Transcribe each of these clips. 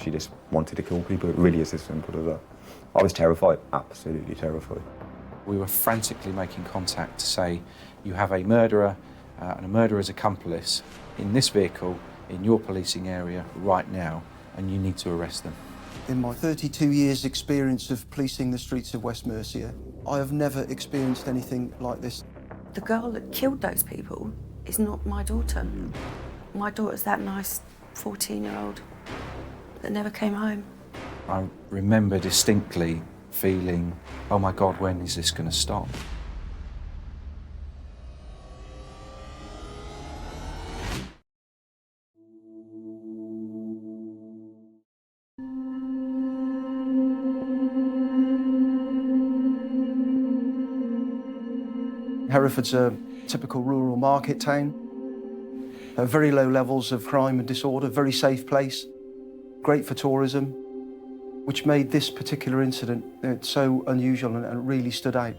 She just wanted to kill people. It really is as simple as that. I was terrified, absolutely terrified. We were frantically making contact to say, you have a murderer and a murderer's accomplice in this vehicle, in your policing area right now, and you need to arrest them. In my 32 years' experience of policing the streets of West Mercia, I have never experienced anything like this. The girl that killed those people is not my daughter. My daughter's that nice 14-year-old that never came home. I remember distinctly feeling, oh my God, when is this going to stop? Hereford's a typical rural market town. Very low levels of crime and disorder, very safe place, great for tourism, which made this particular incident so unusual and really stood out.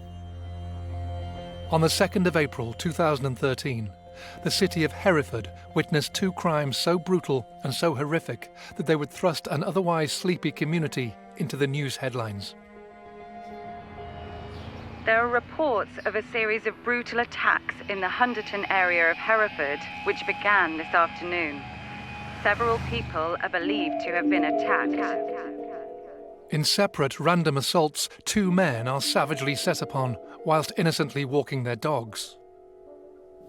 On the 2nd of April 2013, the city of Hereford witnessed two crimes so brutal and so horrific that they would thrust an otherwise sleepy community into the news headlines. There are reports of a series of brutal attacks in the Hunderton area of Hereford, which began this afternoon. Several people are believed to have been attacked. In separate random assaults, two men are savagely set upon whilst innocently walking their dogs.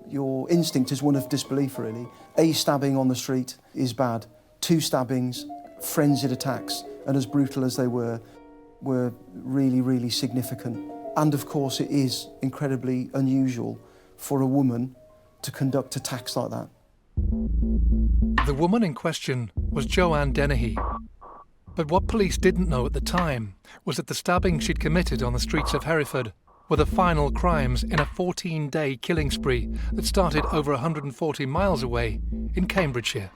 Your instinct is one of disbelief, really. A stabbing on the street is bad. Two stabbings, frenzied attacks, and as brutal as they were really, really significant. And of course, it is incredibly unusual for a woman to conduct attacks like that. The woman in question was Joanne Dennehy. But what police didn't know at the time was that the stabbing she'd committed on the streets of Hereford were the final crimes in a 14-day killing spree that started over 140 miles away in Cambridgeshire.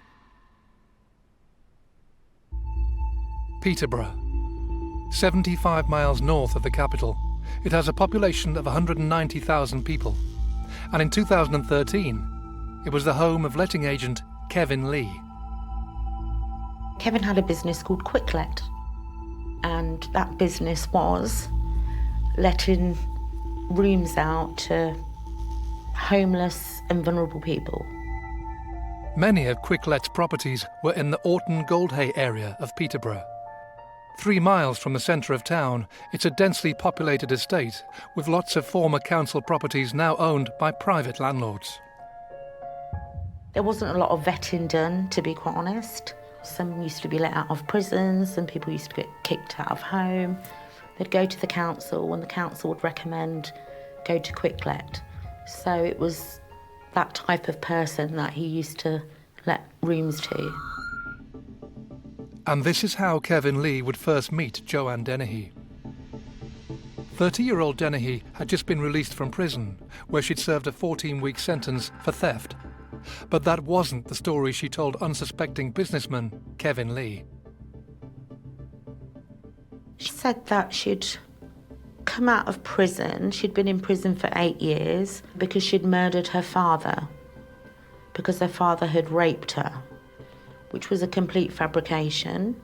Peterborough, 75 miles north of the capital. It has a population of 190,000 people, and in 2013, it was the home of letting agent Kevin Lee. Kevin had a business called Quick Let, and that business was letting rooms out to homeless and vulnerable people. Many of Quick Let's properties were in the Orton Goldhay area of Peterborough. 3 miles from the centre of town, it's a densely populated estate with lots of former council properties now owned by private landlords. There wasn't a lot of vetting done, to be quite honest. Some used to be let out of prison, some people used to get kicked out of home. They'd go to the council and the council would recommend go to Quick Let. So it was that type of person that he used to let rooms to. And this is how Kevin Lee would first meet Joanne Dennehy. 30-year-old Dennehy had just been released from prison, where she'd served a 14-week sentence for theft. But that wasn't the story she told unsuspecting businessman Kevin Lee. She said that she'd come out of prison. She'd been in prison for 8 years because she'd murdered her father, because her father had raped her, which was a complete fabrication,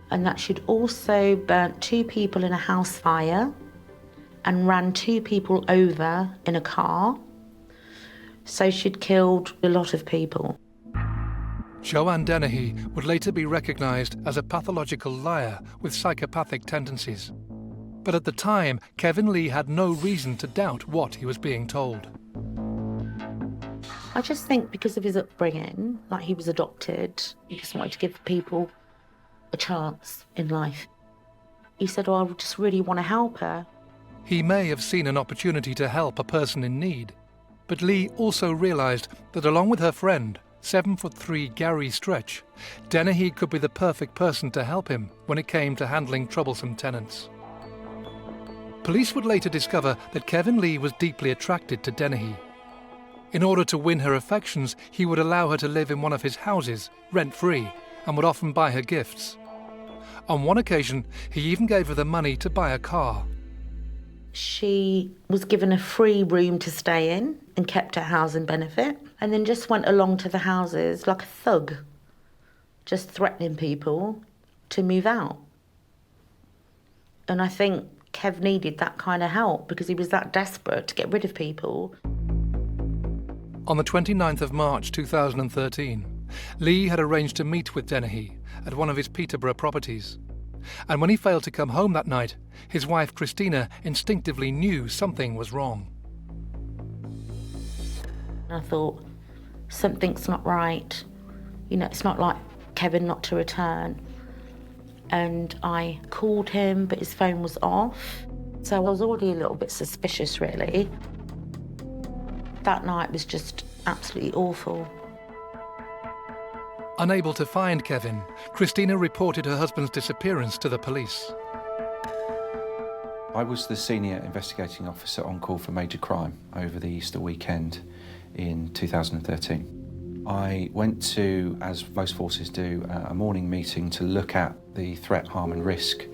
and that she'd also burnt 2 people in a house fire and ran 2 people over in a car. So she'd killed a lot of people. Joanne Dennehy would later be recognised as a pathological liar with psychopathic tendencies. But at the time, Kevin Lee had no reason to doubt what he was being told. I just think because of his upbringing, like he was adopted, he just wanted to give people a chance in life. He said, oh, I just really want to help her. He may have seen an opportunity to help a person in need, but Lee also realised that along with her friend, 7'3" Gary Stretch, Dennehy could be the perfect person to help him when it came to handling troublesome tenants. Police would later discover that Kevin Lee was deeply attracted to Dennehy. In order to win her affections, he would allow her to live in one of his houses, rent-free, and would often buy her gifts. On one occasion, he even gave her the money to buy a car. She was given a free room to stay in and kept her housing benefit, and then just went along to the houses like a thug, just threatening people to move out. And I think Kev needed that kind of help because he was that desperate to get rid of people. On the 29th of March 2013, Lee had arranged to meet with Dennehy at one of his Peterborough properties. And when he failed to come home that night, his wife Christina instinctively knew something was wrong. I thought, something's not right. You know, it's not like Kevin not to return. And I called him, but his phone was off. So I was already a little bit suspicious, really. That night was just absolutely awful. Unable to find Kevin, Christina reported her husband's disappearance to the police. I was the senior investigating officer on call for major crime over the Easter weekend in 2013. I went to, as most forces do, a morning meeting to look at the threat, harm and risk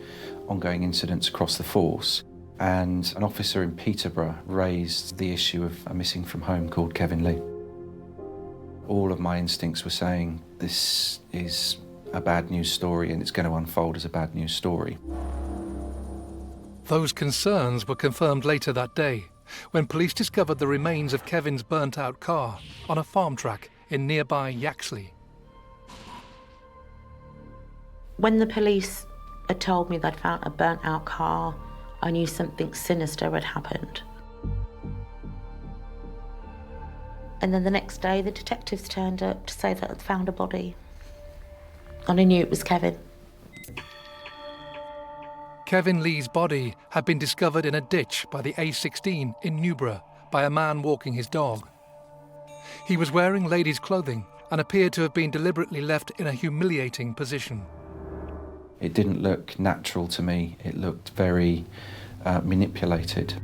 ongoing incidents across the force. And an officer in Peterborough raised the issue of a missing from home called Kevin Lee. All of my instincts were saying this is a bad news story and it's going to unfold as a bad news story. Those concerns were confirmed later that day when police discovered the remains of Kevin's burnt-out car on a farm track in nearby Yaxley. When the police had told me they'd found a burnt-out car, I knew something sinister had happened. And then the next day, the detectives turned up to say that they'd found a body. And I knew it was Kevin. Kevin Lee's body had been discovered in a ditch by the A16 in Newborough by a man walking his dog. He was wearing ladies' clothing and appeared to have been deliberately left in a humiliating position. It didn't look natural to me. It looked very manipulated.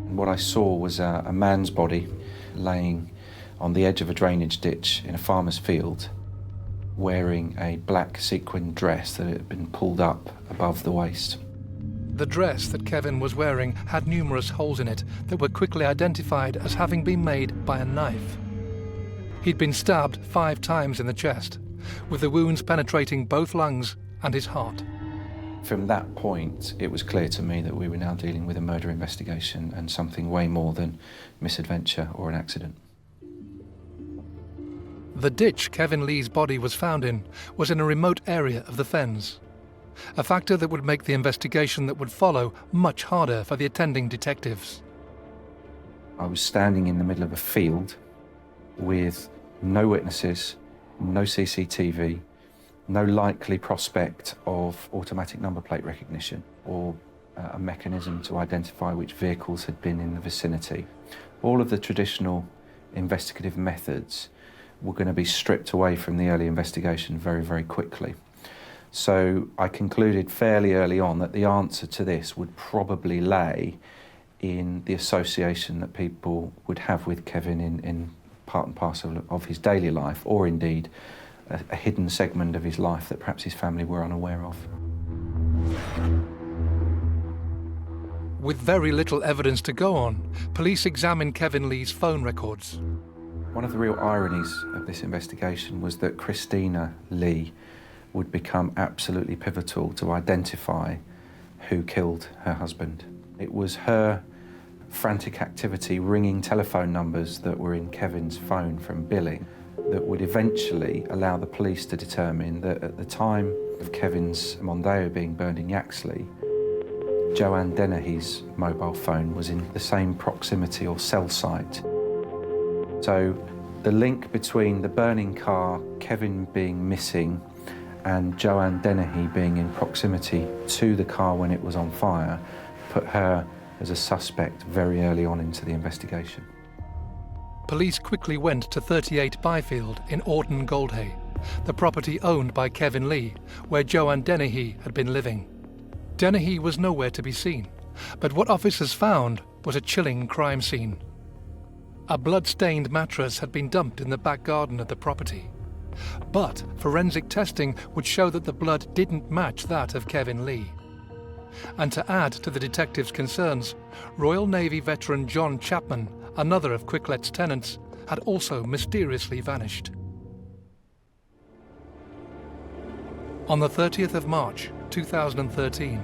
What I saw was a man's body laying on the edge of a drainage ditch in a farmer's field, wearing a black sequined dress that had been pulled up above the waist. The dress that Kevin was wearing had numerous holes in it that were quickly identified as having been made by a knife. He'd been stabbed 5 times in the chest, with the wounds penetrating both lungs and his heart. From that point, it was clear to me that we were now dealing with a murder investigation and something way more than misadventure or an accident. The ditch Kevin Lee's body was found in was in a remote area of the Fens, a factor that would make the investigation that would follow much harder for the attending detectives. I was standing in the middle of a field with no witnesses, no CCTV, no likely prospect of automatic number plate recognition or a mechanism to identify which vehicles had been in the vicinity. All of the traditional investigative methods were going to be stripped away from the early investigation very, very quickly. So I concluded fairly early on that the answer to this would probably lay in the association that people would have with Kevin in part and parcel of his daily life, or indeed a hidden segment of his life that perhaps his family were unaware of. With very little evidence to go on, police examined Kevin Lee's phone records. One of the real ironies of this investigation was that Christina Lee would become absolutely pivotal to identify who killed her husband. It was her frantic activity ringing telephone numbers that were in Kevin's phone from billing that would eventually allow the police to determine that at the time of Kevin's Mondeo being burned in Yaxley, Joanne Dennehy's mobile phone was in the same proximity or cell site. So the link between the burning car, Kevin being missing, and Joanne Dennehy being in proximity to the car when it was on fire put her as a suspect very early on into the investigation. Police quickly went to 38 Byfield in Orton Goldhay, the property owned by Kevin Lee, where Joanne Dennehy had been living. Dennehy was nowhere to be seen, but what officers found was a chilling crime scene. A blood-stained mattress had been dumped in the back garden of the property. But forensic testing would show that the blood didn't match that of Kevin Lee. And to add to the detectives' concerns, Royal Navy veteran John Chapman, another of Quicklet's tenants, had also mysteriously vanished. On the 30th of March 2013,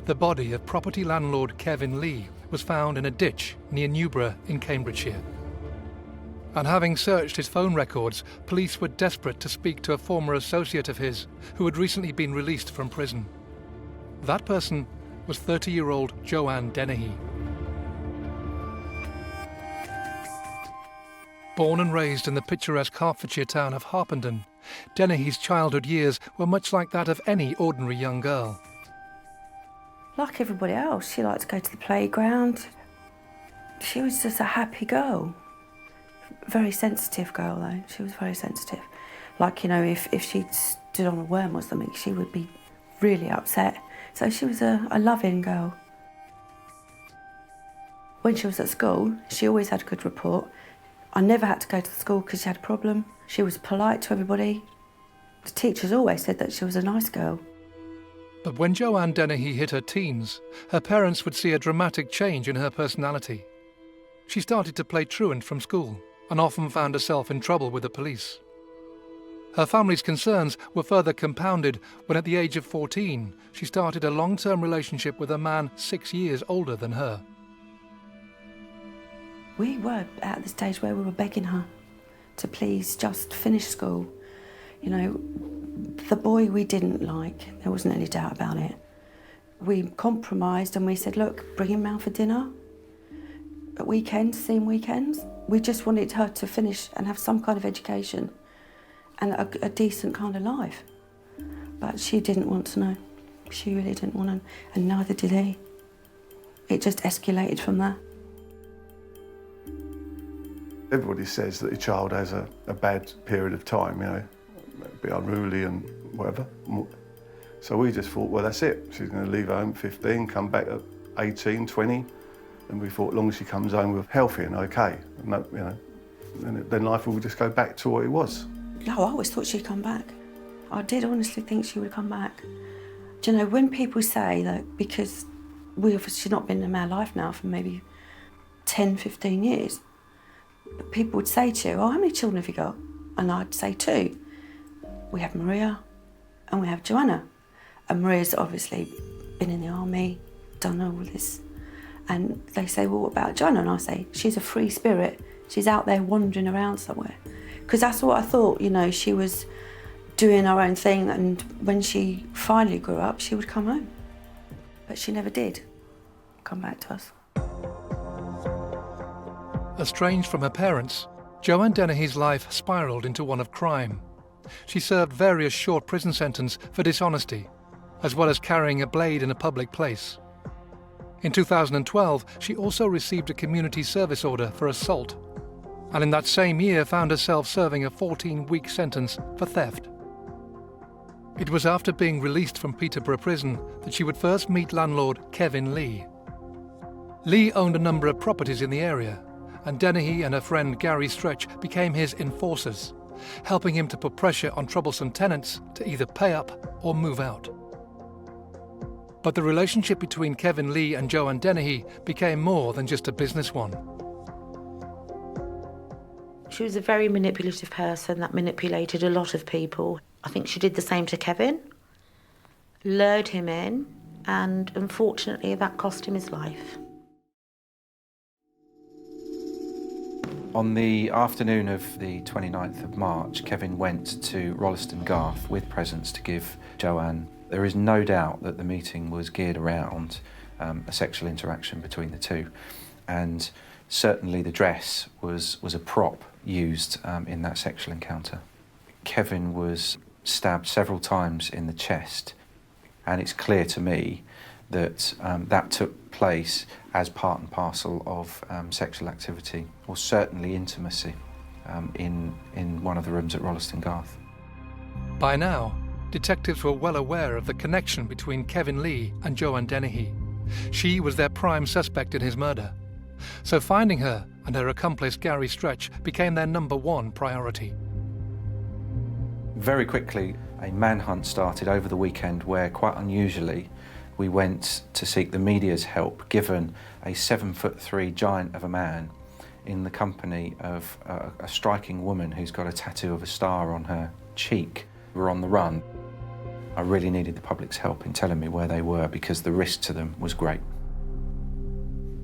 the body of property landlord Kevin Lee was found in a ditch near Newborough in Cambridgeshire. And having searched his phone records, police were desperate to speak to a former associate of his who had recently been released from prison. That person was 30-year-old Joanne Dennehy. Born and raised in the picturesque Hertfordshire town of Harpenden, Dennehy's childhood years were much like that of any ordinary young girl. Like everybody else, she liked to go to the playground. She was just a happy girl. Very sensitive girl, though. She was very sensitive. Like, you know, if she stood on a worm or something, she would be really upset. So she was a loving girl. When she was at school, she always had a good report. I never had to go to the school because she had a problem. She was polite to everybody. The teachers always said that she was a nice girl. But when Joanne Dennehy hit her teens, her parents would see a dramatic change in her personality. She started to play truant from school and often found herself in trouble with the police. Her family's concerns were further compounded when at the age of 14, she started a long-term relationship with a man 6 years older than her. We were at the stage where we were begging her to please just finish school. You know, the boy we didn't like, there wasn't any doubt about it. We compromised and we said, look, bring him round for dinner. At weekends, same weekends. We just wanted her to finish and have some kind of education and a decent kind of life. But she didn't want to know. She really didn't want to, and neither did he. It just escalated from there. Everybody says that a child has a bad period of time, you know, be unruly and whatever. So we just thought, well, that's it. She's going to leave home at 15, come back at 18, 20, and we thought, as long as she comes home with healthy and okay, and that, you know, then life will just go back to what it was. No, I always thought she'd come back. I did honestly think she would come back. Do you know, when people say that because she's not been in my life now for maybe 10, 15 years, but people would say to you, oh, how many children have you got? And I'd say 2. We have Maria and we have Joanna. And Maria's obviously been in the army, done all this. And they say, well, what about Joanna? And I say, she's a free spirit. She's out there wandering around somewhere. Because that's what I thought, you know, she was doing her own thing, and when she finally grew up, she would come home. But she never did come back to us. Estranged from her parents, Joanne Dennehy's life spiralled into one of crime. She served various short prison sentences for dishonesty, as well as carrying a blade in a public place. In 2012, she also received a community service order for assault, and in that same year found herself serving a 14-week sentence for theft. It was after being released from Peterborough Prison that she would first meet landlord Kevin Lee. Lee owned a number of properties in the area, and Dennehy and her friend Gary Stretch became his enforcers, helping him to put pressure on troublesome tenants to either pay up or move out. But the relationship between Kevin Lee and Joanne Dennehy became more than just a business one. She was a very manipulative person that manipulated a lot of people. I think she did the same to Kevin, lured him in, and unfortunately that cost him his life. On the afternoon of the 29th of March, Kevin went to Rolleston Garth with presents to give Joanne. There is no doubt that the meeting was geared around a sexual interaction between the two, and certainly the dress was a prop used in that sexual encounter. Kevin was stabbed several times in the chest, and it's clear to me that that took place as part and parcel of sexual activity, or certainly intimacy, in one of the rooms at Rolleston Garth. By now, detectives were well aware of the connection between Kevin Lee and Joanne Dennehy. She was their prime suspect in his murder. So finding her and her accomplice Gary Stretch became their #1 priority. Very quickly, a manhunt started over the weekend where, quite unusually, we went to seek the media's help, given a 7'3" giant of a man in the company of a striking woman who's got a tattoo of a star on her cheek. We're on the run. I really needed the public's help in telling me where they were because the risk to them was great.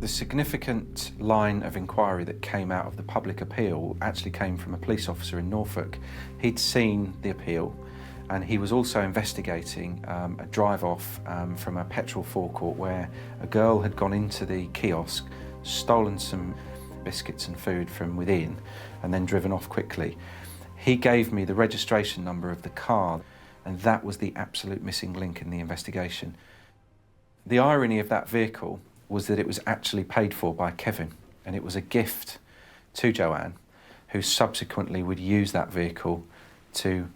The significant line of inquiry that came out of the public appeal actually came from a police officer in Norfolk. He'd seen the appeal and he was also investigating a drive-off from a petrol forecourt where a girl had gone into the kiosk, stolen some biscuits and food from within and then driven off quickly. He gave me the registration number of the car, and that was the absolute missing link in the investigation. The irony of that vehicle was that it was actually paid for by Kevin, and it was a gift to Joanne, who subsequently would use that vehicle to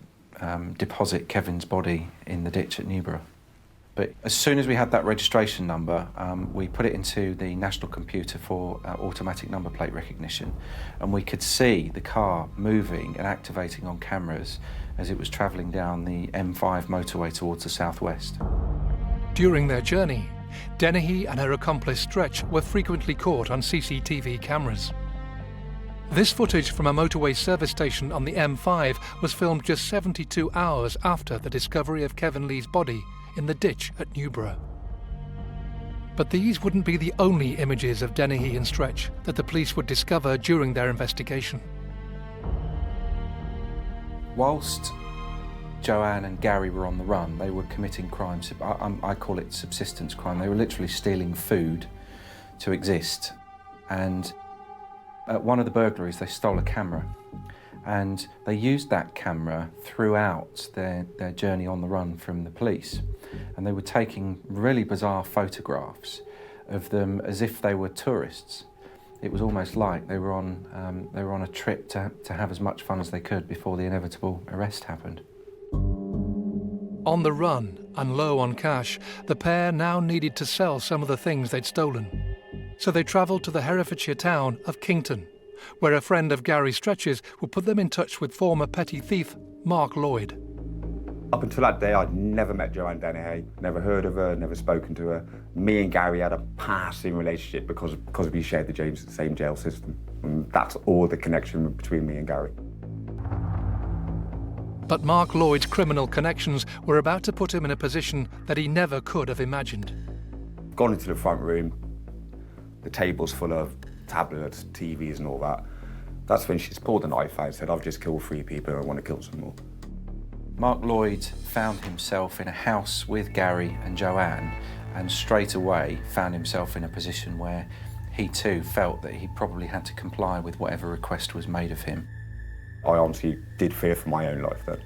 deposit Kevin's body in the ditch at Newborough. But as soon as we had that registration number, we put it into the national computer for automatic number plate recognition, and we could see the car moving and activating on cameras as it was travelling down the M5 motorway towards the southwest. During their journey, Dennehy and her accomplice Stretch were frequently caught on CCTV cameras. This footage from a motorway service station on the M5 was filmed just 72 hours after the discovery of Kevin Lee's body in the ditch at Newborough. But these wouldn't be the only images of Dennehy and Stretch that the police would discover during their investigation. Whilst Joanne and Gary were on the run, they were committing crimes. I call it subsistence crime. They were literally stealing food to exist. And at one of the burglaries, they stole a camera. And they used that camera throughout their journey on the run from the police. And they were taking really bizarre photographs of them as if they were tourists. It was almost like they were on a trip to have as much fun as they could before the inevitable arrest happened. On the run and low on cash, the pair now needed to sell some of the things they'd stolen. So they travelled to the Herefordshire town of Kington, where a friend of Gary Stretch's would put them in touch with former petty thief Mark Lloyd. Up until that day, I'd never met Joanne Dennehy, never heard of her, never spoken to her. Me and Gary had a passing relationship because we shared the same jail system. And that's all the connection between me and Gary. But Mark Lloyd's criminal connections were about to put him in a position that he never could have imagined. Gone into the front room, the table's full of tablets, TVs and all that. That's when she's pulled a knife out and said, I've just killed 3 people and I want to kill some more. Mark Lloyd found himself in a house with Gary and Joanne and straight away found himself in a position where he too felt that he probably had to comply with whatever request was made of him. I honestly did fear for my own life then.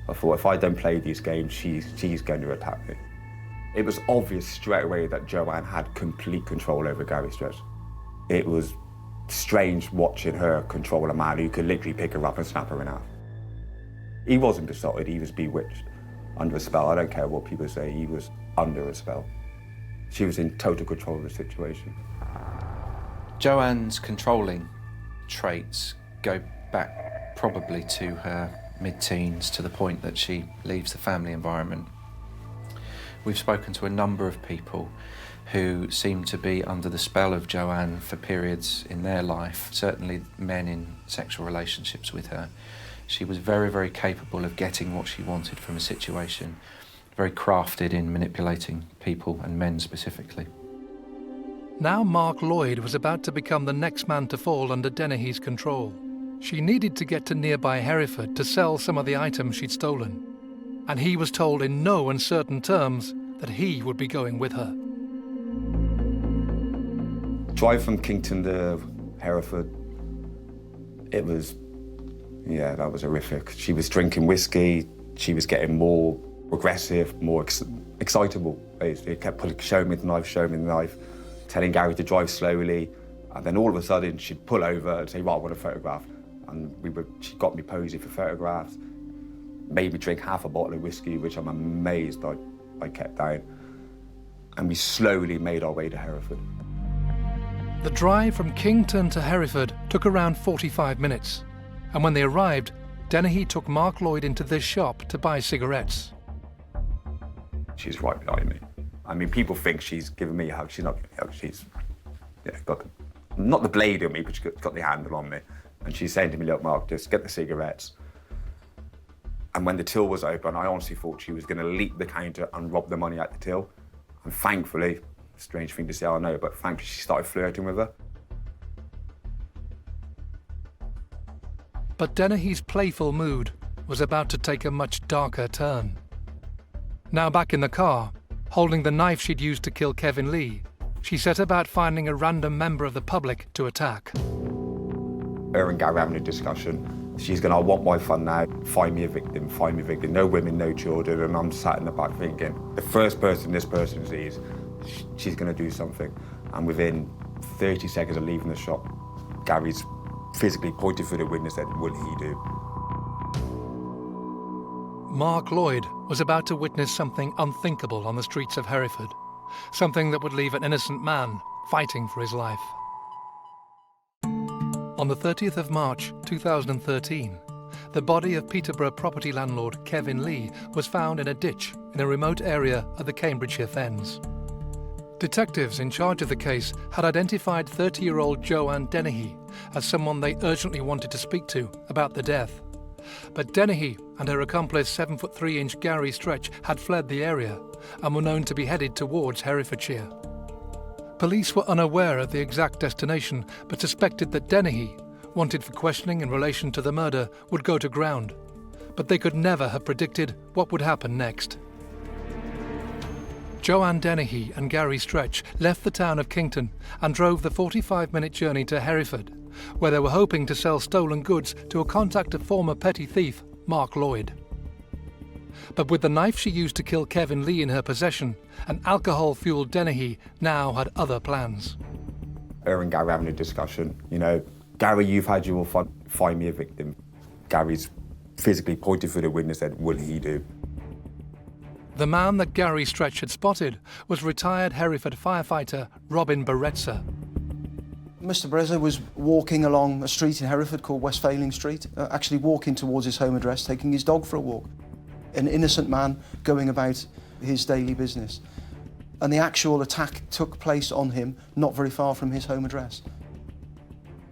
I thought if I don't play these games, she's going to attack me. It was obvious straight away that Joanne had complete control over Gary Stretch. It was strange watching her control a man who could literally pick her up and snap her in half. He wasn't besotted, he was bewitched, under a spell. I don't care what people say, he was under a spell. She was in total control of the situation. Joanne's controlling traits go back probably to her mid-teens, to the point that she leaves the family environment. We've spoken to a number of people who seem to be under the spell of Joanne for periods in their life, certainly men in sexual relationships with her. She was very, very capable of getting what she wanted from a situation, very crafted in manipulating people and men specifically. Now Mark Lloyd was about to become the next man to fall under Dennehy's control. She needed to get to nearby Hereford to sell some of the items she'd stolen. And he was told in no uncertain terms that he would be going with her. Drive from Kington to Hereford, it was, yeah, that was horrific. She was drinking whiskey, she was getting more aggressive, more excitable, basically. Kept showing me the knife, telling Gary to drive slowly, and then all of a sudden she'd pull over and say, right, I want a photograph. And she got me posing for photographs, made me drink half a bottle of whiskey, which I'm amazed I kept down. And we slowly made our way to Hereford. The drive from Kington to Hereford took around 45 minutes. And when they arrived, Dennehy took Mark Lloyd into this shop to buy cigarettes. She's right behind me. I mean, people think she's giving me a hug. She's not giving me a hug. She's got not the blade on me, but she's got the handle on me. And she's saying to me, look, Mark, just get the cigarettes. And when the till was open, I honestly thought she was going to leap the counter and rob the money at the till. And thankfully, strange thing to say, I know, but thankfully she started flirting with her. But Dennehy's playful mood was about to take a much darker turn. Now back in the car, holding the knife she'd used to kill Kevin Lee, she set about finding a random member of the public to attack. Her and Gary having a discussion. She's going, I want my fun now, find me a victim, find me a victim. No women, no children. And I'm sat in the back thinking, the first person this person sees, she's going to do something. And within 30 seconds of leaving the shop, Gary's physically pointed for the witness and said, will he do? Mark Lloyd was about to witness something unthinkable on the streets of Hereford, something that would leave an innocent man fighting for his life. On the 30th of March 2013, the body of Peterborough property landlord Kevin Lee was found in a ditch in a remote area of the Cambridgeshire Fens. Detectives in charge of the case had identified 30-year-old Joanne Dennehy as someone they urgently wanted to speak to about the death. But Dennehy and her accomplice 7'3" Gary Stretch had fled the area and were known to be headed towards Herefordshire. Police were unaware of the exact destination, but suspected that Dennehy, wanted for questioning in relation to the murder, would go to ground. But they could never have predicted what would happen next. Joanne Dennehy and Gary Stretch left the town of Kington and drove the 45-minute journey to Hereford, where they were hoping to sell stolen goods to a contact of former petty thief Mark Lloyd. But with the knife she used to kill Kevin Lee in her possession, an alcohol-fueled Dennehy now had other plans. Her and Gary having a discussion. You know, Gary, you've had your fun, find me a victim. Gary's physically pointed for the witness and said, will he do? The man that Gary Stretch had spotted was retired Hereford firefighter Robin Barretza. Mr. Brezza was walking along a street in Hereford called Westphaling Street, actually walking towards his home address, taking his dog for a walk. An innocent man going about his daily business. And the actual attack took place on him not very far from his home address.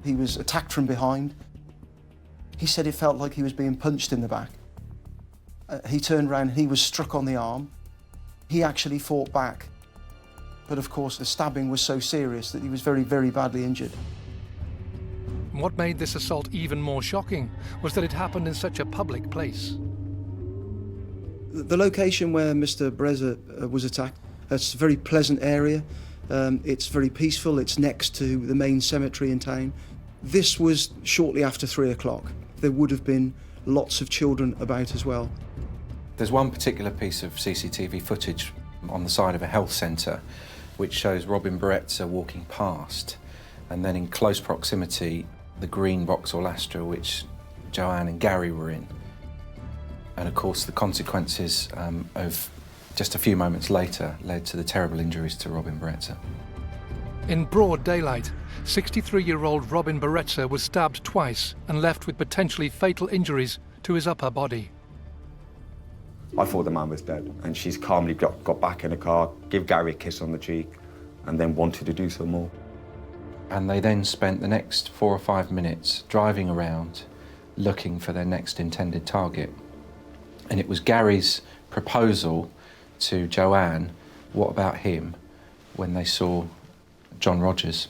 He was attacked from behind. He said it felt like he was being punched in the back. He turned around, he was struck on the arm. He actually fought back. But of course the stabbing was so serious that he was very, very badly injured. What made this assault even more shocking was that it happened in such a public place. The location where Mr. Brezza was attacked, it's a very pleasant area. It's very peaceful. It's next to the main cemetery in town. This was shortly after 3 o'clock. There would have been lots of children about as well. There's one particular piece of CCTV footage on the side of a health centre which shows Robin Barretza walking past, and then in close proximity the green Vauxhall Astra which Joanne and Gary were in. And of course the consequences of just a few moments later led to the terrible injuries to Robin Barretza. In broad daylight, 63-year-old Robin Barretza was stabbed twice and left with potentially fatal injuries to his upper body. I thought the man was dead, and she's calmly got back in the car, gave Gary a kiss on the cheek, and then wanted to do some more. And they then spent the next 4 or 5 minutes driving around looking for their next intended target. And it was Gary's proposal to Joanne, what about him, when they saw John Rogers.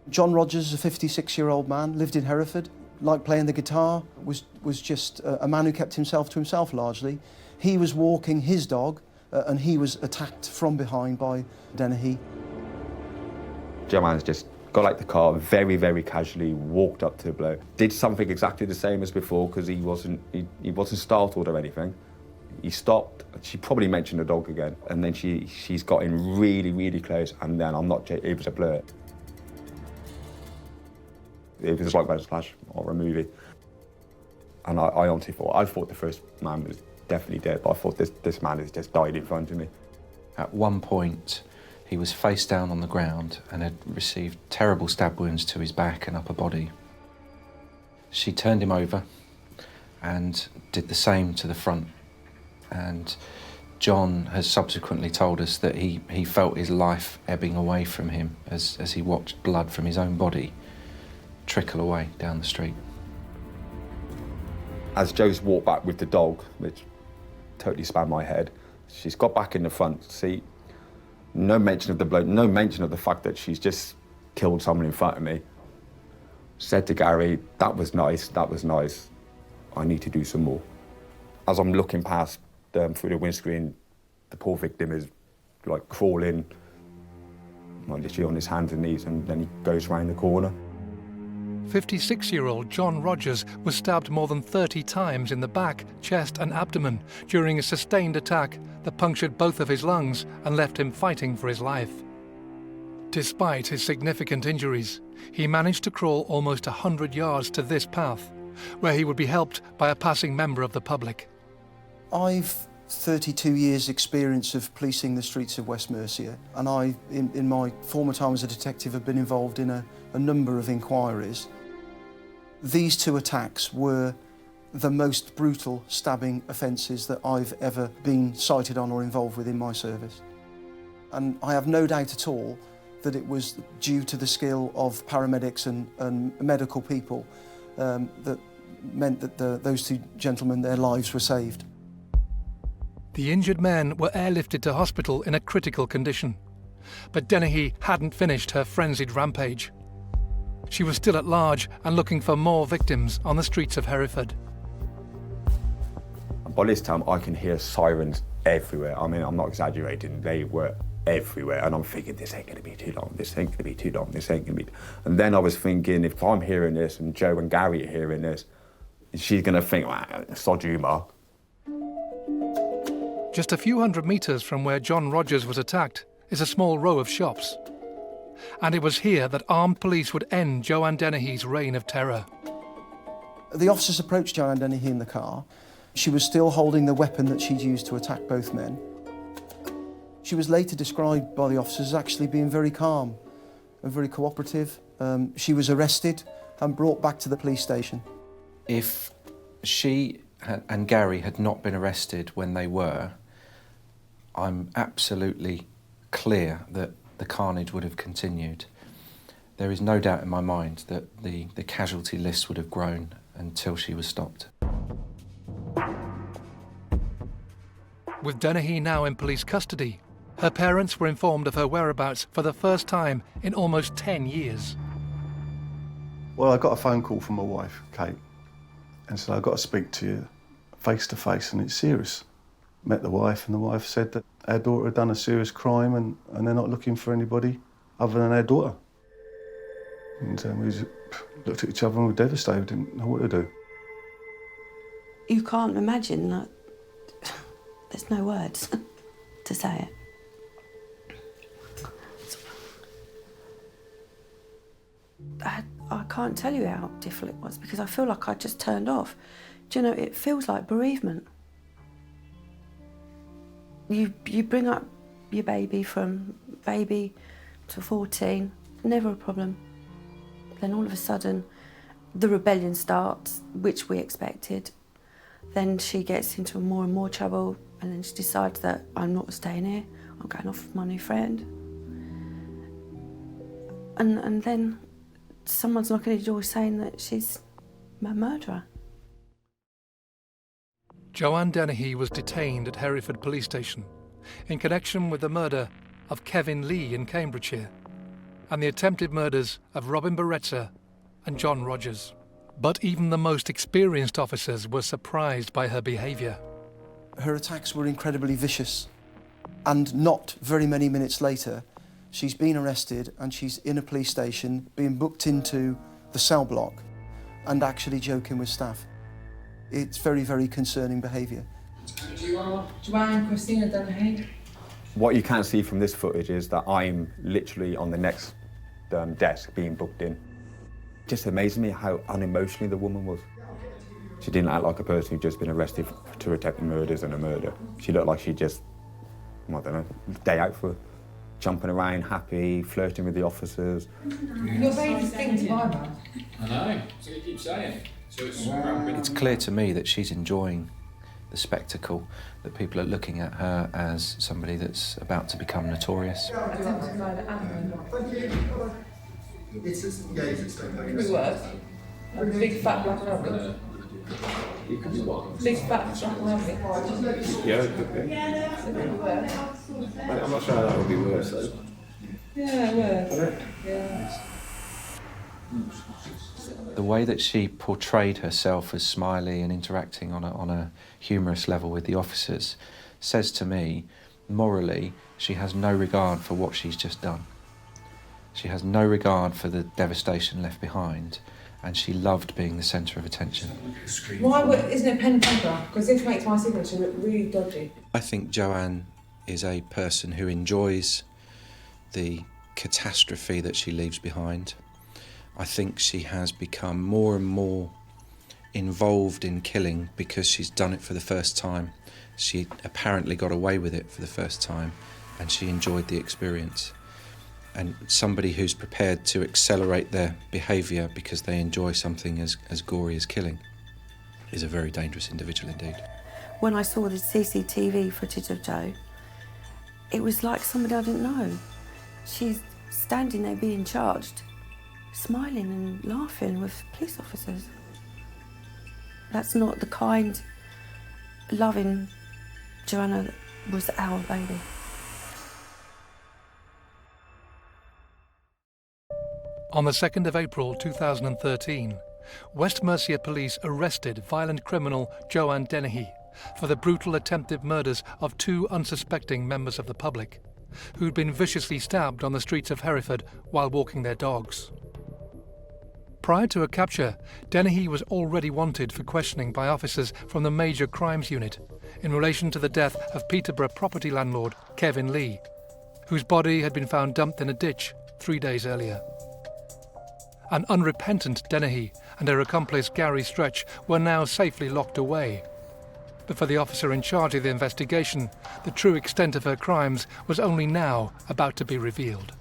John Rogers, a 56-year-old man, lived in Hereford, liked playing the guitar, was just a man who kept himself to himself largely. He was walking his dog and he was attacked from behind by Dennehy. Joanne's just got out the car very, very casually, walked up to the bloke, did something exactly the same as before because he wasn't startled or anything. He stopped, she probably mentioned the dog again, and then she's got in really, really close, and then it was a blur. It was like a splash or a movie. And I honestly thought the first man was definitely dead, but I thought this man has just died in front of me. At one point, he was face down on the ground and had received terrible stab wounds to his back and upper body. She turned him over and did the same to the front. And John has subsequently told us that he felt his life ebbing away from him as he watched blood from his own body trickle away down the street. As Joe's walked back with the dog, which totally spanned my head, she's got back in the front seat. No mention of the bloke, no mention of the fact that she's just killed someone in front of me. Said to Gary, that was nice, I need to do some more. As I'm looking past through the windscreen, the poor victim is like crawling, like literally on his hands and knees, and then he goes round the corner. 56-year-old John Rogers was stabbed more than 30 times in the back, chest and abdomen during a sustained attack that punctured both of his lungs and left him fighting for his life. Despite his significant injuries, he managed to crawl almost 100 yards to this path, where he would be helped by a passing member of the public. I've 32 years' experience of policing the streets of West Mercia, and I, in my former time as a detective, have been involved in a number of inquiries. These two attacks were the most brutal stabbing offences that I've ever been cited on or involved with in my service. And I have no doubt at all that it was due to the skill of paramedics and medical people that meant that those two gentlemen, their lives were saved. The injured men were airlifted to hospital in a critical condition. But Dennehy hadn't finished her frenzied rampage. She was still at large and looking for more victims on the streets of Hereford. By this time, I can hear sirens everywhere. I mean, I'm not exaggerating, they were everywhere. And I'm thinking, this ain't gonna be too long, this ain't gonna be too long, this ain't gonna be... And then I was thinking, if I'm hearing this and Joe and Gary are hearing this, she's gonna think, wow, sod you, Ma. Just a few hundred metres from where John Rogers was attacked is a small row of shops. And it was here that armed police would end Joanne Dennehy's reign of terror. The officers approached Joanne Dennehy in the car. She was still holding the weapon that she'd used to attack both men. She was later described by the officers as actually being very calm and very cooperative. She was arrested and brought back to the police station. If she and Gary had not been arrested when they were, I'm absolutely clear that the carnage would have continued. There is no doubt in my mind that the casualty list would have grown until she was stopped. With Dennehy now in police custody, her parents were informed of her whereabouts for the first time in almost 10 years. Well, I got a phone call from my wife, Kate, and said, I've got to speak to you face to face, and it's serious. Met the wife, and the wife said that our daughter had done a serious crime and they're not looking for anybody other than our daughter. And we just looked at each other and were devastated, didn't know what to do. You can't imagine that. There's no words to say it. I can't tell you how difficult it was because I feel like I just turned off. Do you know, it feels like bereavement. You bring up your baby from baby to 14, never a problem. Then all of a sudden, the rebellion starts, which we expected. Then she gets into more and more trouble, and then she decides that I'm not staying here, I'm going off with my new friend. And then someone's knocking at the door saying that she's a murderer. Joanne Dennehy was detained at Hereford Police Station in connection with the murder of Kevin Lee in Cambridgeshire and the attempted murders of Robin Barretza and John Rogers. But even the most experienced officers were surprised by her behaviour. Her attacks were incredibly vicious, and not very many minutes later, she's been arrested and she's in a police station being booked into the cell block and actually joking with staff. It's very, very concerning behaviour. You are Joanne Christina Dennehy. What you can't see from this footage is that I'm literally on the next desk being booked in. It just amazed me how unemotional the woman was. She didn't act like a person who'd just been arrested for 2 attempted murders and a murder. She looked like she just, I don't know, day out for her. Jumping around, happy, flirting with the officers. You're very distinctive eyebrows. I know, so you keep saying. So It's clear to me that she's enjoying the spectacle, that people are looking at her as somebody that's about to become notorious. Attempted murder and murder. It's yeah, it's It works. A big fat black rabbit. You could be walking. Big fat black lemon. Yeah, it could be. I'm not sure that would be worse though. Yeah, well. Yeah. The way that she portrayed herself as smiley and interacting on a humorous level with the officers says to me, morally, she has no regard for what she's just done. She has no regard for the devastation left behind, and she loved being the centre of attention. Why isn't it pen and paper? Because this makes my signature look really dodgy. I think Joanne is a person who enjoys the catastrophe that she leaves behind. I think she has become more and more involved in killing because she's done it for the first time. She apparently got away with it for the first time, and she enjoyed the experience. And somebody who's prepared to accelerate their behaviour because they enjoy something as gory as killing is a very dangerous individual indeed. When I saw the CCTV footage of Jo, it was like somebody I didn't know. She's standing there being charged, smiling and laughing with police officers. That's not the kind, loving Joanna that was our lady. On the 2nd of April 2013, West Mercia police arrested violent criminal Joanne Dennehy for the brutal attempted murders of 2 unsuspecting members of the public who'd been viciously stabbed on the streets of Hereford while walking their dogs. Prior to her capture, Dennehy was already wanted for questioning by officers from the Major Crimes Unit in relation to the death of Peterborough property landlord Kevin Lee, whose body had been found dumped in a ditch 3 days earlier. An unrepentant Dennehy and her accomplice Gary Stretch were now safely locked away. But for the officer in charge of the investigation, the true extent of her crimes was only now about to be revealed.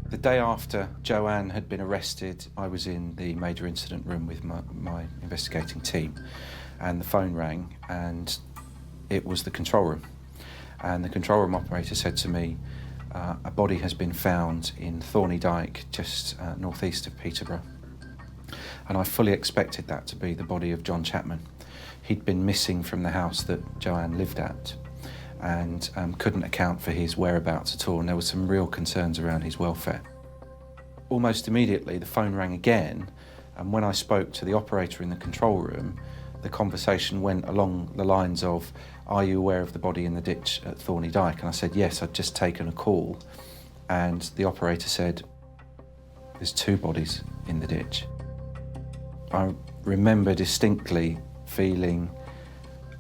The day after Joanne had been arrested, I was in the major incident room with my investigating team, and the phone rang, and it was the control room. And the control room operator said to me, a body has been found in Thorney Dyke, just northeast of Peterborough. And I fully expected that to be the body of John Chapman. He'd been missing from the house that Joanne lived at, and couldn't account for his whereabouts at all, and there were some real concerns around his welfare. Almost immediately the phone rang again, and when I spoke to the operator in the control room, the conversation went along the lines of, "Are you aware of the body in the ditch at Thorney Dyke?" And I said, "Yes, I'd just taken a call." And the operator said, "There's 2 bodies in the ditch." I remember distinctly feeling,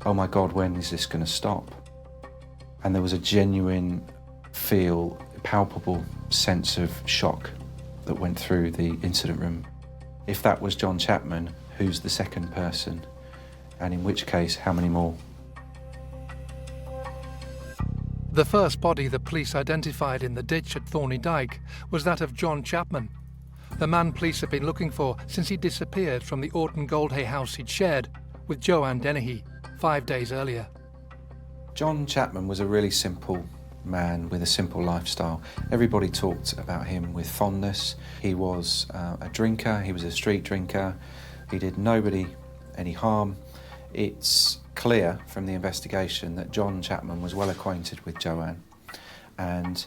oh my God, when is this going to stop? And there was a genuine palpable sense of shock that went through the incident room. If that was John Chapman, who's the second person? And in which case, how many more? The first body the police identified in the ditch at Thorney Dyke was that of John Chapman, the man police had been looking for since he disappeared from the Orton Goldhay house he'd shared with Joanne Dennehy 5 days earlier. John Chapman was a really simple man with a simple lifestyle. Everybody talked about him with fondness. He was a drinker, he was a street drinker, he did nobody any harm. It's clear from the investigation that John Chapman was well acquainted with Joanne, and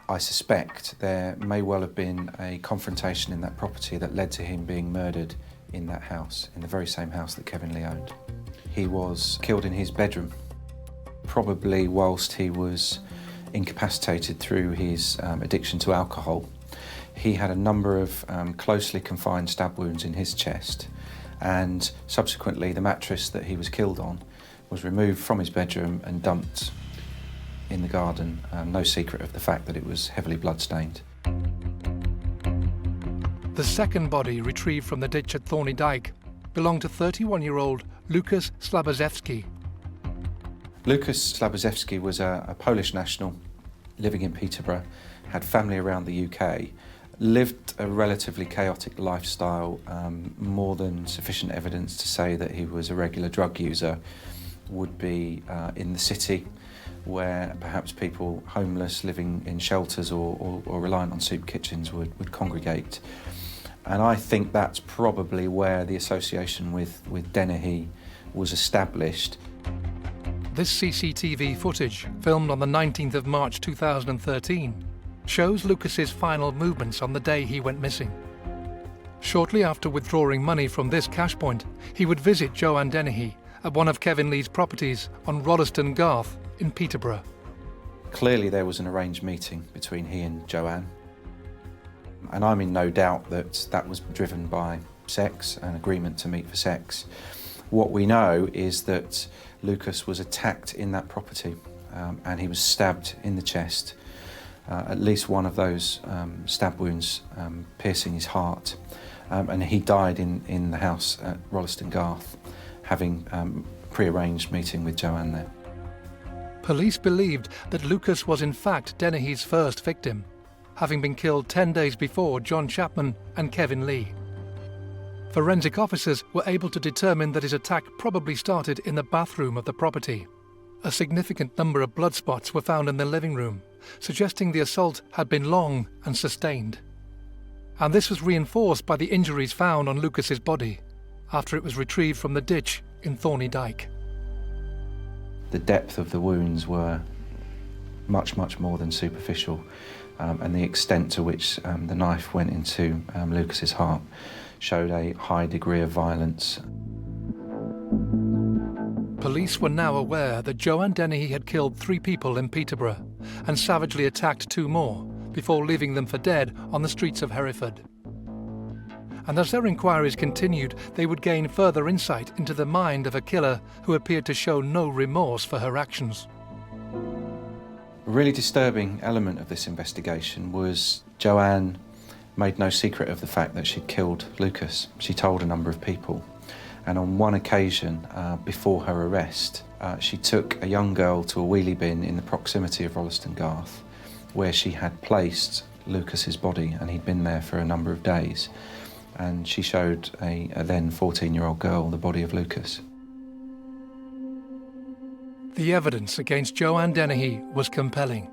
I suspect there may well have been a confrontation in that property that led to him being murdered in that house, in the very same house that Kevin Lee owned. He was killed in his bedroom, probably whilst he was incapacitated through his addiction to alcohol. He had a number of closely confined stab wounds in his chest, and subsequently the mattress that he was killed on was removed from his bedroom and dumped in the garden, no secret of the fact that it was heavily blood-stained. The second body retrieved from the ditch at Thorney Dyke belonged to 31-year-old Lukas Slabozewski. Lukas Slabozewski was a Polish national living in Peterborough, had family around the UK, lived a relatively chaotic lifestyle, more than sufficient evidence to say that he was a regular drug user, would be in the city where perhaps people homeless living in shelters or reliant on soup kitchens would congregate. And I think that's probably where the association with Dennehy was established. This CCTV footage, filmed on the 19th of March 2013, shows Lucas's final movements on the day he went missing. Shortly after withdrawing money from this cash point, he would visit Joanne Dennehy at one of Kevin Lee's properties on Rolleston Garth in Peterborough. Clearly there was an arranged meeting between he and Joanne. And I'm in no doubt that that was driven by sex, an agreement to meet for sex. What we know is that Lucas was attacked in that property and he was stabbed in the chest. At least one of those stab wounds piercing his heart. And he died in the house at Rolleston Garth, having pre-arranged meeting with Joanne there. Police believed that Lucas was in fact Dennehy's first victim, having been killed 10 days before John Chapman and Kevin Lee. Forensic officers were able to determine that his attack probably started in the bathroom of the property. A significant number of blood spots were found in the living room, suggesting the assault had been long and sustained. And this was reinforced by the injuries found on Lucas's body after it was retrieved from the ditch in Thorney Dyke. The depth of the wounds were much more than superficial, and the extent to which the knife went into Lucas's heart showed a high degree of violence. Police were now aware that Joanne Dennehy had killed 3 people in Peterborough and savagely attacked 2 more before leaving them for dead on the streets of Hereford. And as their inquiries continued, they would gain further insight into the mind of a killer who appeared to show no remorse for her actions. A really disturbing element of this investigation was Joanne made no secret of the fact that she'd killed Lucas. She told a number of people. And on one occasion, before her arrest, she took a young girl to a wheelie bin in the proximity of Rolleston Garth, where she had placed Lucas's body, and he'd been there for a number of days. And she showed a then 14-year-old girl the body of Lucas. The evidence against Joanne Dennehy was compelling.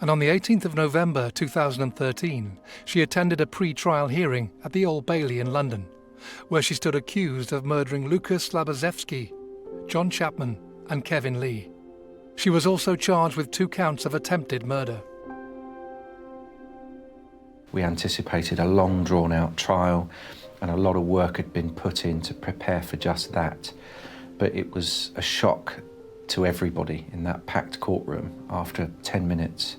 And on the 18th of November 2013, she attended a pre-trial hearing at the Old Bailey in London, where she stood accused of murdering Lucas Labazewski, John Chapman and Kevin Lee. She was also charged with 2 counts of attempted murder. We anticipated a long drawn-out trial, and a lot of work had been put in to prepare for just that. But it was a shock to everybody in that packed courtroom. After 10 minutes,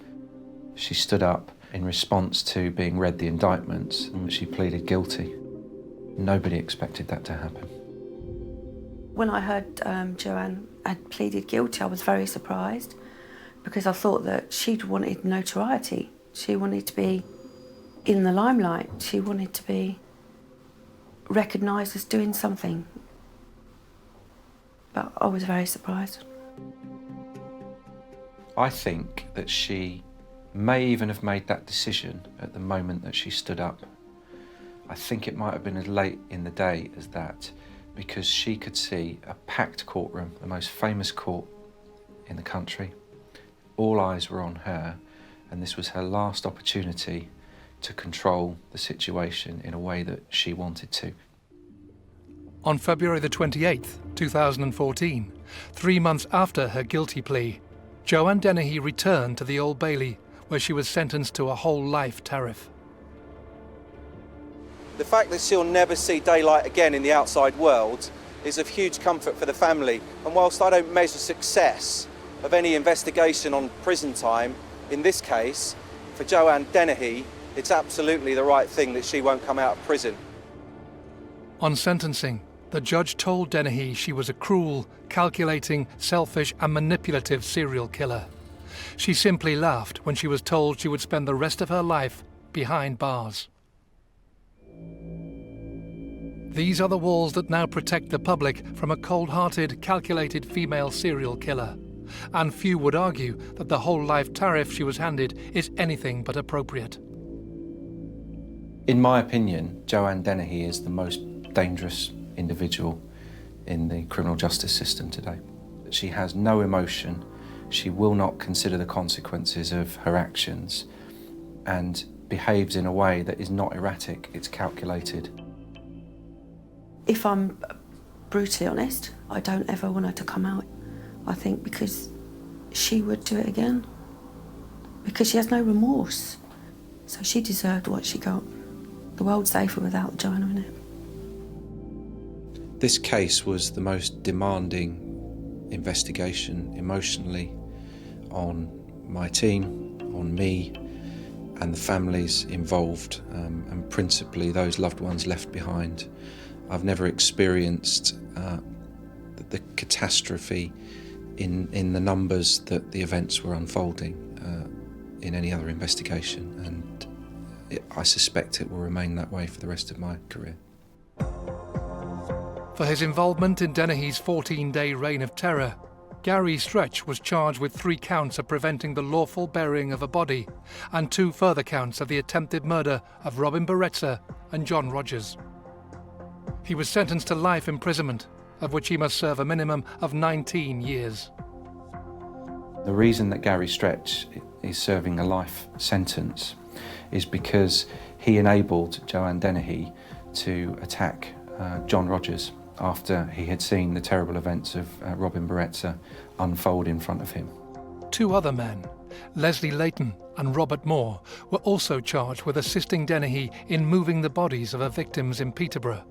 she stood up in response to being read the indictments, and she pleaded guilty. Nobody expected that to happen. When I heard Joanne had pleaded guilty, I was very surprised, because I thought that she'd wanted notoriety. She wanted to be in the limelight. She wanted to be recognised as doing something. But I was very surprised. I think that she may even have made that decision at the moment that she stood up. I think it might have been as late in the day as that, because she could see a packed courtroom, the most famous court in the country. All eyes were on her, and this was her last opportunity to control the situation in a way that she wanted to. On February the 28th, 2014, 3 months after her guilty plea, Joanne Dennehy returned to the Old Bailey, where she was sentenced to a whole life tariff. The fact that she'll never see daylight again in the outside world is of huge comfort for the family. And whilst I don't measure success of any investigation on prison time, in this case, for Joanne Dennehy, it's absolutely the right thing that she won't come out of prison. On sentencing, the judge told Dennehy she was a cruel, calculating, selfish and manipulative serial killer. She simply laughed when she was told she would spend the rest of her life behind bars. These are the walls that now protect the public from a cold-hearted, calculated female serial killer. And few would argue that the whole life tariff she was handed is anything but appropriate. In my opinion, Joanne Dennehy is the most dangerous individual in the criminal justice system today. She has no emotion, she will not consider the consequences of her actions, and behaves in a way that is not erratic, it's calculated. If I'm brutally honest, I don't ever want her to come out. I think because she would do it again. Because she has no remorse. So she deserved what she got. The world's safer without Joanna in it. This case was the most demanding investigation emotionally on my team, on me, and the families involved, and principally those loved ones left behind. I've never experienced the catastrophe in the numbers that the events were unfolding in any other investigation, and I suspect it will remain that way for the rest of my career. For his involvement in Dennehy's 14-day reign of terror, Gary Stretch was charged with 3 counts of preventing the lawful burying of a body and 2 further counts of the attempted murder of Robin Barrezza and John Rogers. He was sentenced to life imprisonment, of which he must serve a minimum of 19 years. The reason that Gary Stretch is serving a life sentence is because he enabled Joanne Dennehy to attack John Rogers after he had seen the terrible events of Robin Barrezza unfold in front of him. 2 other men, Leslie Leighton and Robert Moore, were also charged with assisting Dennehy in moving the bodies of her victims in Peterborough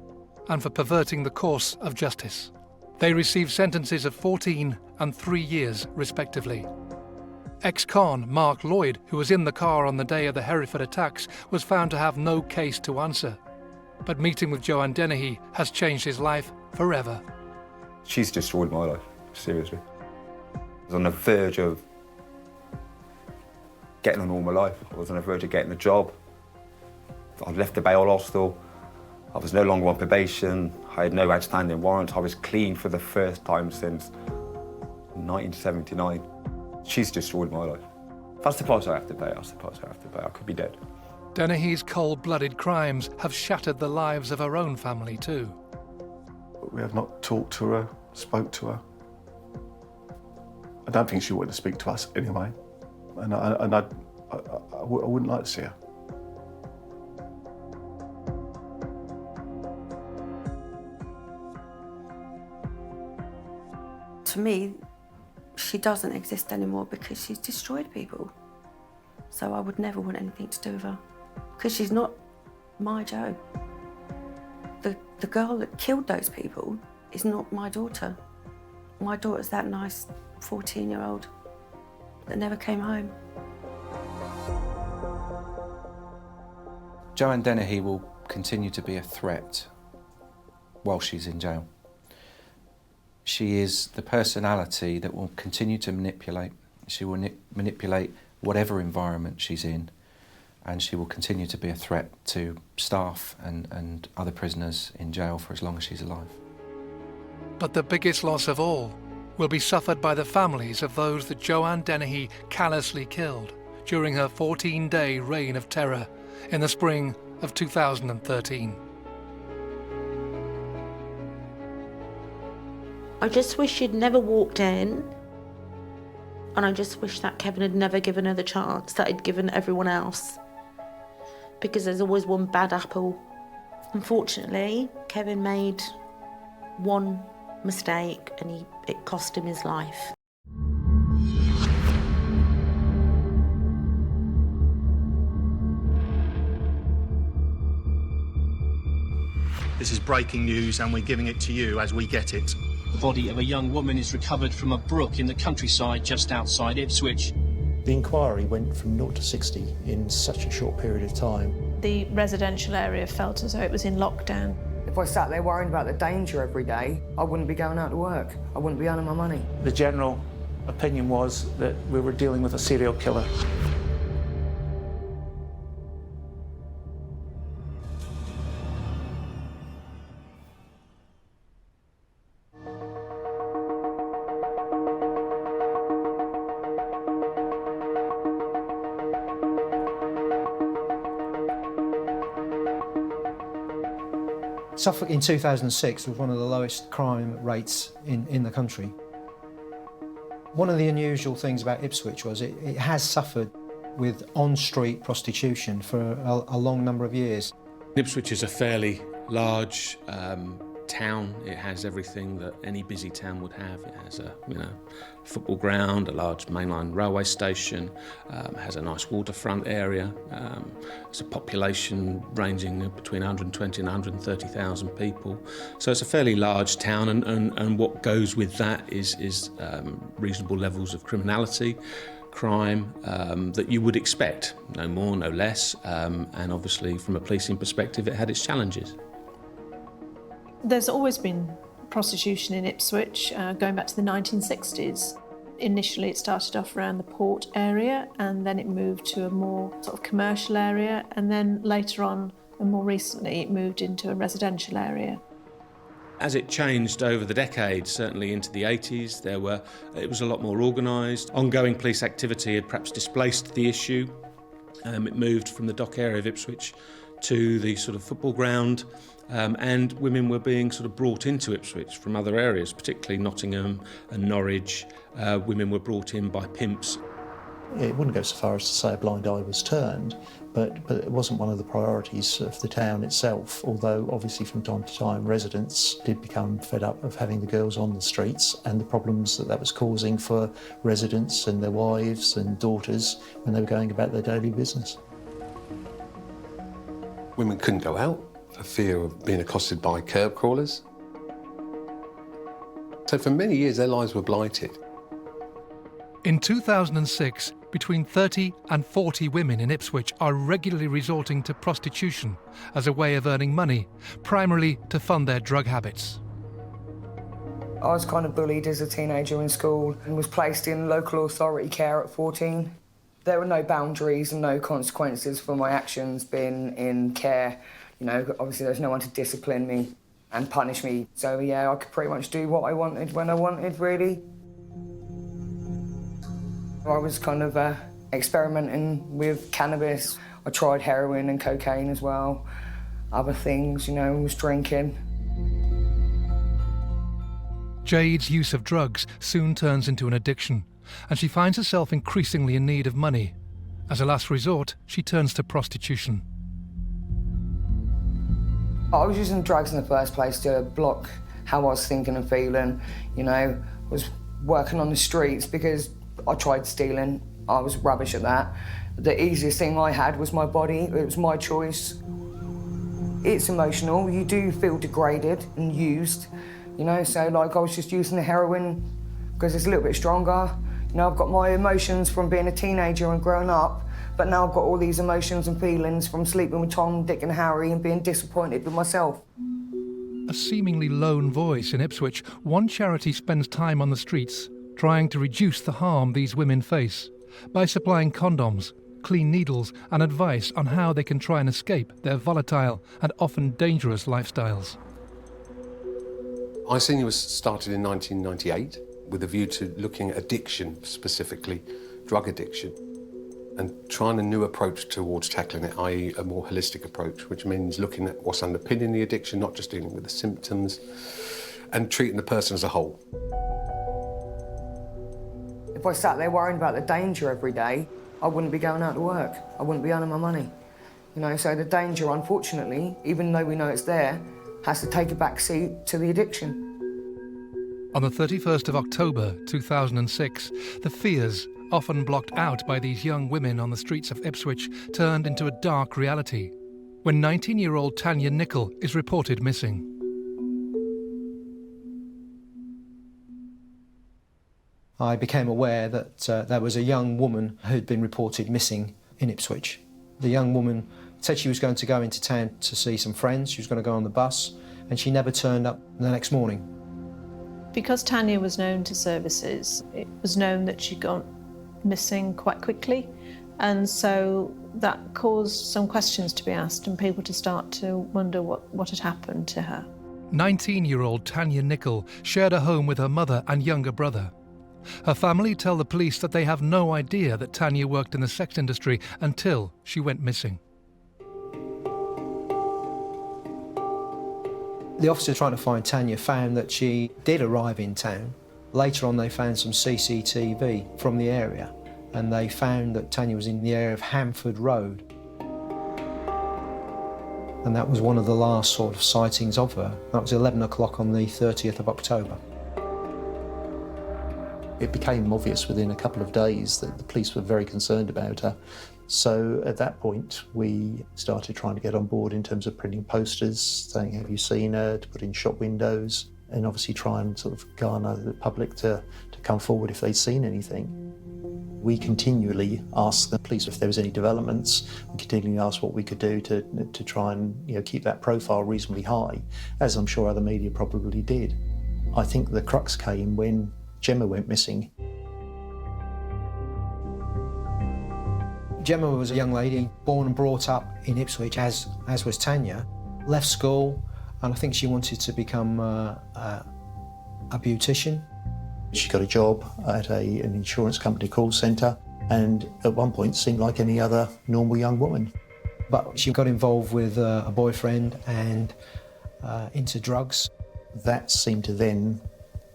and for perverting the course of justice. They received sentences of 14 and 3 years, respectively. Ex-con Mark Lloyd, who was in the car on the day of the Hereford attacks, was found to have no case to answer. But meeting with Joanne Dennehy has changed his life forever. She's destroyed my life, seriously. I was on the verge of getting a normal life. I was on the verge of getting a job. I'd left the bail hostel. I was no longer on probation. I had no outstanding warrants. I was clean for the first time since 1979. She's destroyed my life. That's the price I have to pay. That's the price I have to pay. I could be dead. Dennehy's cold-blooded crimes have shattered the lives of her own family too. We have not talked to her, spoke to her. I don't think she wanted to speak to us anyway, and I wouldn't like to see her. To me, she doesn't exist anymore because she's destroyed people. So I would never want anything to do with her. Because she's not my Jo. The girl that killed those people is not my daughter. My daughter's that nice 14-year-old that never came home. Joanne Dennehy will continue to be a threat while she's in jail. She is the personality that will continue to manipulate. She will manipulate whatever environment she's in, and she will continue to be a threat to staff and other prisoners in jail for as long as she's alive. But the biggest loss of all will be suffered by the families of those that Joanne Dennehy callously killed during her 14-day reign of terror in the spring of 2013. I just wish she'd never walked in, and I just wish that Kevin had never given her the chance that he'd given everyone else, because there's always one bad apple. Unfortunately, Kevin made one mistake and it cost him his life. This is breaking news and we're giving it to you as we get it. The body of a young woman is recovered from a brook in the countryside just outside Ipswich. The inquiry went from 0 to 60 in such a short period of time. The residential area felt as though it was in lockdown. If I sat there worrying about the danger every day, I wouldn't be going out to work. I wouldn't be earning my money. The general opinion was that we were dealing with a serial killer. Suffolk in 2006 was one of the lowest crime rates in the country. One of the unusual things about Ipswich was it has suffered with on-street prostitution for a long number of years. Ipswich is a fairly large town. It has everything that any busy town would have. It has a football ground, a large mainline railway station, has a nice waterfront area. It's a population ranging between 120 and 130,000 people. So it's a fairly large town, and what goes with that is reasonable levels of criminality, crime that you would expect, no more, no less, and obviously from a policing perspective it had its challenges. There's always been prostitution in Ipswich, going back to the 1960s. Initially it started off around the port area, and then it moved to a more sort of commercial area, and then later on, and more recently, it moved into a residential area. As it changed over the decades, certainly into the 80s, it was a lot more organised. Ongoing police activity had perhaps displaced the issue. It moved from the dock area of Ipswich to the sort of football ground, and women were being sort of brought into Ipswich from other areas, particularly Nottingham and Norwich. Women were brought in by pimps. It wouldn't go so far as to say a blind eye was turned, but it wasn't one of the priorities of the town itself, although obviously from time to time residents did become fed up of having the girls on the streets and the problems that was causing for residents and their wives and daughters when they were going about their daily business. Women couldn't go out for fear of being accosted by curb crawlers. So for many years their lives were blighted. In 2006, between 30 and 40 women in Ipswich are regularly resorting to prostitution as a way of earning money, primarily to fund their drug habits. I was kind of bullied as a teenager in school and was placed in local authority care at 14. There were no boundaries and no consequences for my actions being in care. You know, obviously there's no one to discipline me and punish me. So yeah, I could pretty much do what I wanted when I wanted, really. I was kind of experimenting with cannabis. I tried heroin and cocaine as well. Other things, you know, was drinking. Jade's use of drugs soon turns into an addiction, and she finds herself increasingly in need of money. As a last resort, she turns to prostitution. I was using drugs in the first place to block how I was thinking and feeling. You know, I was working on the streets because I tried stealing. I was rubbish at that. The easiest thing I had was my body. It was my choice. It's emotional. You do feel degraded and used, you know, so like I was just using the heroin because it's a little bit stronger. You know, I've got my emotions from being a teenager and growing up, but now I've got all these emotions and feelings from sleeping with Tom, Dick and Harry and being disappointed with myself. A seemingly lone voice in Ipswich, one charity spends time on the streets trying to reduce the harm these women face by supplying condoms, clean needles and advice on how they can try and escape their volatile and often dangerous lifestyles. I Senior was started in 1998 with a view to looking at addiction, specifically drug addiction, and trying a new approach towards tackling it, i.e. a more holistic approach, which means looking at what's underpinning the addiction, not just dealing with the symptoms, and treating the person as a whole. If I sat there worrying about the danger every day, I wouldn't be going out to work. I wouldn't be earning my money. You know, so the danger, unfortunately, even though we know it's there, has to take a back seat to the addiction. On the 31st of October 2006, the fears often blocked out by these young women on the streets of Ipswich turned into a dark reality when 19-year-old Tanya Nicol is reported missing. I became aware that there was a young woman who'd been reported missing in Ipswich. The young woman said she was going to go into town to see some friends, she was going to go on the bus, and she never turned up the next morning. Because Tanya was known to services, it was known that she'd gone missing quite quickly, and so that caused some questions to be asked and people to start to wonder what had happened to her. 19-year-old Tanya Nicol shared a home with her mother and younger brother. Her family tell the police that they have no idea that Tanya worked in the sex industry until she went missing. The officer trying to find Tanya found that she did arrive in town. Later on they found some CCTV from the area and they found that Tanya was in the area of Hamford Road. And that was one of the last sort of sightings of her. That was 11 o'clock on the 30th of October. It became obvious within a couple of days that the police were very concerned about her. So at that point, we started trying to get on board in terms of printing posters, saying, have you seen her, to put in shop windows, and obviously try and sort of garner the public to come forward if they'd seen anything. We continually asked the police if there was any developments. We continually asked what we could do to try and keep that profile reasonably high, as I'm sure other media probably did. I think the crux came when Gemma went missing. Gemma was a young lady born and brought up in Ipswich, as was Tanya. Left school, and I think she wanted to become a beautician. She got a job at an insurance company call centre, and at one point seemed like any other normal young woman. But she got involved with a boyfriend and into drugs. That seemed to then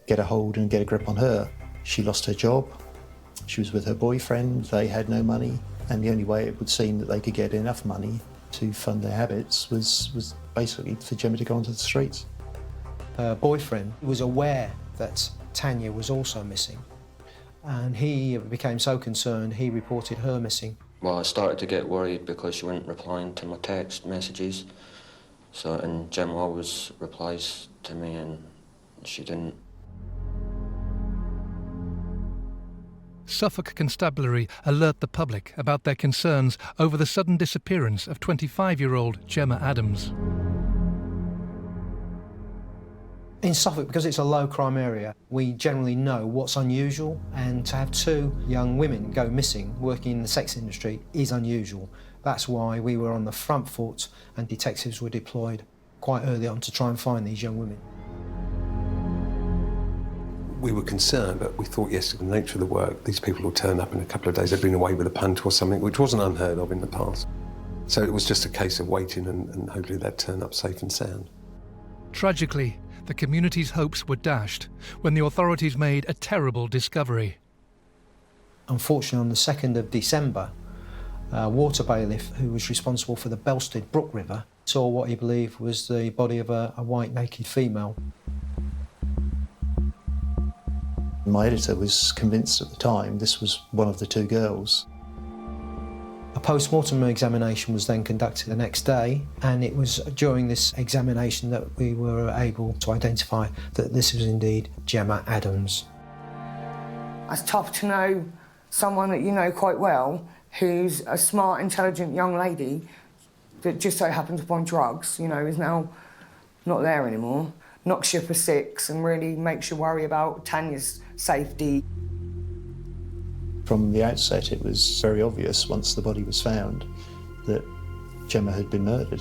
get a hold and get a grip on her. She lost her job, she was with her boyfriend, they had no money, and the only way it would seem that they could get enough money to fund their habits was basically for Gemma to go onto the streets. Her boyfriend was aware that Tanya was also missing, and he became so concerned he reported her missing. Well, I started to get worried because she wasn't replying to my text messages, and Gemma always replies to me and she didn't. Suffolk Constabulary alert the public about their concerns over the sudden disappearance of 25-year-old Gemma Adams. In Suffolk, because it's a low crime area, we generally know what's unusual, and to have two young women go missing working in the sex industry is unusual. That's why we were on the front foot and detectives were deployed quite early on to try and find these young women. We were concerned, but we thought, yes, the nature of the work, these people will turn up in a couple of days. They've been away with a punt or something, which wasn't unheard of in the past. So it was just a case of waiting and hopefully they'd turn up safe and sound. Tragically, the community's hopes were dashed when the authorities made a terrible discovery. Unfortunately, on the 2nd of December, a water bailiff who was responsible for the Belstead Brook River saw what he believed was the body of a white naked female. My editor was convinced at the time this was one of the two girls. A post-mortem examination was then conducted the next day, and it was during this examination that we were able to identify that this was indeed Gemma Adams. It's tough to know someone that you know quite well, who's a smart, intelligent young lady that just so happens upon drugs, is now not there anymore. Knocks you for six and really makes you worry about Tanya's safety. From the outset, it was very obvious, once the body was found, that Gemma had been murdered.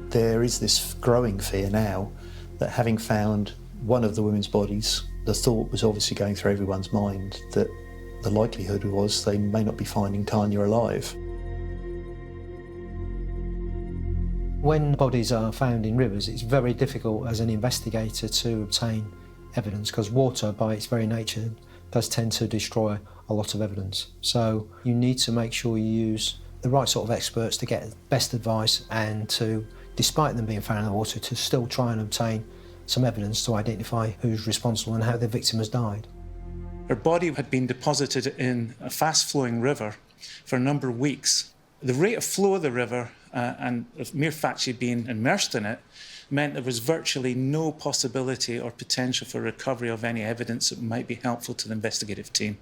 There is this growing fear now that having found one of the women's bodies, the thought was obviously going through everyone's mind that the likelihood was they may not be finding Tanya alive. When bodies are found in rivers, it's very difficult as an investigator to obtain evidence, because water, by its very nature, does tend to destroy a lot of evidence. So you need to make sure you use the right sort of experts to get best advice and to, despite them being found in the water, to still try and obtain some evidence to identify who's responsible and how the victim has died. Her body had been deposited in a fast-flowing river for a number of weeks. The rate of flow of the river and the mere fact she'd been immersed in it meant there was virtually no possibility or potential for recovery of any evidence that might be helpful to the investigative team.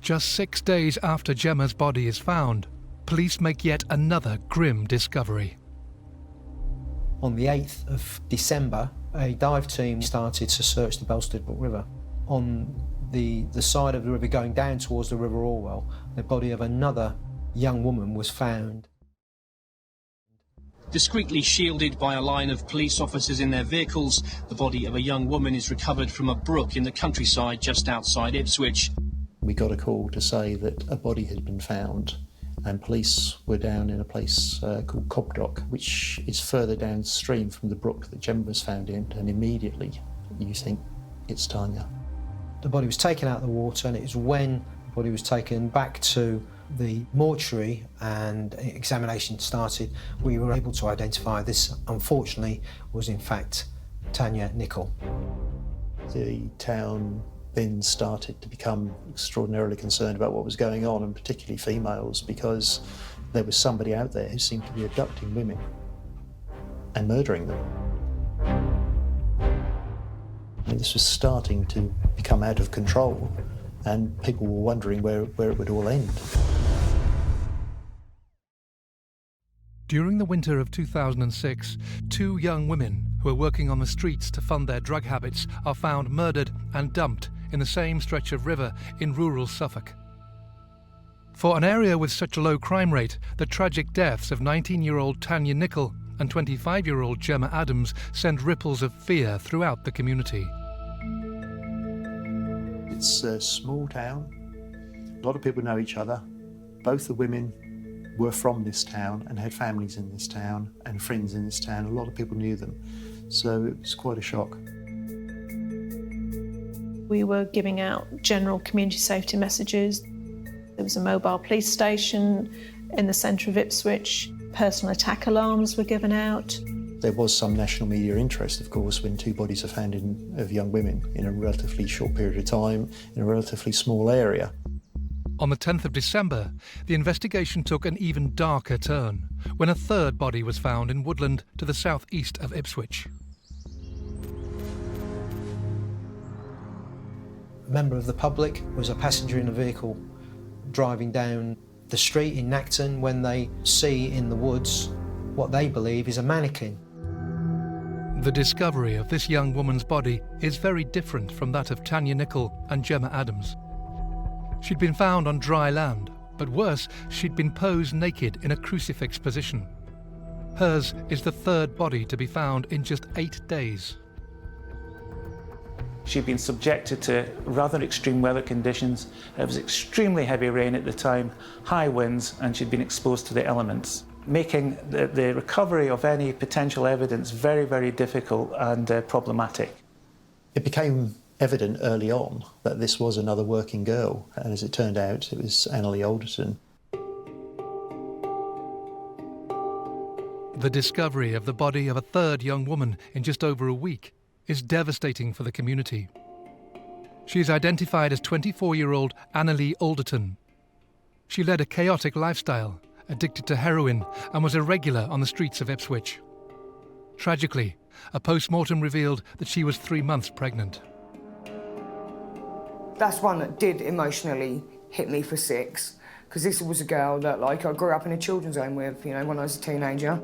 Just 6 days after Gemma's body is found, police make yet another grim discovery. On the 8th of December, a dive team started to search the Belstead Brook River. On the side of the river going down towards the River Orwell, the body of another young woman was found. Discreetly shielded by a line of police officers in their vehicles, the body of a young woman is recovered from a brook in the countryside just outside Ipswich. We got a call to say that a body had been found, and police were down in a place called Cobdock, which is further downstream from the brook that Gemma was found in, and immediately you think it's Tanya. The body was taken out of the water, and it was when the body was taken back to the mortuary and examination started, we were able to identify this, unfortunately, was in fact Tanya Nicol. The town then started to become extraordinarily concerned about what was going on, and particularly females, because there was somebody out there who seemed to be abducting women and murdering them. And this was starting to become out of control, and people were wondering where it would all end. During the winter of 2006, 2 young women who are working on the streets to fund their drug habits are found murdered and dumped in the same stretch of river in rural Suffolk. For an area with such a low crime rate, the tragic deaths of 19-year-old Tanya Nicol and 25-year-old Gemma Adams send ripples of fear throughout the community. It's a small town. A lot of people know each other. Both the women were from this town and had families in this town and friends in this town. A lot of people knew them, so it was quite a shock. We were giving out general community safety messages. There was a mobile police station in the centre of Ipswich. Personal attack alarms were given out. There was some national media interest, of course, when 2 bodies are found of young women in a relatively short period of time, in a relatively small area. On the 10th of December, the investigation took an even darker turn when a 3rd body was found in woodland to the southeast of Ipswich. A member of the public was a passenger in a vehicle driving down the street in Nacton when they see in the woods what they believe is a mannequin. The discovery of this young woman's body is very different from that of Tanya Nicol and Gemma Adams. She'd been found on dry land, but worse, she'd been posed naked in a crucifix position. Hers is the 3rd body to be found in just 8 days. She'd been subjected to rather extreme weather conditions. It was extremely heavy rain at the time, high winds, and she'd been exposed to the elements, making the recovery of any potential evidence very, very difficult and problematic. It became evident early on that this was another working girl, and as it turned out, it was Annalie Alderton. The discovery of the body of a 3rd young woman in just over a week is devastating for the community. She is identified as 24-year-old Annalie Alderton. She led a chaotic lifestyle, addicted to heroin, and was irregular on the streets of Ipswich. Tragically, a post-mortem revealed that she was 3 months pregnant. That's one that did emotionally hit me for 6, because this was a girl that, like, I grew up in a children's home with, you know, when I was a teenager.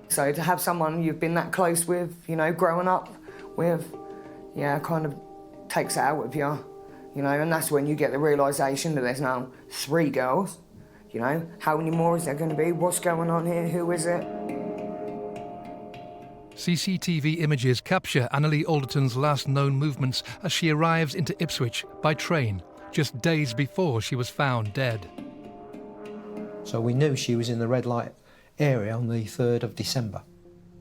So to have someone you've been that close with, you know, growing up with, yeah, kind of takes it out of you, you know, and that's when you get the realisation that there's now 3 girls, you know. How many more is there going to be? What's going on here? Who is it? CCTV images capture Annalie Alderton's last known movements as she arrives into Ipswich by train, just days before she was found dead. So we knew she was in the red light area on the 3rd of December.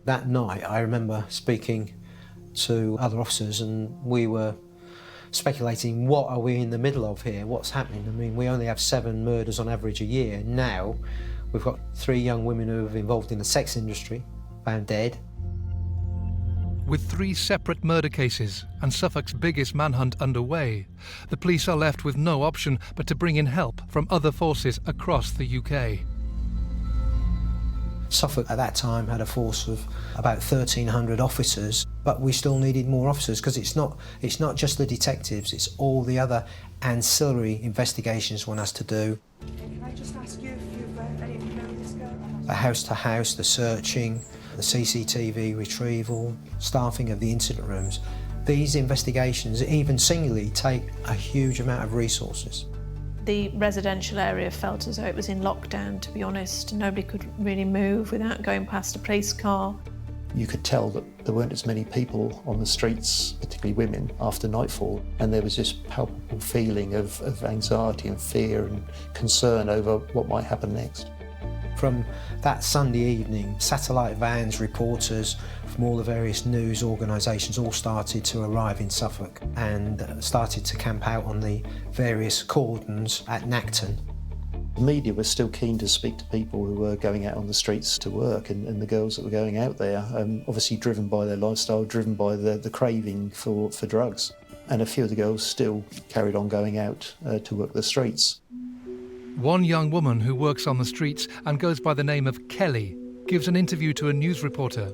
That night, I remember speaking to other officers, and we were speculating, what are we in the middle of here? What's happening? I mean, we only have 7 murders on average a year. Now, we've got 3 young women who are involved in the sex industry, found dead. With 3 separate murder cases and Suffolk's biggest manhunt underway, the police are left with no option but to bring in help from other forces across the UK. Suffolk at that time had a force of about 1,300 officers, but we still needed more officers, because it's not just the detectives, it's all the other ancillary investigations one has to do. Can I just ask you if you've any of you know this girl? The house-to-house, the searching, the CCTV retrieval, staffing of the incident rooms. These investigations, even singularly, take a huge amount of resources. The residential area felt as though it was in lockdown, to be honest. Nobody could really move without going past a police car. You could tell that there weren't as many people on the streets, particularly women, after nightfall, and there was this palpable feeling of anxiety and fear and concern over what might happen next. From that Sunday evening, satellite vans, reporters from all the various news organisations all started to arrive in Suffolk and started to camp out on the various cordons at Nacton. The media was still keen to speak to people who were going out on the streets to work and the girls that were going out there, obviously driven by their lifestyle, driven by the craving for drugs. And a few of the girls still carried on going out to work the streets. One young woman who works on the streets and goes by the name of Kelly gives an interview to a news reporter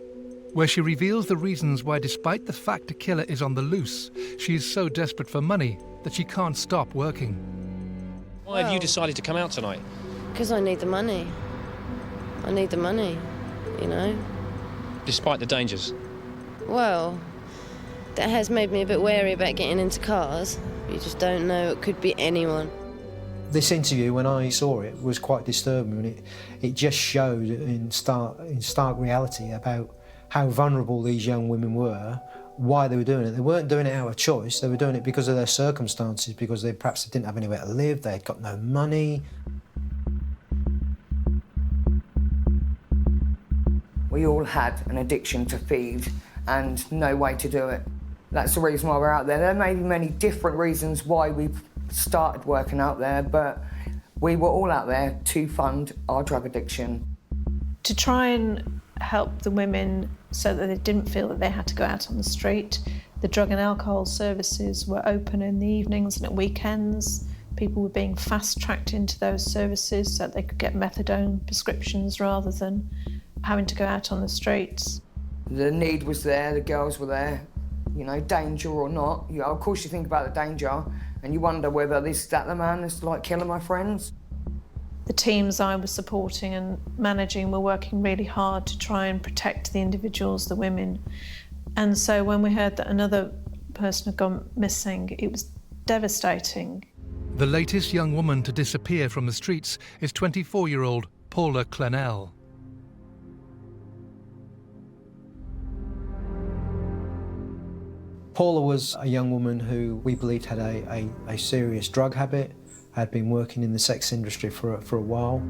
where she reveals the reasons why, despite the fact a killer is on the loose, she is so desperate for money that she can't stop working. Why have you decided to come out tonight? Because I need the money. I need the money, you know. Despite the dangers? Well, that has made me a bit wary about getting into cars. You just don't know, it could be anyone. This interview, when I saw it, was quite disturbing, and it just showed in stark reality about how vulnerable these young women were, why they were doing it. They weren't doing it out of choice, they were doing it because of their circumstances, because they perhaps didn't have anywhere to live, they had got no money. We all had an addiction to feed and no way to do it. That's the reason why we're out there. There may be many different reasons why we started working out there, but we were all out there to fund our drug addiction. To try and help the women so that they didn't feel that they had to go out on the street, the drug and alcohol services were open in the evenings and at weekends. People were being fast-tracked into those services so that they could get methadone prescriptions rather than having to go out on the streets. The need was there, the girls were there, you know, danger or not. You know, of course you think about the danger and you wonder whether this is that the man that's like killing my friends. The teams I was supporting and managing were working really hard to try and protect the individuals, the women. And so when we heard that another person had gone missing, it was devastating. The latest young woman to disappear from the streets is 24-year-old Paula Clennell. Paula was a young woman who we believed had a serious drug habit, had been working in the sex industry for a while.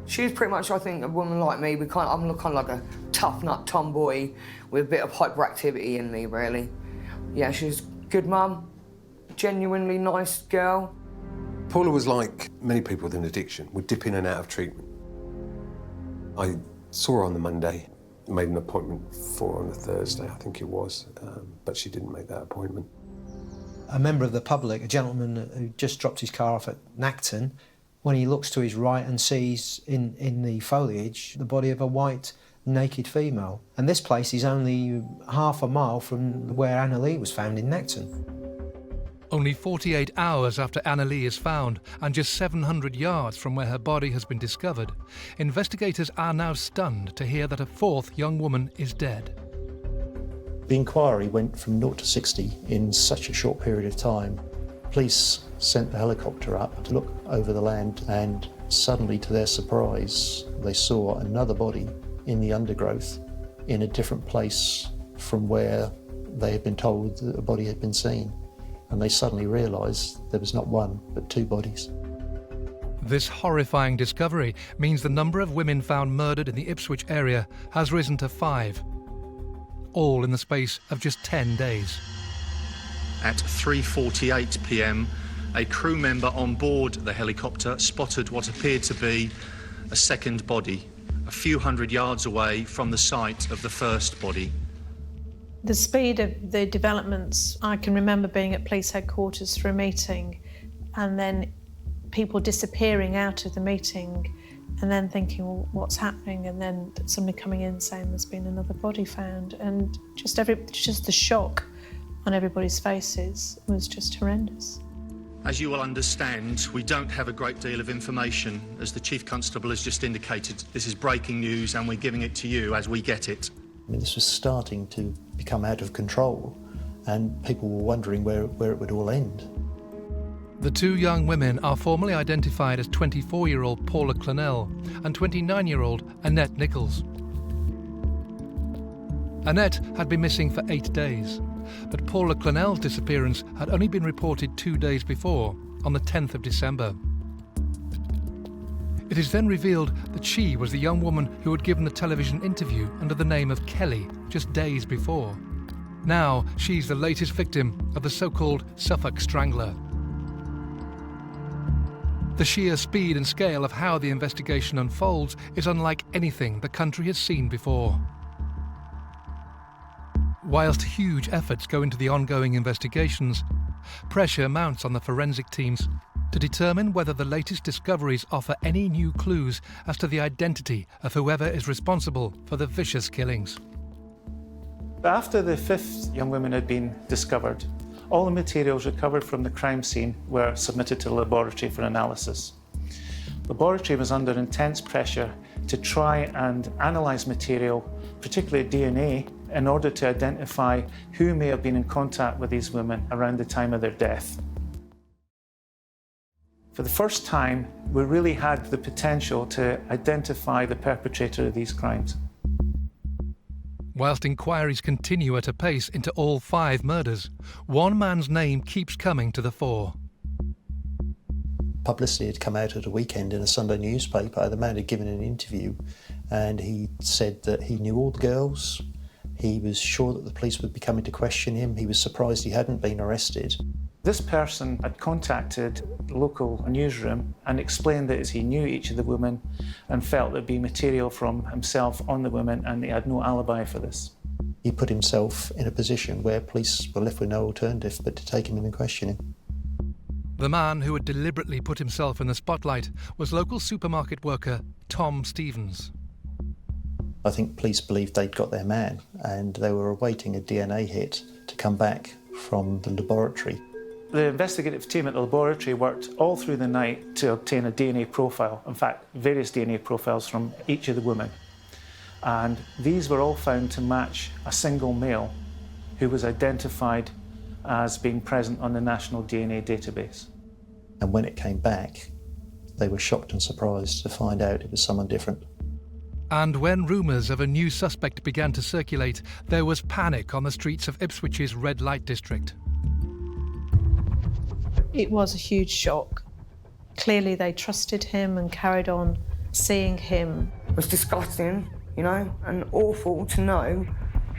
She was pretty much, I think, a woman like me. I'm kind of like a tough nut tomboy with a bit of hyperactivity in me, really. Yeah, she was a good mum, genuinely nice girl. Paula was like many people with an addiction, would dip in and out of treatment. I saw her on the Monday, made an appointment for her on the Thursday, I think it was, but she didn't make that appointment. A member of the public, a gentleman who just dropped his car off at Nacton, when he looks to his right and sees in the foliage the body of a white, naked female. And this place is only half a mile from where Anna Lee was found in Nacton. Only 48 hours after Anna Lee is found, and just 700 yards from where her body has been discovered, investigators are now stunned to hear that a fourth young woman is dead. The inquiry went from 0 to 60 in such a short period of time. Police sent the helicopter up to look over the land, and suddenly, to their surprise, they saw another body in the undergrowth in a different place from where they had been told that the body had been seen. And they suddenly realised there was not one, but two bodies. This horrifying discovery means the number of women found murdered in the Ipswich area has risen to 5. All in the space of just 10 days. At 3:48 p.m, a crew member on board the helicopter spotted what appeared to be a second body, a few hundred yards away from the site of the first body. The speed of the developments, I can remember being at police headquarters for a meeting and then people disappearing out of the meeting and then thinking, well, what's happening? And then somebody coming in saying there's been another body found, and just the shock on everybody's faces was just horrendous. As you will understand, we don't have a great deal of information. As the Chief Constable has just indicated, this is breaking news and we're giving it to you as we get it. I mean, this was starting to become out of control and people were wondering where it would all end. The two young women are formally identified as 24-year-old Paula Clennell and 29-year-old Annette Nichols. Annette had been missing for 8 days, but Paula Clennell's disappearance had only been reported 2 days before, on the 10th of December. It is then revealed that she was the young woman who had given the television interview under the name of Kelly just days before. Now she's the latest victim of the so-called Suffolk Strangler. The sheer speed and scale of how the investigation unfolds is unlike anything the country has seen before. Whilst huge efforts go into the ongoing investigations, pressure mounts on the forensic teams to determine whether the latest discoveries offer any new clues as to the identity of whoever is responsible for the vicious killings. After the fifth young woman had been discovered, all the materials recovered from the crime scene were submitted to the laboratory for analysis. The laboratory was under intense pressure to try and analyse material, particularly DNA, in order to identify who may have been in contact with these women around the time of their death. For the first time, we really had the potential to identify the perpetrator of these crimes. Whilst inquiries continue at a pace into all 5 murders, one man's name keeps coming to the fore. Publicity had come out at a weekend in a Sunday newspaper. The man had given an interview and he said that he knew all the girls. He was sure that the police would be coming to question him. He was surprised he hadn't been arrested. This person had contacted the local newsroom and explained that he knew each of the women and felt there'd be material from himself on the women and he had no alibi for this. He put himself in a position where police were left with no alternative but to take him in and question him. The man who had deliberately put himself in the spotlight was local supermarket worker Tom Stevens. I think police believed they'd got their man and they were awaiting a DNA hit to come back from the laboratory. The investigative team at the laboratory worked all through the night to obtain a DNA profile, in fact, various DNA profiles from each of the women. And these were all found to match a single male who was identified as being present on the national DNA database. And when it came back, they were shocked and surprised to find out it was someone different. And when rumours of a new suspect began to circulate, there was panic on the streets of Ipswich's red light district. It was a huge shock. Clearly they trusted him and carried on seeing him. It was disgusting, you know, and awful to know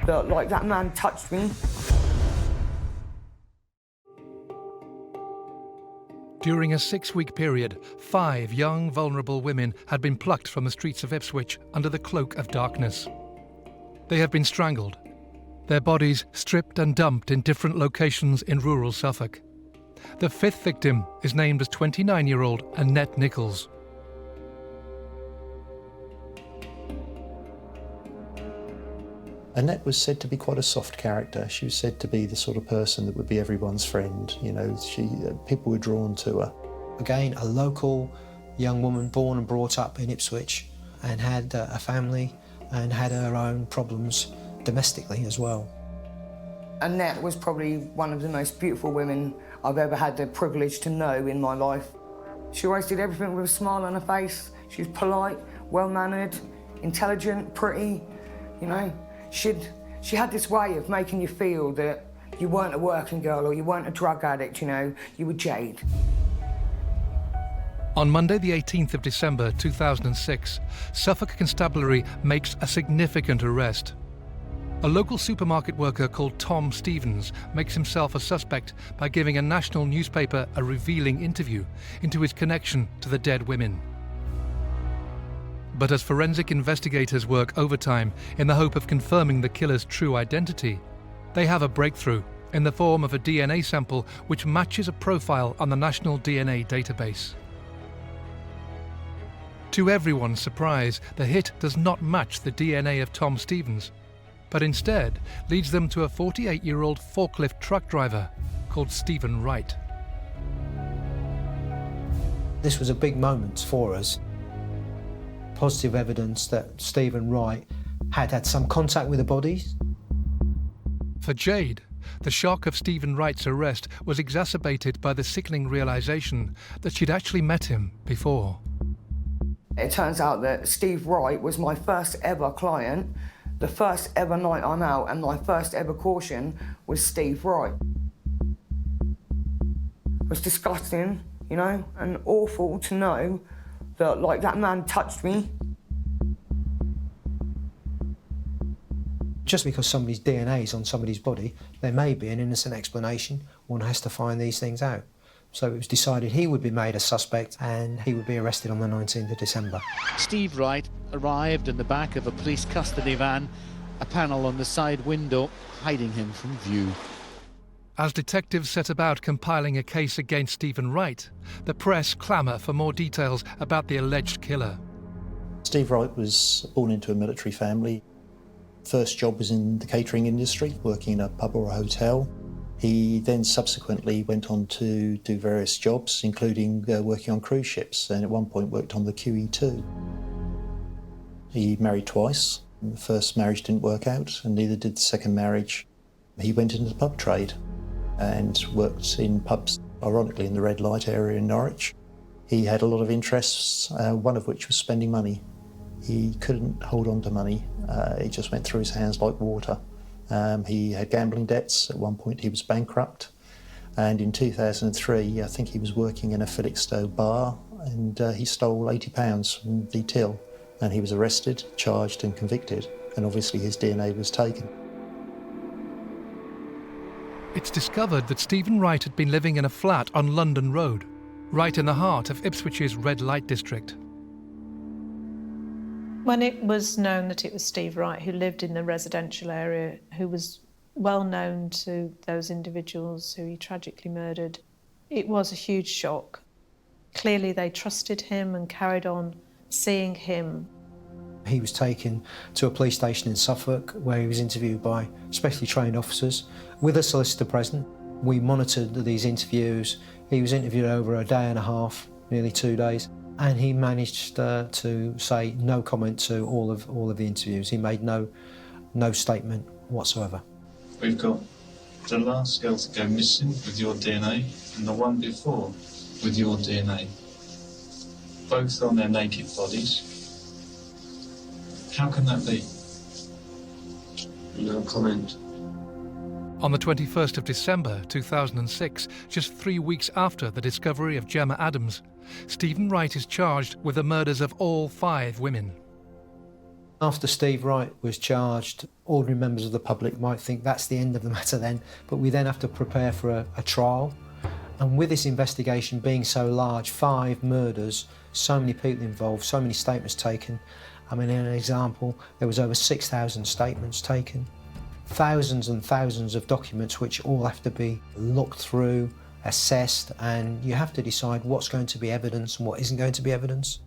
that, like, that man touched me. During a 6-week period, 5 young, vulnerable women had been plucked from the streets of Ipswich under the cloak of darkness. They had been strangled, their bodies stripped and dumped in different locations in rural Suffolk. The 5th victim is named as 29-year-old Annette Nichols. Annette was said to be quite a soft character. She was said to be the sort of person that would be everyone's friend. You know, people were drawn to her. Again, a local young woman born and brought up in Ipswich and had a family and had her own problems domestically as well. Annette was probably one of the most beautiful women I've ever had the privilege to know in my life. She always did everything with a smile on her face. She was polite, well-mannered, intelligent, pretty, you know. She had this way of making you feel that you weren't a working girl or you weren't a drug addict, you know, you were Jade. On Monday the 18th of December 2006, Suffolk Constabulary makes a significant arrest. A local supermarket worker called Tom Stevens makes himself a suspect by giving a national newspaper a revealing interview into his connection to the dead women. But as forensic investigators work overtime in the hope of confirming the killer's true identity, they have a breakthrough in the form of a DNA sample which matches a profile on the national DNA database. To everyone's surprise, the hit does not match the DNA of Tom Stevens, but instead leads them to a 48-year-old forklift truck driver called Stephen Wright. This was a big moment for us. Positive evidence that Stephen Wright had had some contact with the bodies. For Jade, the shock of Stephen Wright's arrest was exacerbated by the sickening realisation that she'd actually met him before. It turns out that Steve Wright was my first ever client, the first ever night I'm out, and my first ever caution was Steve Wright. It was disgusting, you know, and awful to know that, like, that man touched me. Just because somebody's DNA is on somebody's body, there may be an innocent explanation. One has to find these things out. So it was decided he would be made a suspect and he would be arrested on the 19th of December. Steve Wright arrived in the back of a police custody van, a panel on the side window hiding him from view. As detectives set about compiling a case against Stephen Wright, the press clamour for more details about the alleged killer. Steve Wright was born into a military family. First job was in the catering industry, working in a pub or a hotel. He then subsequently went on to do various jobs, including working on cruise ships, and at one point worked on the QE2. He married twice. The first marriage didn't work out, and neither did the second marriage. He went into the pub trade and worked in pubs, ironically in the red light area in Norwich. He had a lot of interests, one of which was spending money. He couldn't hold on to money. It just went through his hands like water. He had gambling debts. At one point he was bankrupt. And in 2003, I think he was working in a Felixstowe bar and he stole £80 from the till. And he was arrested, charged and convicted. And obviously his DNA was taken. It's discovered that Stephen Wright had been living in a flat on London Road, right in the heart of Ipswich's red light district. When it was known that it was Steve Wright who lived in the residential area, who was well known to those individuals who he tragically murdered, it was a huge shock. Clearly they trusted him and carried on seeing him. He was taken to a police station in Suffolk where he was interviewed by specially trained officers with a solicitor present. We monitored these interviews. He was interviewed over a day and a half, nearly 2 days, and he managed to say no comment to all of the interviews. He made no statement whatsoever. We've got the last girl to go missing with your DNA and the one before with your DNA. Both on their naked bodies. How can that be? No comment. On the 21st of December 2006, just 3 weeks after the discovery of Gemma Adams, Stephen Wright is charged with the murders of all 5 women. After Steve Wright was charged, ordinary members of the public might think that's the end of the matter then, but we then have to prepare for a trial. And with this investigation being so large, 5 murders, so many people involved, so many statements taken. I mean, in an example, there was over 6,000 statements taken, thousands and thousands of documents which all have to be looked through, assessed, and you have to decide what's going to be evidence and what isn't going to be evidence.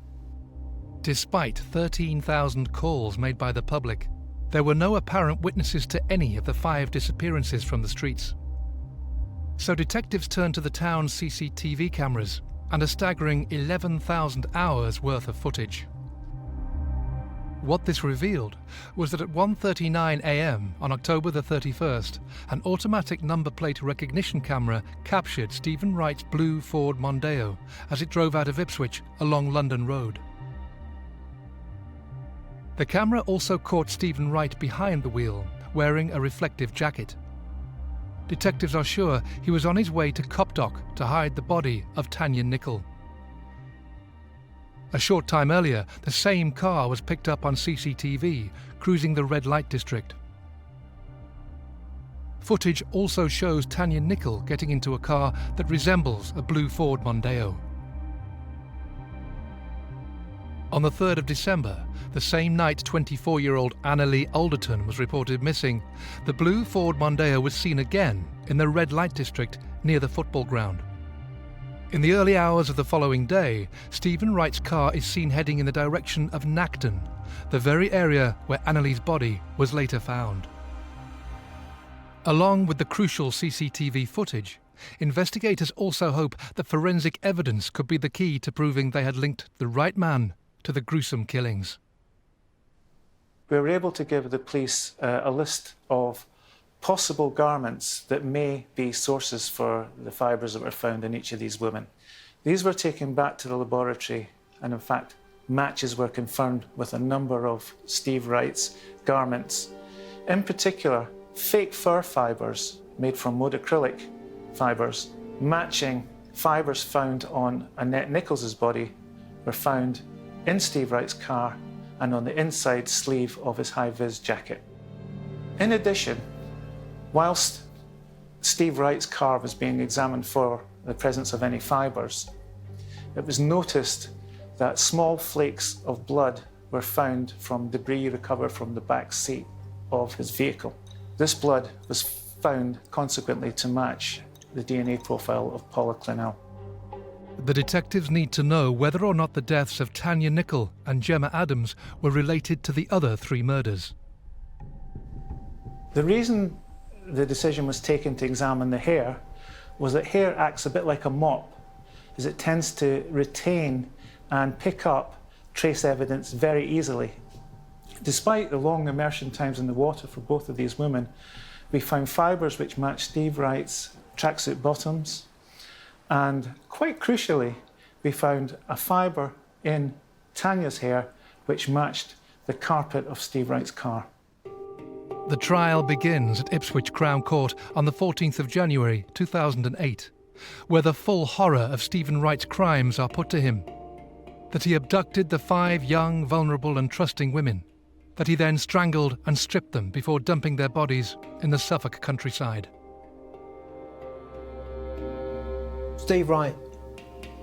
Despite 13,000 calls made by the public, there were no apparent witnesses to any of the 5 disappearances from the streets. So detectives turned to the town's CCTV cameras and a staggering 11,000 hours worth of footage. What this revealed was that at 1:39 a.m. on October the 31st, an automatic number plate recognition camera captured Stephen Wright's blue Ford Mondeo as it drove out of Ipswich along London Road. The camera also caught Stephen Wright behind the wheel, wearing a reflective jacket. Detectives are sure he was on his way to Copdock to hide the body of Tanya Nicol. A short time earlier, the same car was picked up on CCTV, cruising the red light district. Footage also shows Tanya Nicol getting into a car that resembles a blue Ford Mondeo. On the 3rd of December, the same night 24-year-old Annalie Alderton was reported missing, the blue Ford Mondeo was seen again in the red light district near the football ground. In the early hours of the following day, Stephen Wright's car is seen heading in the direction of Nacton, the very area where Annalie's body was later found. Along with the crucial CCTV footage, investigators also hope that forensic evidence could be the key to proving they had linked the right man to the gruesome killings. We were able to give the police a list of possible garments that may be sources for the fibres that were found in each of these women. These were taken back to the laboratory, and in fact, matches were confirmed with a number of Steve Wright's garments. In particular, fake fur fibres made from wood acrylic fibres, matching fibres found on Annette Nichols's body, were found in Steve Wright's car and on the inside sleeve of his high-vis jacket. In addition, whilst Steve Wright's car was being examined for the presence of any fibres, it was noticed that small flakes of blood were found from debris recovered from the back seat of his vehicle. This blood was found consequently to match the DNA profile of Paula Clennell. The detectives need to know whether or not the deaths of Tanya Nicol and Gemma Adams were related to the other 3 murders. The reason the decision was taken to examine the hair was that hair acts a bit like a mop, as it tends to retain and pick up trace evidence very easily. Despite the long immersion times in the water for both of these women, we found fibres which matched Steve Wright's tracksuit bottoms, and quite crucially, we found a fibre in Tanya's hair which matched the carpet of Steve Wright's car. The trial begins at Ipswich Crown Court on the 14th of January 2008, where the full horror of Stephen Wright's crimes are put to him. That he abducted the 5 young, vulnerable and trusting women, that he then strangled and stripped them before dumping their bodies in the Suffolk countryside. Steve Wright,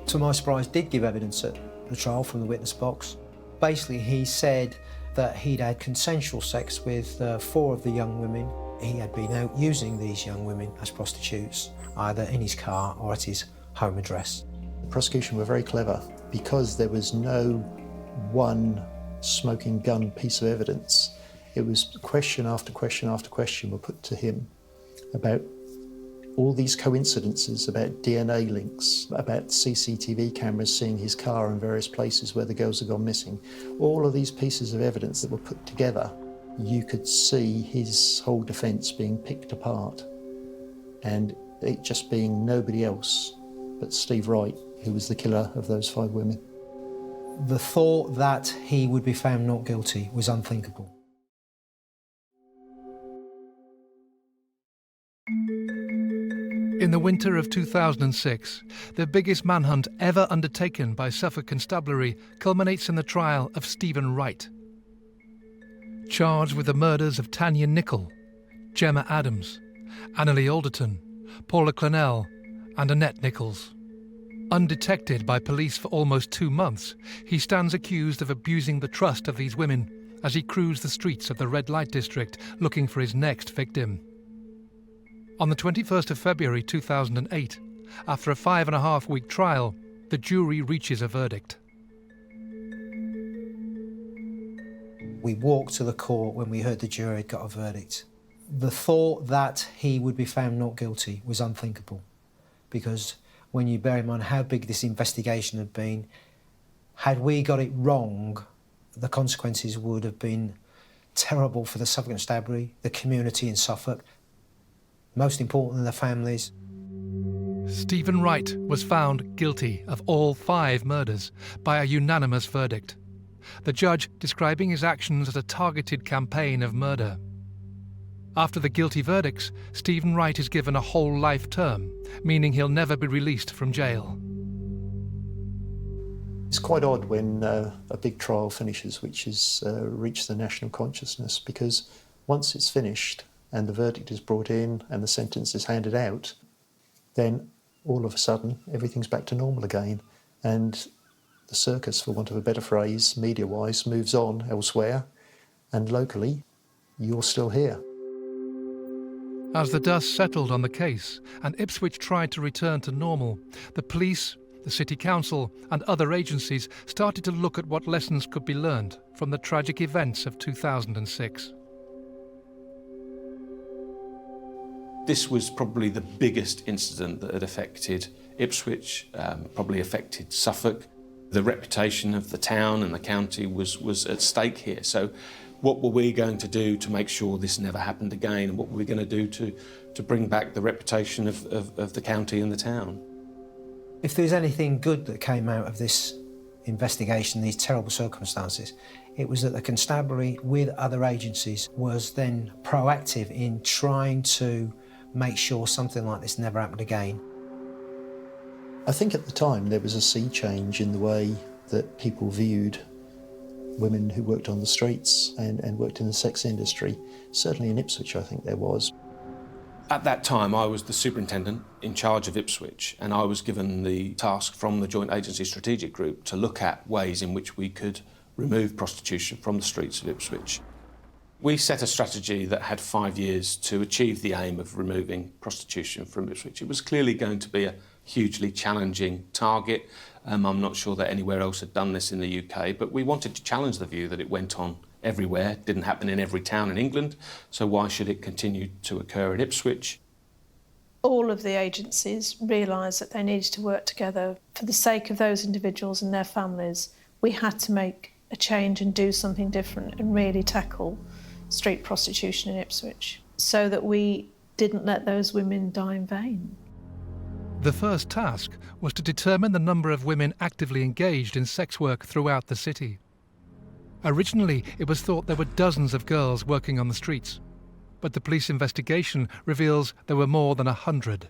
to my surprise, did give evidence at the trial from the witness box. Basically, he said that he'd had consensual sex with 4 of the young women. He had been out using these young women as prostitutes, either in his car or at his home address. The prosecution were very clever because there was no one smoking gun piece of evidence. It was question after question after question were put to him about all these coincidences, about DNA links, about CCTV cameras seeing his car in various places where the girls had gone missing. All of these pieces of evidence that were put together, you could see his whole defence being picked apart and it just being nobody else but Steve Wright who was the killer of those 5 women. The thought that he would be found not guilty was unthinkable. In the winter of 2006, the biggest manhunt ever undertaken by Suffolk Constabulary culminates in the trial of Stephen Wright. Charged with the murders of Tanya Nicol, Gemma Adams, Annalie Alderton, Paula Clennell and Annette Nichols. Undetected by police for almost 2 months, he stands accused of abusing the trust of these women as he cruised the streets of the red light district looking for his next victim. On the 21st of February 2008, after a 5.5-week trial, the jury reaches a verdict. We walked to the court when we heard the jury had got a verdict. The thought that he would be found not guilty was unthinkable, because when you bear in mind how big this investigation had been, had we got it wrong, the consequences would have been terrible for the Suffolk Constabulary, the community in Suffolk, most important than the families. Stephen Wright was found guilty of all 5 murders by a unanimous verdict, the judge describing his actions as a targeted campaign of murder. After the guilty verdicts, Stephen Wright is given a whole life term, meaning he'll never be released from jail. It's quite odd when a big trial finishes, which has reached the national consciousness, because once it's finished and the verdict is brought in and the sentence is handed out, then all of a sudden everything's back to normal again. And the circus, for want of a better phrase, media-wise, moves on elsewhere, and locally, you're still here. As the dust settled on the case and Ipswich tried to return to normal, the police, the City Council and other agencies started to look at what lessons could be learned from the tragic events of 2006. This was probably the biggest incident that had affected Ipswich, probably affected Suffolk. The reputation of the town and the county was at stake here. So what were we going to do to make sure this never happened again? And what were we going to do to bring back the reputation of the county and the town? If there's anything good that came out of this investigation, these terrible circumstances, it was that the constabulary, with other agencies, was then proactive in trying to make sure something like this never happened again. I think at the time there was a sea change in the way that people viewed women who worked on the streets and worked in the sex industry. Certainly in Ipswich, I think there was. At that time, I was the superintendent in charge of Ipswich, and I was given the task from the Joint Agency Strategic Group to look at ways in which we could remove prostitution from the streets of Ipswich. We set a strategy that had 5 years to achieve the aim of removing prostitution from Ipswich. It was clearly going to be a hugely challenging target. I'm not sure that anywhere else had done this in the UK, but we wanted to challenge the view that it went on everywhere, didn't happen in every town in England, so why should it continue to occur in Ipswich? All of the agencies realised that they needed to work together for the sake of those individuals and their families. We had to make a change and do something different and really tackle street prostitution in Ipswich so that we didn't let those women die in vain. The first task was to determine the number of women actively engaged in sex work throughout the city. Originally, it was thought there were dozens of girls working on the streets, but the police investigation reveals there were more than 100.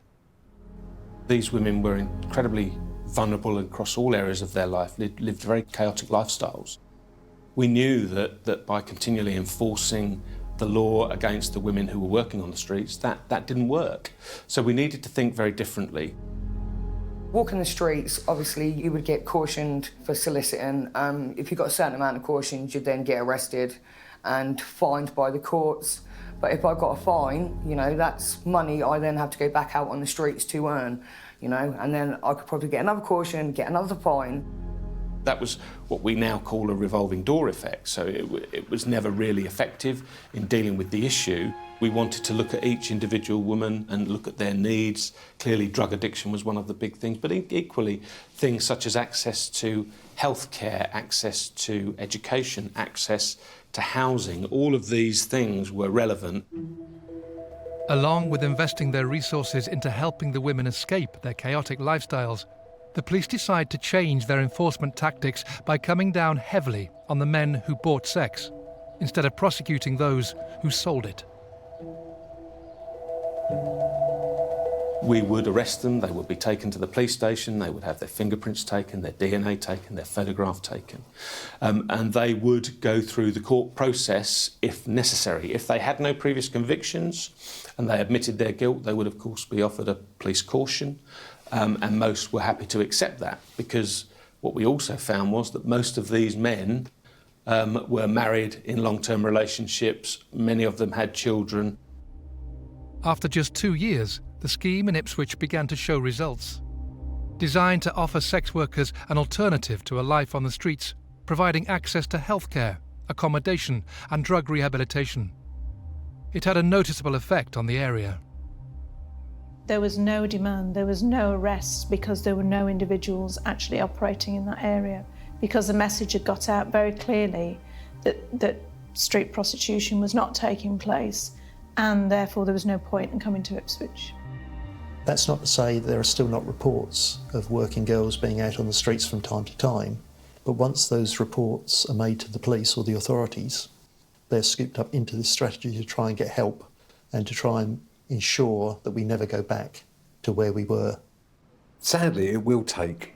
These women were incredibly vulnerable across all areas of their life, lived very chaotic lifestyles. We knew that by continually enforcing the law against the women who were working on the streets, that didn't work. So we needed to think very differently. Walking the streets, obviously you would get cautioned for soliciting. If you got a certain amount of cautions, you'd then get arrested and fined by the courts. But if I got a fine, you know, that's money I then have to go back out on the streets to earn, you know, and then I could probably get another caution, get another fine. That was what we now call a revolving door effect, so it was never really effective in dealing with the issue. We wanted to look at each individual woman and look at their needs. Clearly, drug addiction was one of the big things, but equally, things such as access to healthcare, access to education, access to housing, all of these things were relevant. Along with investing their resources into helping the women escape their chaotic lifestyles, the police decide to change their enforcement tactics by coming down heavily on the men who bought sex, instead of prosecuting those who sold it. We would arrest them, they would be taken to the police station, they would have their fingerprints taken, their DNA taken, their photograph taken, and they would go through the court process if necessary. If they had no previous convictions and they admitted their guilt, they would of course be offered a police caution. And most were happy to accept that, because what we also found was that most of these men were married in long-term relationships. Many of them had children. After just 2 years, the scheme in Ipswich began to show results. Designed to offer sex workers an alternative to a life on the streets, providing access to healthcare, accommodation and drug rehabilitation. It had a noticeable effect on the area. There was no demand, there was no arrests because there were no individuals actually operating in that area, because the message had got out very clearly that street prostitution was not taking place, and therefore there was no point in coming to Ipswich. That's not to say there are still not reports of working girls being out on the streets from time to time, but once those reports are made to the police or the authorities, they're scooped up into this strategy to try and get help and to try and ensure that we never go back to where we were. Sadly, it will take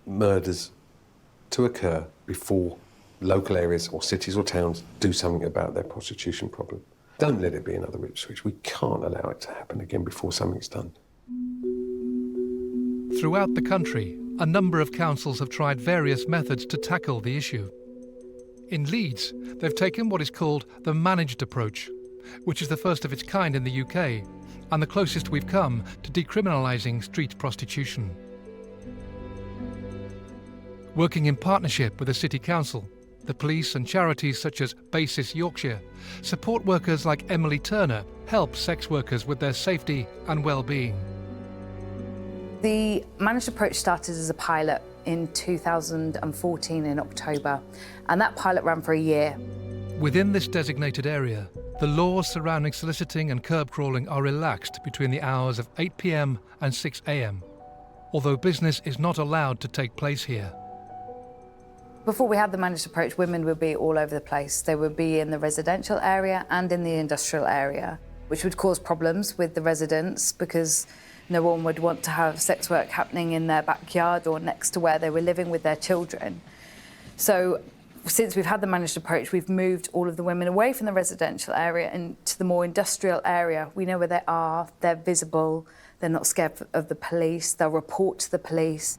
murders to occur before local areas or cities or towns do something about their prostitution problem. Don't let it be another Ipswich. We can't allow it to happen again before something's done. Throughout the country, a number of councils have tried various methods to tackle the issue. In Leeds, they've taken what is called the managed approach, which is the first of its kind in the UK, and the closest we've come to decriminalising street prostitution. Working in partnership with the City Council, the police and charities such as Basis Yorkshire, support workers like Emily Turner help sex workers with their safety and well-being. The managed approach started as a pilot in 2014 in October, and that pilot ran for a year. Within this designated area, the laws surrounding soliciting and curb crawling are relaxed between the hours of 8 p.m. and 6 a.m, although business is not allowed to take place here. Before we had the managed approach, women would be all over the place. They would be in the residential area and in the industrial area, which would cause problems with the residents because no one would want to have sex work happening in their backyard or next to where they were living with their children. So since we've had the managed approach, we've moved all of the women away from the residential area and to the more industrial area. We know where they are, they're visible, they're not scared of the police, they'll report to the police.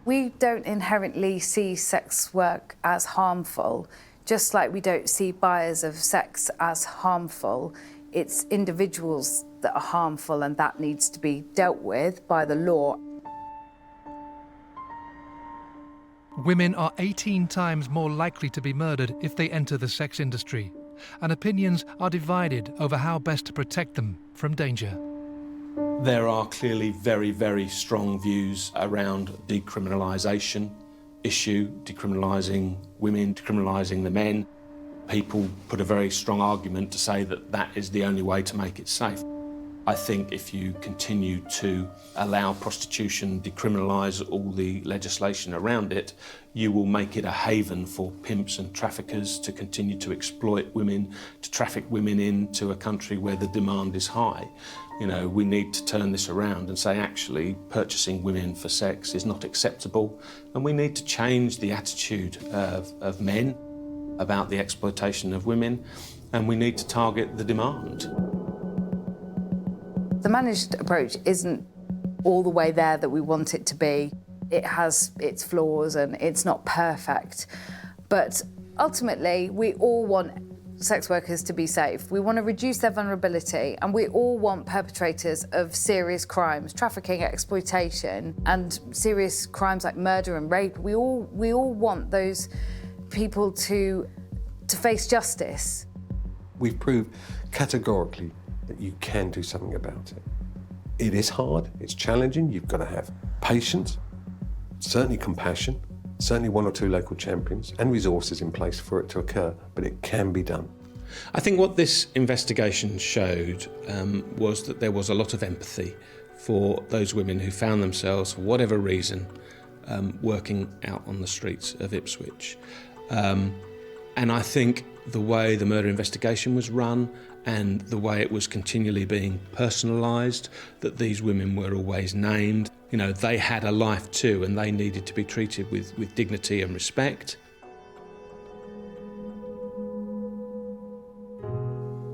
We don't inherently see sex work as harmful, just like we don't see buyers of sex as harmful. It's individuals that are harmful, and that needs to be dealt with by the law. Women are 18 times more likely to be murdered if they enter the sex industry, and opinions are divided over how best to protect them from danger. There are clearly very, very strong views around decriminalisation issue, decriminalising women, decriminalising the men. People put a very strong argument to say that that is the only way to make it safe. I think if you continue to allow prostitution, decriminalise all the legislation around it, you will make it a haven for pimps and traffickers to continue to exploit women, to traffic women into a country where the demand is high. You know, we need to turn this around and say, actually, purchasing women for sex is not acceptable, and we need to change the attitude of men about the exploitation of women, and we need to target the demand. The managed approach isn't all the way there that we want it to be. It has its flaws and it's not perfect. But ultimately, we all want sex workers to be safe. We want to reduce their vulnerability, and we all want perpetrators of serious crimes, trafficking, exploitation, and serious crimes like murder and rape. We all want those people to face justice. We've proved categorically that you can do something about it. It is hard, it's challenging, you've got to have patience, certainly compassion, certainly one or two local champions and resources in place for it to occur, but it can be done. I think what this investigation showed was that there was a lot of empathy for those women who found themselves, for whatever reason, working out on the streets of Ipswich. And I think the way the murder investigation was run and the way it was continually being personalised, that these women were always named. You know, they had a life too, and they needed to be treated with dignity and respect.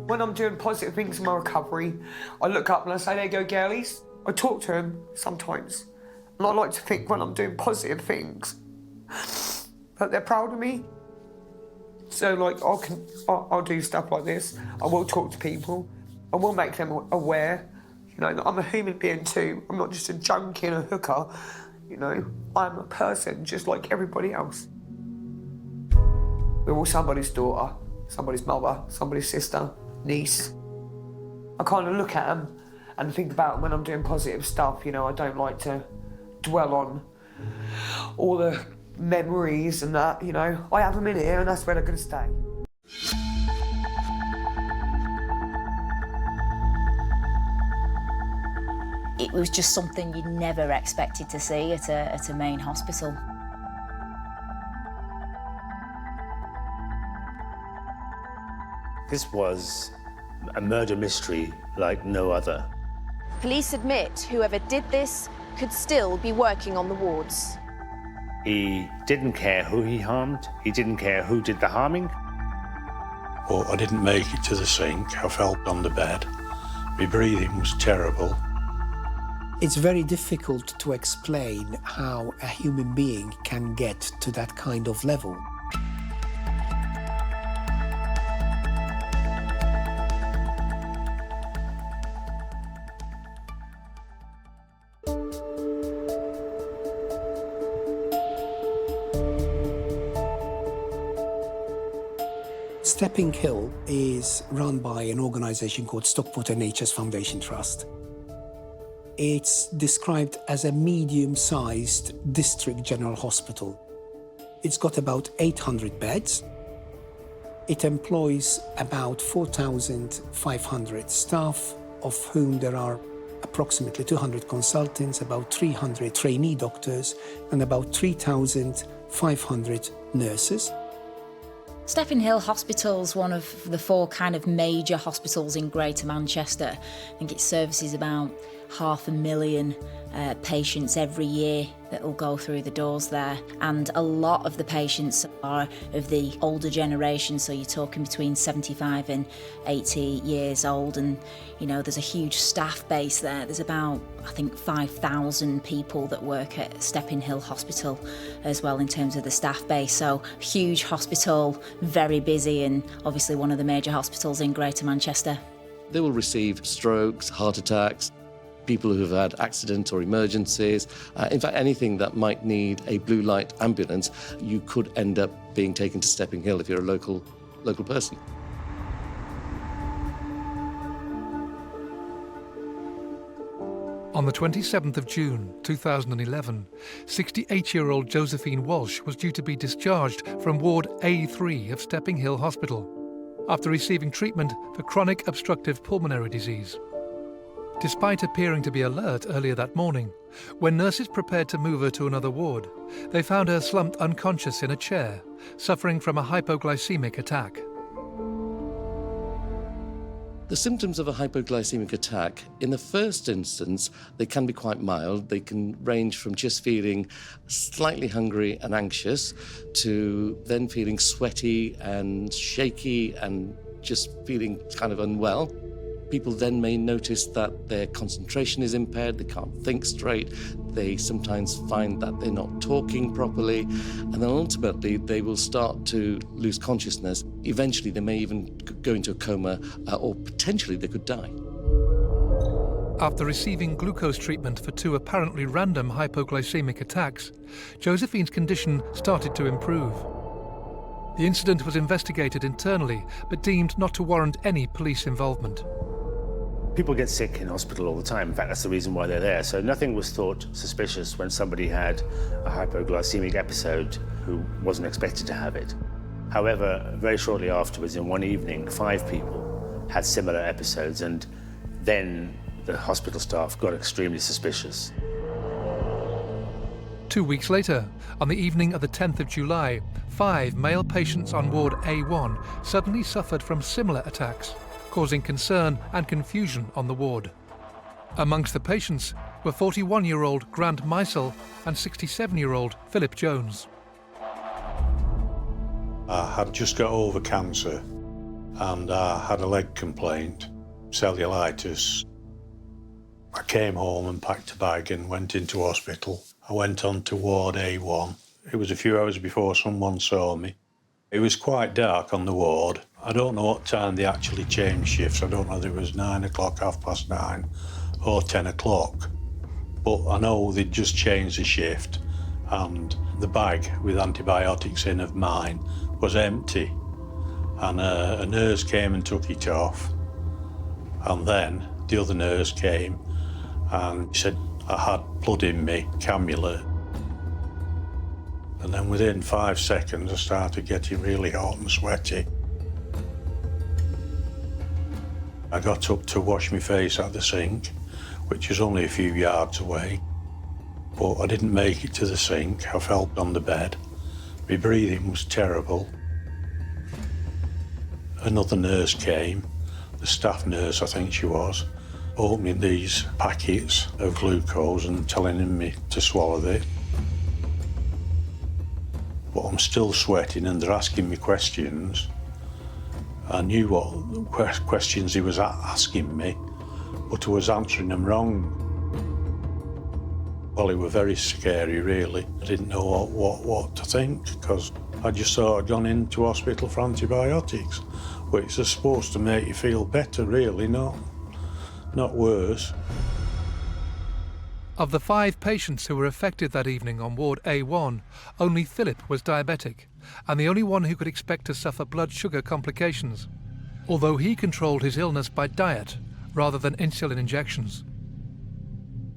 When I'm doing positive things in my recovery, I look up and I say, there you go, girlies. I talk to them sometimes. And I like to think when I'm doing positive things that they're proud of me. So, like, I'll do stuff like this. I will talk to people. I will make them aware, you know, that I'm a human being too. I'm not just a junkie and a hooker, you know. I'm a person just like everybody else. We're all somebody's daughter, somebody's mother, somebody's sister, niece. I kind of look at them and think about them when I'm doing positive stuff, you know. I don't like to dwell on all the memories and that, you know. I have them in here and that's where they're going to stay. It was just something you never expected to see at a main hospital. This was a murder mystery like no other. Police admit whoever did this could still be working on the wards. He didn't care who he harmed. He didn't care who did the harming. But I didn't make it to the sink. I fell on the bed. My breathing was terrible. It's very difficult to explain how a human being can get to that kind of level. Stepping Hill is run by an organisation called Stockport NHS Foundation Trust. It's described as a medium-sized district general hospital. It's got about 800 beds. It employs about 4,500 staff, of whom there are approximately 200 consultants, about 300 trainee doctors, and about 3,500 nurses. Stepping Hill Hospital's one of the four kind of major hospitals in Greater Manchester. I think it services about 500,000 patients every year that will go through the doors there, and a lot of the patients are of the older generation, so you're talking between 75 and 80 years old, and you know there's a huge staff base there. There's about, I think, 5,000 people that work at Stepping Hill Hospital as well in terms of the staff base, so huge hospital, very busy, and obviously one of the major hospitals in Greater Manchester. They will receive strokes, heart attacks, people who have had accidents or emergencies. In fact, anything that might need a blue light ambulance, you could end up being taken to Stepping Hill if you're a local person. On the 27th of June 2011, 68-year-old Josephine Walsh was due to be discharged from Ward A3 of Stepping Hill Hospital after receiving treatment for chronic obstructive pulmonary disease. Despite appearing to be alert earlier that morning, when nurses prepared to move her to another ward, they found her slumped unconscious in a chair, suffering from a hypoglycemic attack. The symptoms of a hypoglycemic attack, in the first instance, they can be quite mild. They can range from just feeling slightly hungry and anxious to then feeling sweaty and shaky and just feeling kind of unwell. People then may notice that their concentration is impaired, they can't think straight, they sometimes find that they're not talking properly, and then ultimately they will start to lose consciousness. Eventually they may even go into a coma, or potentially they could die. After receiving glucose treatment for 2 apparently random hypoglycemic attacks, Josephine's condition started to improve. The incident was investigated internally, but deemed not to warrant any police involvement. People get sick in hospital all the time. In fact, that's the reason why they're there. So nothing was thought suspicious when somebody had a hypoglycemic episode who wasn't expected to have it. However, very shortly afterwards, in one evening, 5 people had similar episodes, and then the hospital staff got extremely suspicious. 2 weeks later, on the evening of the 10th of July, 5 male patients on Ward A1 suddenly suffered from similar attacks, causing concern and confusion on the ward. Amongst the patients were 41-year-old Grant Meisel and 67-year-old Philip Jones. I had just got over cancer and I had a leg complaint, cellulitis. I came home and packed a bag and went into hospital. I went on to Ward A1. It was a few hours before someone saw me. It was quite dark on the ward. I don't know what time they actually changed shifts. I don't know whether it was 9 o'clock, 9:30, or 10 o'clock. But I know they'd just changed the shift, and the bag with antibiotics in of mine was empty. And a nurse came and took it off. And then the other nurse came and said I had blood in me, cannula. And then within 5 seconds, I started getting really hot and sweaty. I got up to wash my face at the sink, which was only a few yards away. But I didn't make it to the sink. I fell on the bed. My breathing was terrible. Another nurse came, the staff nurse, I think she was, opening these packets of glucose and telling me to swallow it. But I'm still sweating and they're asking me questions. I knew what questions he was asking me, but I was answering them wrong. Well, it was very scary, really. I didn't know what to think, because I just thought I'd gone into hospital for antibiotics, which are supposed to make you feel better, really, not worse. Of the 5 patients who were affected that evening on Ward A1, only Philip was diabetic, and the only one who could expect to suffer blood sugar complications, although he controlled his illness by diet rather than insulin injections.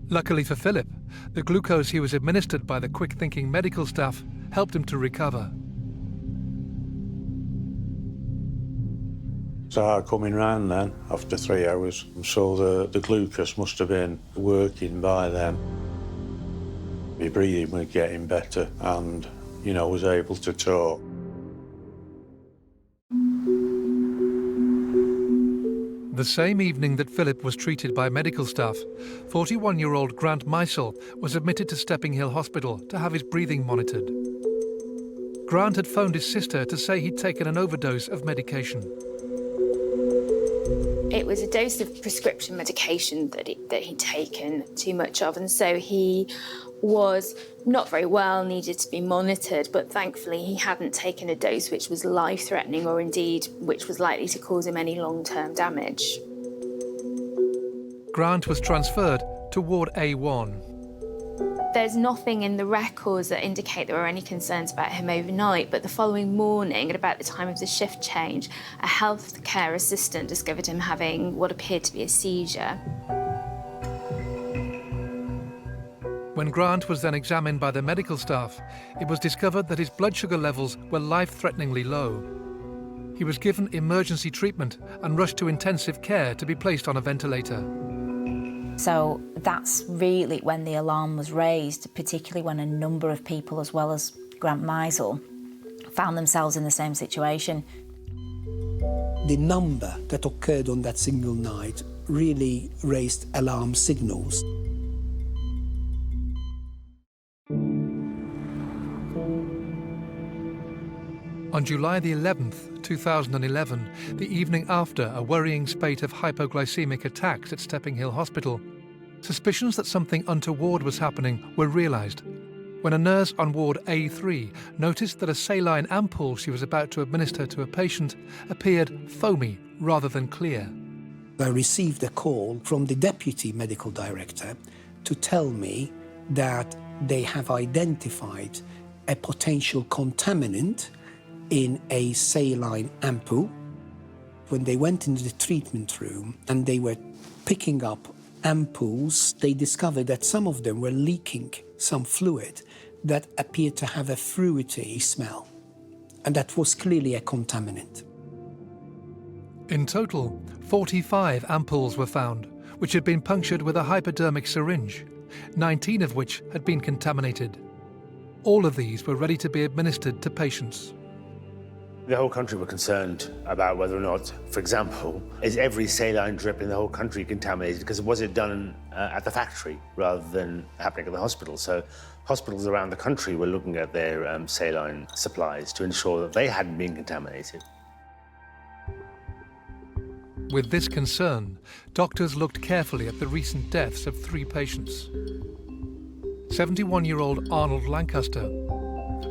Luckily for Philip, the glucose he was administered by the quick-thinking medical staff helped him to recover. Started coming round then, after 3 hours, so the glucose must have been working by then. My breathing was getting better and, was able to talk. The same evening that Philip was treated by medical staff, 41-year-old Grant Meisel was admitted to Stepping Hill Hospital to have his breathing monitored. Grant had phoned his sister to say he'd taken an overdose of medication. It was a dose of prescription medication that he'd taken too much of, and so he was not very well, needed to be monitored, but thankfully he hadn't taken a dose which was life-threatening or indeed which was likely to cause him any long-term damage. Grant was transferred to Ward A1. There's nothing in the records that indicate there were any concerns about him overnight, but the following morning, at about the time of the shift change, a healthcare assistant discovered him having what appeared to be a seizure. When Grant was then examined by the medical staff, it was discovered that his blood sugar levels were life-threateningly low. He was given emergency treatment and rushed to intensive care to be placed on a ventilator. So that's really when the alarm was raised, particularly when a number of people, as well as Grant Meisel, found themselves in the same situation. The number that occurred on that single night really raised alarm signals. On July the 11th, 2011, the evening after a worrying spate of hypoglycemic attacks at Stepping Hill Hospital, suspicions that something untoward was happening were realised when a nurse on Ward A3 noticed that a saline ampoule she was about to administer to a patient appeared foamy rather than clear. I received a call from the Deputy Medical Director to tell me that they have identified a potential contaminant in a saline ampoule. When they went into the treatment room and they were picking up ampoules, they discovered that some of them were leaking some fluid that appeared to have a fruity smell, and that was clearly a contaminant. In total, 45 ampoules were found, which had been punctured with a hypodermic syringe, 19 of which had been contaminated. All of these were ready to be administered to patients. The whole country were concerned about whether or not, for example, is every saline drip in the whole country contaminated? Because was it done at the factory rather than happening at the hospital? So hospitals around the country were looking at their saline supplies to ensure that they hadn't been contaminated. With this concern, doctors looked carefully at the recent deaths of 3 patients. 71-year-old Arnold Lancaster,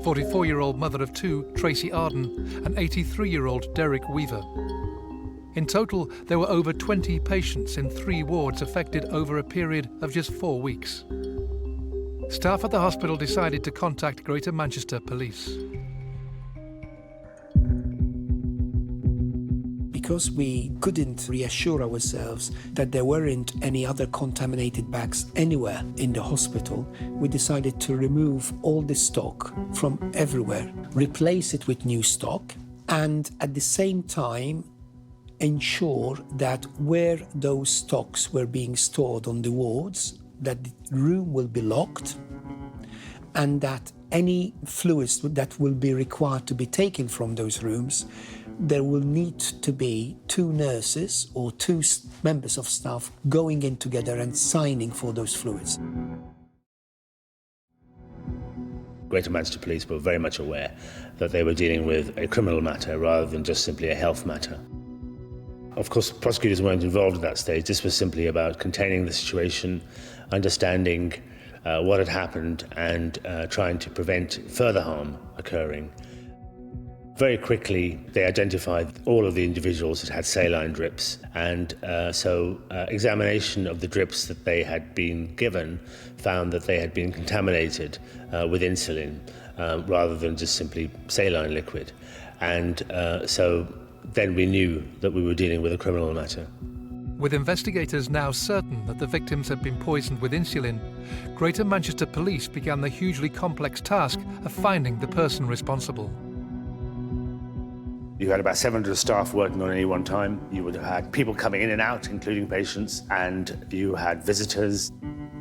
44-year-old mother of 2, Tracy Arden, and 83-year-old Derek Weaver. In total, there were over 20 patients in 3 wards affected over a period of just 4 weeks. Staff at the hospital decided to contact Greater Manchester Police. Because we couldn't reassure ourselves that there weren't any other contaminated bags anywhere in the hospital, we decided to remove all the stock from everywhere, replace it with new stock, and at the same time ensure that where those stocks were being stored on the wards, that the room will be locked, and that any fluids that will be required to be taken from those rooms, there will need to be 2 nurses or 2 members of staff going in together and signing for those fluids. Greater Manchester Police were very much aware that they were dealing with a criminal matter rather than just simply a health matter. Of course, prosecutors weren't involved at that stage. This was simply about containing the situation, understanding what had happened, and trying to prevent further harm occurring. Very quickly, they identified all of the individuals that had saline drips, and so examination of the drips that they had been given found that they had been contaminated with insulin rather than just simply saline liquid. And so then we knew that we were dealing with a criminal matter. With investigators now certain that the victims had been poisoned with insulin, Greater Manchester Police began the hugely complex task of finding the person responsible. You had about 700 staff working on any one time. You would have had people coming in and out, including patients, and you had visitors.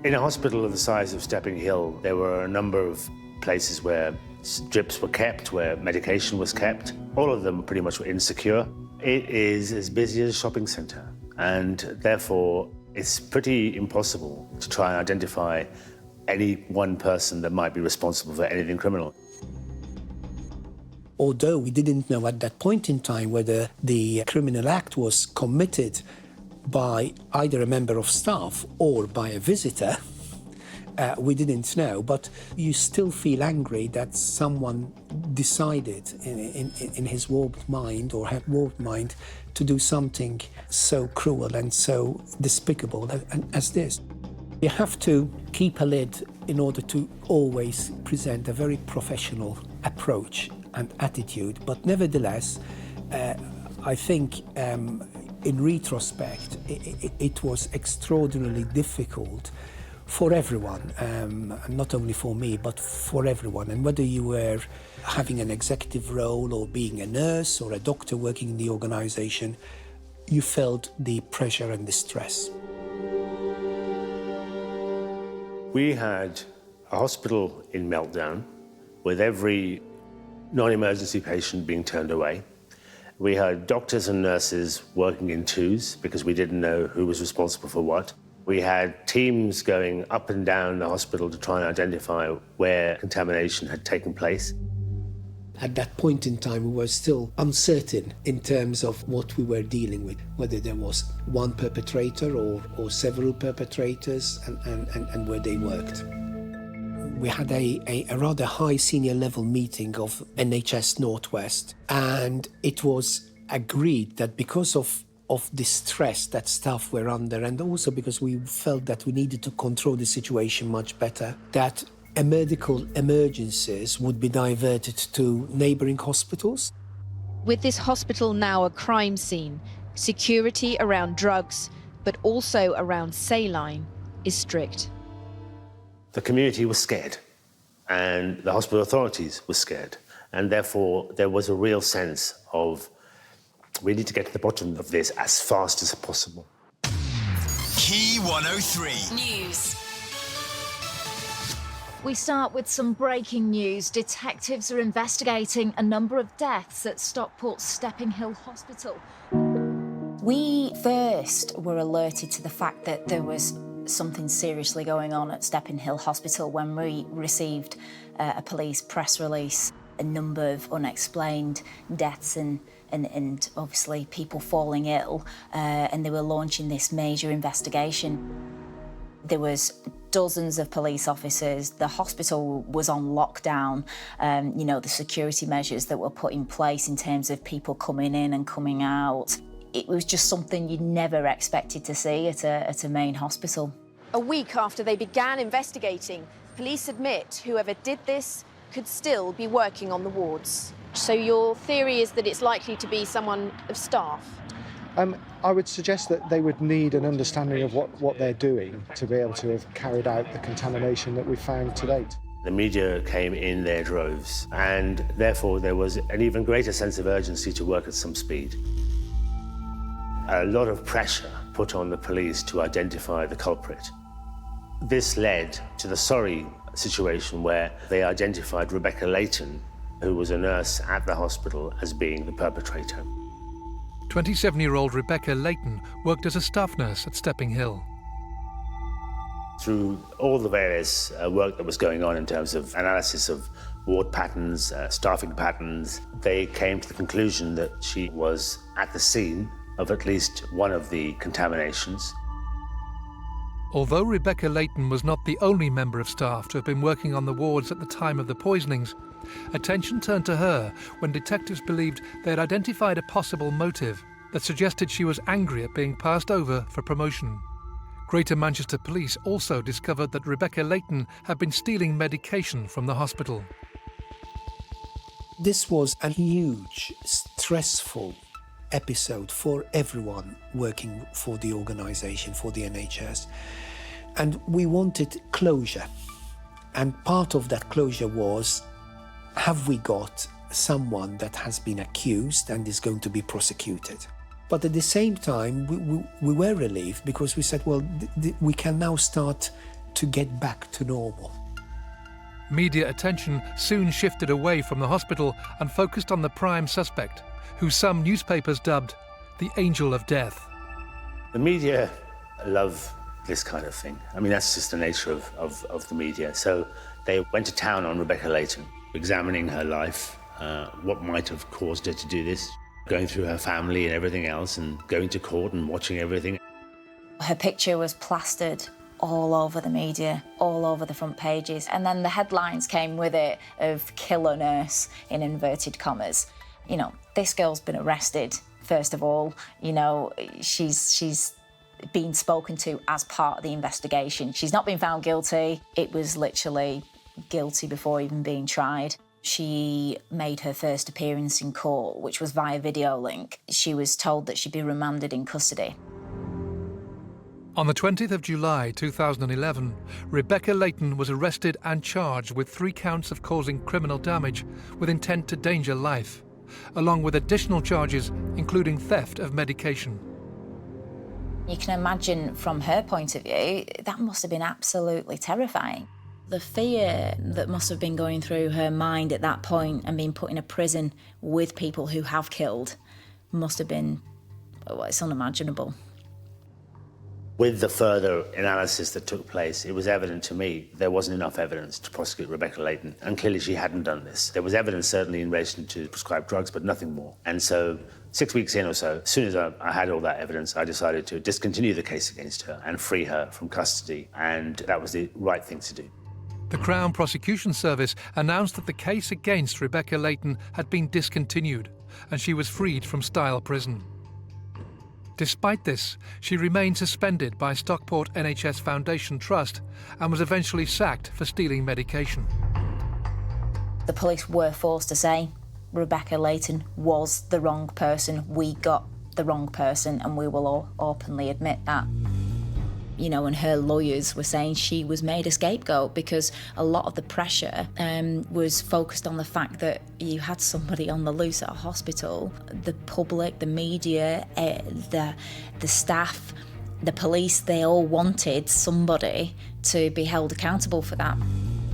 In a hospital of the size of Stepping Hill, there were a number of places where drips were kept, where medication was kept. All of them pretty much were insecure. It is as busy as a shopping centre. And therefore, it's pretty impossible to try and identify any one person that might be responsible for anything criminal. Although we didn't know at that point in time whether the criminal act was committed by either a member of staff or by a visitor, we didn't know, but you still feel angry that someone decided in his warped mind or her warped mind to do something so cruel and so despicable as this. You have to keep a lid in order to always present a very professional approach and attitude, but nevertheless, I think in retrospect, it was extraordinarily difficult for everyone, not only for me, but for everyone. And whether you were having an executive role or being a nurse or a doctor working in the organisation, you felt the pressure and the stress. We had a hospital in meltdown with every non-emergency patient being turned away. We had doctors and nurses working in twos because we didn't know who was responsible for what. We had teams going up and down the hospital to try and identify where contamination had taken place. At that point in time, we were still uncertain in terms of what we were dealing with, whether there was one perpetrator or several perpetrators and where they worked. We had a rather high senior level meeting of NHS Northwest, and it was agreed that because of the stress that staff were under, and also because we felt that we needed to control the situation much better, that medical emergencies would be diverted to neighbouring hospitals. With this hospital now a crime scene, security around drugs, but also around saline, is strict. The community was scared, and the hospital authorities were scared, and therefore there was a real sense of we need to get to the bottom of this as fast as possible. Key 103 News. We start with some breaking news. Detectives are investigating a number of deaths at Stockport's Stepping Hill Hospital. We first were alerted to the fact that there was something seriously going on at Stepping Hill Hospital when we received a police press release. A number of unexplained deaths and obviously people falling ill, and they were launching this major investigation. There was dozens of police officers. The hospital was on lockdown. The security measures that were put in place in terms of people coming in and coming out. It was just something you'd never expected to see at a main hospital. A week after they began investigating, police admit whoever did this could still be working on the wards. So your theory is that it's likely to be someone of staff? I would suggest that they would need an understanding of what they're doing to be able to have carried out the contamination that we've found to date. The media came in their droves, and therefore there was an even greater sense of urgency to work at some speed. A lot of pressure put on the police to identify the culprit. This led to the sorry situation where they identified Rebecca Layton, who was a nurse at the hospital, as being the perpetrator. 27-year-old Rebecca Layton worked as a staff nurse at Stepping Hill. Through all the various work that was going on in terms of analysis of ward patterns, staffing patterns, they came to the conclusion that she was at the scene of at least one of the contaminations. Although Rebecca Layton was not the only member of staff to have been working on the wards at the time of the poisonings, attention turned to her when detectives believed they had identified a possible motive that suggested she was angry at being passed over for promotion. Greater Manchester Police also discovered that Rebecca Layton had been stealing medication from the hospital. This was a huge, stressful episode for everyone working for the organisation, for the NHS. And we wanted closure. And part of that closure was, have we got someone that has been accused and is going to be prosecuted? But at the same time, we were relieved because we said, well, we can now start to get back to normal. Media attention soon shifted away from the hospital and focused on the prime suspect, who some newspapers dubbed the Angel of Death. The media love this kind of thing. I mean, that's just the nature of the media. So they went to town on Rebecca Layton, examining her life, what might have caused her to do this, going through her family and everything else, and going to court and watching everything. Her picture was plastered all over the media, all over the front pages, and then the headlines came with it of "killer nurse" in inverted commas. You know, this girl's been arrested, first of all. You know, she's been spoken to as part of the investigation. She's not been found guilty. It was literally guilty before even being tried. She made her first appearance in court, which was via video link. She was told that she'd be remanded in custody. On the 20th of July 2011, Rebecca Layton was arrested and charged with 3 counts of causing criminal damage with intent to danger life, along with additional charges including theft of medication. You can imagine from her point of view, that must have been absolutely terrifying. The fear that must have been going through her mind at that point and being put in a prison with people who have killed must have been, well, it's unimaginable. With the further analysis that took place, it was evident to me there wasn't enough evidence to prosecute Rebecca Layton, and clearly she hadn't done this. There was evidence certainly in relation to prescribed drugs, but nothing more. And so 6 weeks in or so, as soon as I had all that evidence, I decided to discontinue the case against her and free her from custody, and that was the right thing to do. The Crown Prosecution Service announced that the case against Rebecca Layton had been discontinued and she was freed from Style Prison. Despite this, she remained suspended by Stockport NHS Foundation Trust and was eventually sacked for stealing medication. The police were forced to say Rebecca Layton was the wrong person. We got the wrong person, and we will all openly admit that. You know, and her lawyers were saying she was made a scapegoat because a lot of the pressure was focused on the fact that you had somebody on the loose at a hospital. The public, the media, the staff, the police, they all wanted somebody to be held accountable for that.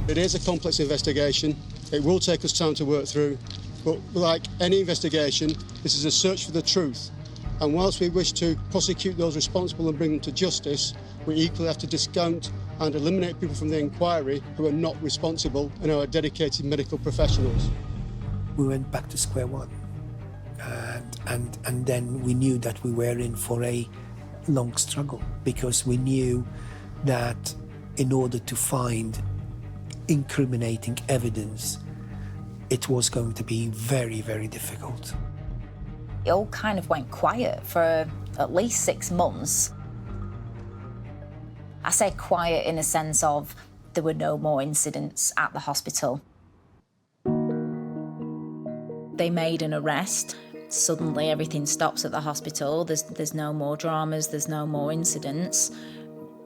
It is a complex investigation. It will take us time to work through, but like any investigation, this is a search for the truth. And whilst we wish to prosecute those responsible and bring them to justice, we equally have to discount and eliminate people from the inquiry who are not responsible and are dedicated medical professionals. We went back to square one, and then we knew that we were in for a long struggle, because we knew that in order to find incriminating evidence, it was going to be very, very difficult. It all kind of went quiet for at least 6 months. I say quiet in a sense of there were no more incidents at the hospital. They made an arrest. Suddenly everything stops at the hospital. There's no more dramas, there's no more incidents.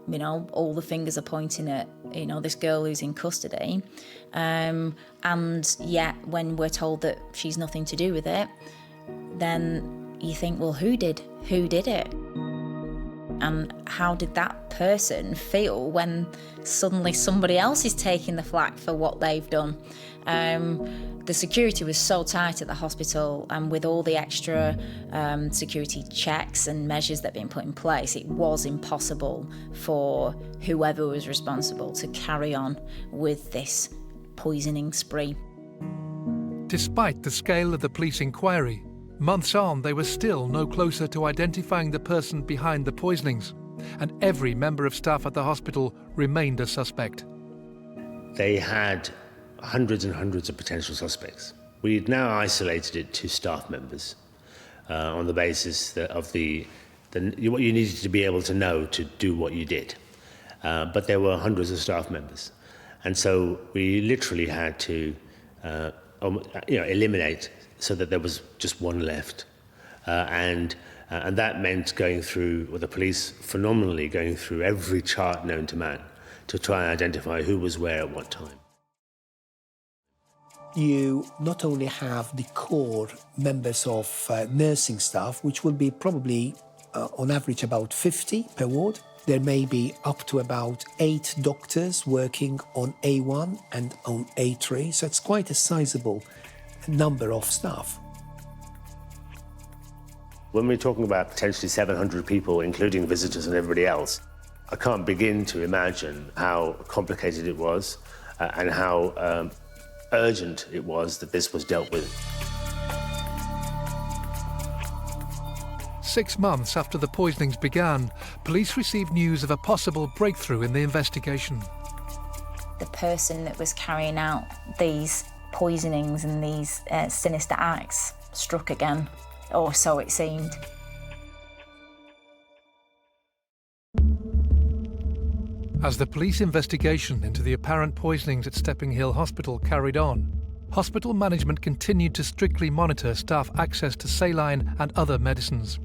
You know, all the fingers are pointing at, you know, this girl who's in custody. And yet when we're told that she's nothing to do with it, then you think, well, who did it? And how did that person feel when suddenly somebody else is taking the flak for what they've done? The security was so tight at the hospital, and with all the extra security checks and measures that have been put in place, it was impossible for whoever was responsible to carry on with this poisoning spree. Despite the scale of the police inquiry, months on, they were still no closer to identifying the person behind the poisonings, and every member of staff at the hospital remained a suspect. They had hundreds and hundreds of potential suspects. We'd now isolated it to staff members on the basis of what you needed to be able to know to do what you did. But there were hundreds of staff members. And so we literally had to eliminate so that there was just one left. And that meant going through, the police phenomenally going through every chart known to man to try and identify who was where at what time. You not only have the core members of nursing staff, which will be probably on average about 50 per ward. There may be up to about 8 doctors working on A1 and on A3, so it's quite a sizable number of staff. When we're talking about potentially 700 people, including visitors and everybody else, I can't begin to imagine how complicated it was and how urgent it was that this was dealt with. 6 months after the poisonings began, police received news of a possible breakthrough in the investigation. The person that was carrying out these poisonings and these sinister acts struck again, or so it seemed. As the police investigation into the apparent poisonings at Stepping Hill Hospital carried on, hospital management continued to strictly monitor staff access to saline and other medicines.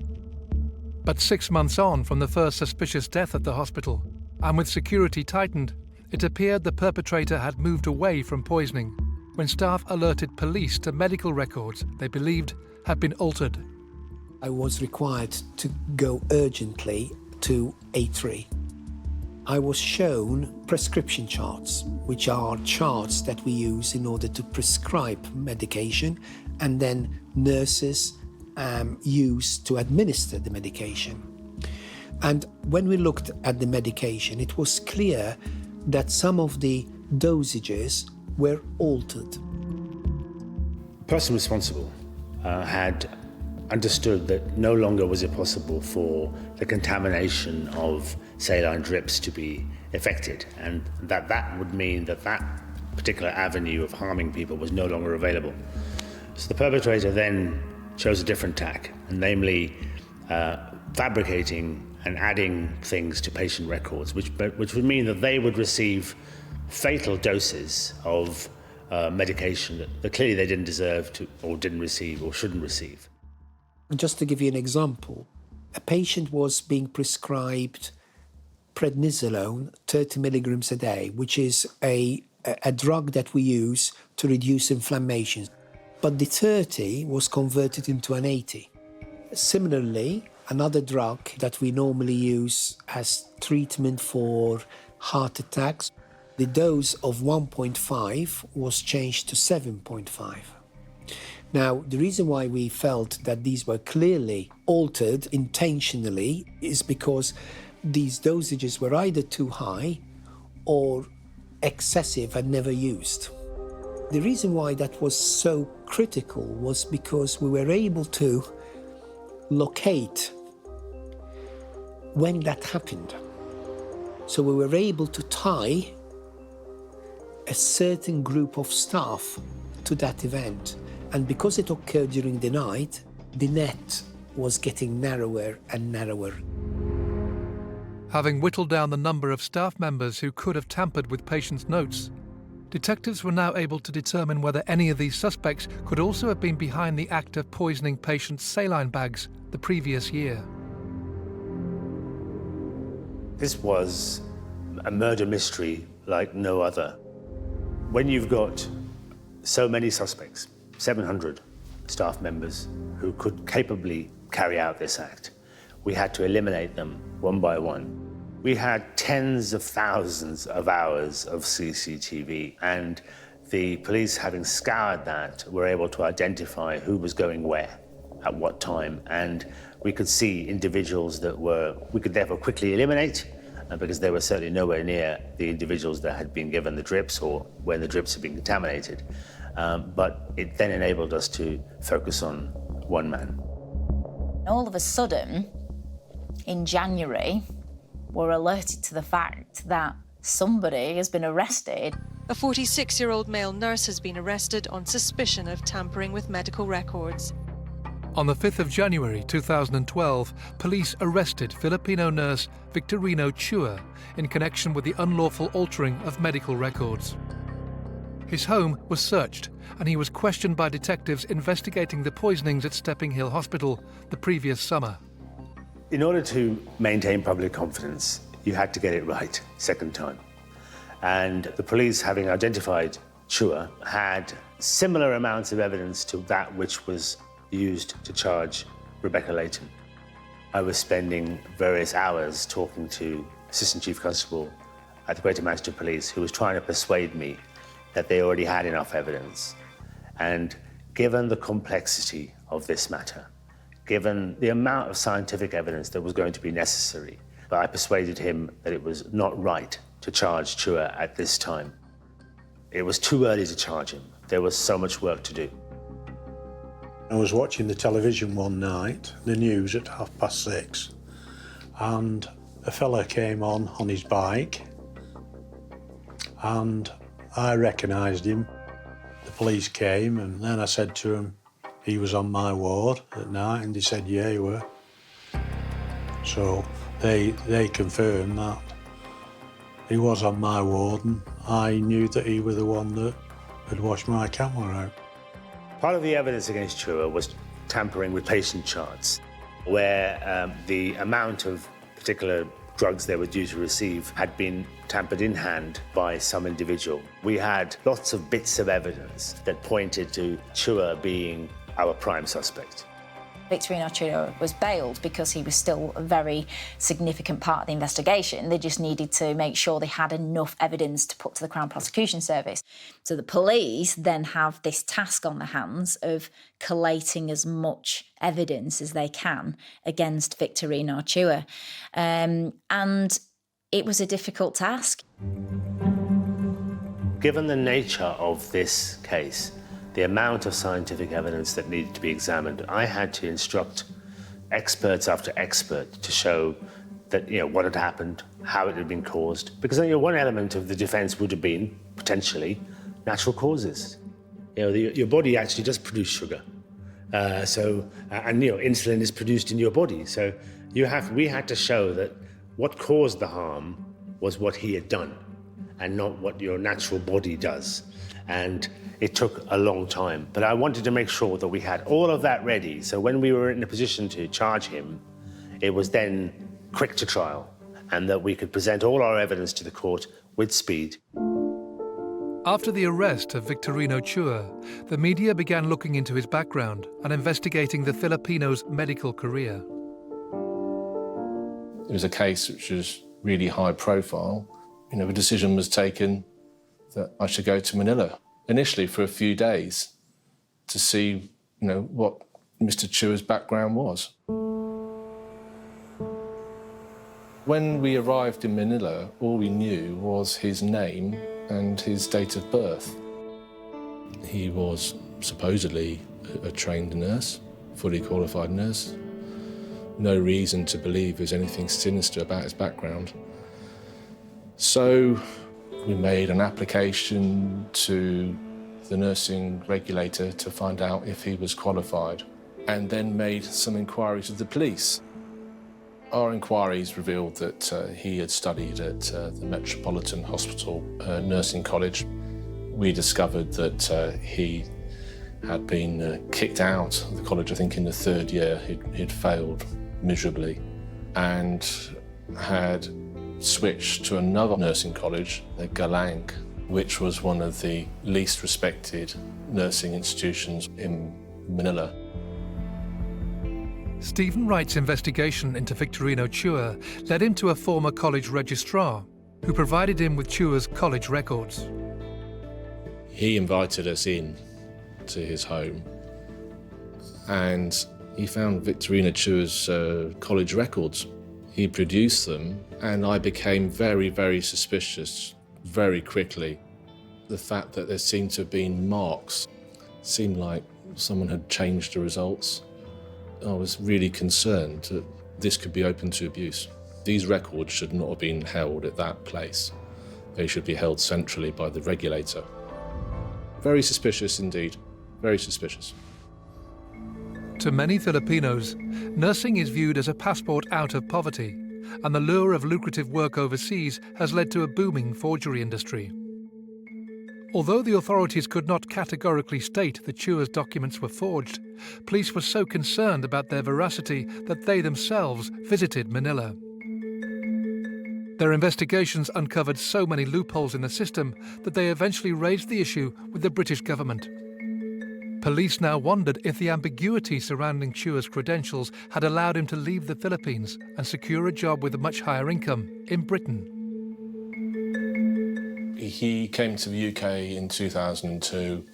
But 6 months on from the first suspicious death at the hospital, and with security tightened, it appeared the perpetrator had moved away from poisoning when staff alerted police to medical records they believed had been altered. I was required to go urgently to A3. I was shown prescription charts, which are charts that we use in order to prescribe medication, and then nurses use to administer the medication. And when we looked at the medication, it was clear that some of the dosages were altered. The person responsible had understood that no longer was it possible for the contamination of saline drips to be affected, and that would mean that that particular avenue of harming people was no longer available. So the perpetrator then chose a different tack, and namely fabricating and adding things to patient records, which would mean that they would receive fatal doses of medication that clearly they didn't deserve to, or didn't receive, or shouldn't receive. Just to give you an example, a patient was being prescribed prednisolone, 30 milligrams a day, which is a drug that we use to reduce inflammation. But the 30 was converted into an 80. Similarly, another drug that we normally use as treatment for heart attacks, the dose of 1.5 was changed to 7.5. Now, the reason why we felt that these were clearly altered intentionally is because these dosages were either too high or excessive and never used. The reason why that was so critical was because we were able to locate when that happened. So we were able to tie a certain group of staff to that event. And because it occurred during the night, the net was getting narrower and narrower. Having whittled down the number of staff members who could have tampered with patients' notes, detectives were now able to determine whether any of these suspects could also have been behind the act of poisoning patients' saline bags the previous year. This was a murder mystery like no other. When you've got so many suspects, 700 staff members who could capably carry out this act, we had to eliminate them one by one. We had tens of thousands of hours of CCTV, and the police, having scoured that, were able to identify who was going where, at what time, and we could see individuals that we could therefore quickly eliminate, because they were certainly nowhere near the individuals that had been given the drips or when the drips had been contaminated. But it then enabled us to focus on one man. All of a sudden, in January, we're alerted to the fact that somebody has been arrested. A 46-year-old male nurse has been arrested on suspicion of tampering with medical records. On the 5th of January 2012, police arrested Filipino nurse Victorino Chua in connection with the unlawful altering of medical records. His home was searched, and he was questioned by detectives investigating the poisonings at Stepping Hill Hospital the previous summer. In order to maintain public confidence, you had to get it right second time. And the police, having identified Chua, had similar amounts of evidence to that which was used to charge Rebecca Layton. I was spending various hours talking to Assistant Chief Constable at the Greater Manchester Police, who was trying to persuade me that they already had enough evidence. And given the complexity of this matter, given the amount of scientific evidence that was going to be necessary. But I persuaded him that it was not right to charge Chua at this time. It was too early to charge him. There was so much work to do. I was watching the television one night, the news at 6:30, and a fella came on his bike, and I recognised him. The police came, and then I said to him, he was on my ward at night, and they said, yeah, he were. So they confirmed that he was on my ward, and I knew that he was the one that had washed my camera out. Part of the evidence against Chua was tampering with patient charts, where the amount of particular drugs they were due to receive had been tampered in hand by some individual. We had lots of bits of evidence that pointed to Chua being our prime suspect. Victorino Chua was bailed because he was still a very significant part of the investigation. They just needed to make sure they had enough evidence to put to the Crown Prosecution Service. So the police then have this task on their hands of collating as much evidence as they can against Victorino Chua. And it was a difficult task. Given the nature of this case, the amount of scientific evidence that needed to be examined, I had to instruct experts after expert to show that, what had happened, how it had been caused. Because one element of the defence would have been, potentially, natural causes. Your body actually does produce sugar. And insulin is produced in your body. So we had to show that what caused the harm was what he had done and not what your natural body does. And it took a long time, but I wanted to make sure that we had all of that ready, so when we were in a position to charge him, it was then quick to trial, and that we could present all our evidence to the court with speed. After the arrest of Victorino Chua, the media began looking into his background and investigating the Filipino's medical career. It was a case which was really high profile. A decision was taken that I should go to Manila, initially for a few days, to see, what Mr. Chua's background was. When we arrived in Manila, all we knew was his name and his date of birth. He was supposedly a trained nurse, fully qualified nurse. No reason to believe there's anything sinister about his background. So we made an application to the nursing regulator to find out if he was qualified, and then made some inquiries with the police. Our inquiries revealed that he had studied at the Metropolitan Hospital Nursing College. We discovered that he had been kicked out of the college, I think in the third year. He'd failed miserably and had switched to another nursing college, the Galang, which was one of the least respected nursing institutions in Manila. Stephen Wright's investigation into Victorino Chua led him to a former college registrar who provided him with Chua's college records. He invited us in to his home, and he found Victorino Chua's college records. He produced them, and I became very, very suspicious very quickly. The fact that there seemed to have been marks seemed like someone had changed the results. I was really concerned that this could be open to abuse. These records should not have been held at that place. They should be held centrally by the regulator. Very suspicious indeed, very suspicious. To many Filipinos, nursing is viewed as a passport out of poverty, and the lure of lucrative work overseas has led to a booming forgery industry. Although the authorities could not categorically state that Chua's documents were forged, police were so concerned about their veracity that they themselves visited Manila. Their investigations uncovered so many loopholes in the system that they eventually raised the issue with the British government. Police now wondered if the ambiguity surrounding Chua's credentials had allowed him to leave the Philippines and secure a job with a much higher income in Britain. He came to the UK in 2002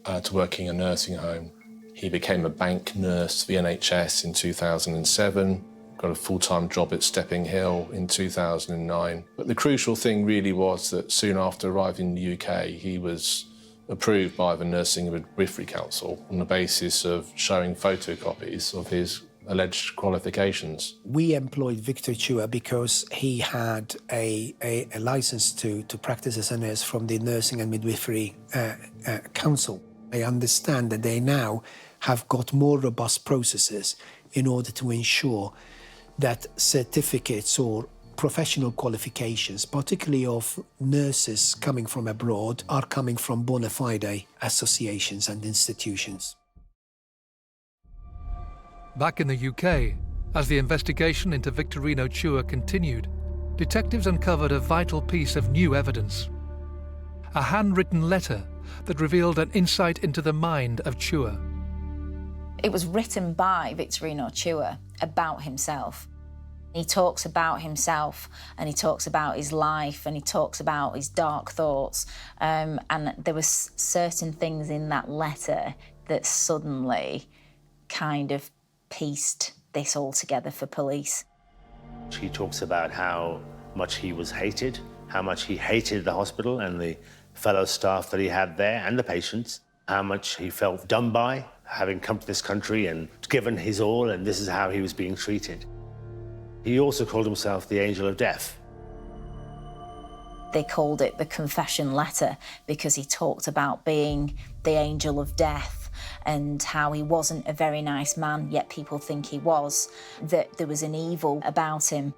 to work in a nursing home. He became a bank nurse for the NHS in 2007, got a full-time job at Stepping Hill in 2009. But the crucial thing really was that soon after arriving in the UK, he was approved by the Nursing and Midwifery Council on the basis of showing photocopies of his alleged qualifications. We employed Victor Chua because he had a license to practice as a nurse from the Nursing and Midwifery Council. I understand that they now have got more robust processes in order to ensure that certificates or professional qualifications, particularly of nurses coming from abroad, are coming from bona fide associations and institutions. Back in the UK, as the investigation into Victorino Chua continued, detectives uncovered a vital piece of new evidence. A handwritten letter that revealed an insight into the mind of Chua. It was written by Victorino Chua about himself. He talks about himself and he talks about his life and he talks about his dark thoughts. And there were certain things in that letter that suddenly kind of pieced this all together for police. He talks about how much he was hated, how much he hated the hospital and the fellow staff that he had there and the patients, how much he felt done by, having come to this country and given his all, and this is how he was being treated. He also called himself the Angel of Death. They called it the confession letter because he talked about being the Angel of Death and how he wasn't a very nice man, yet people think he was, that there was an evil about him.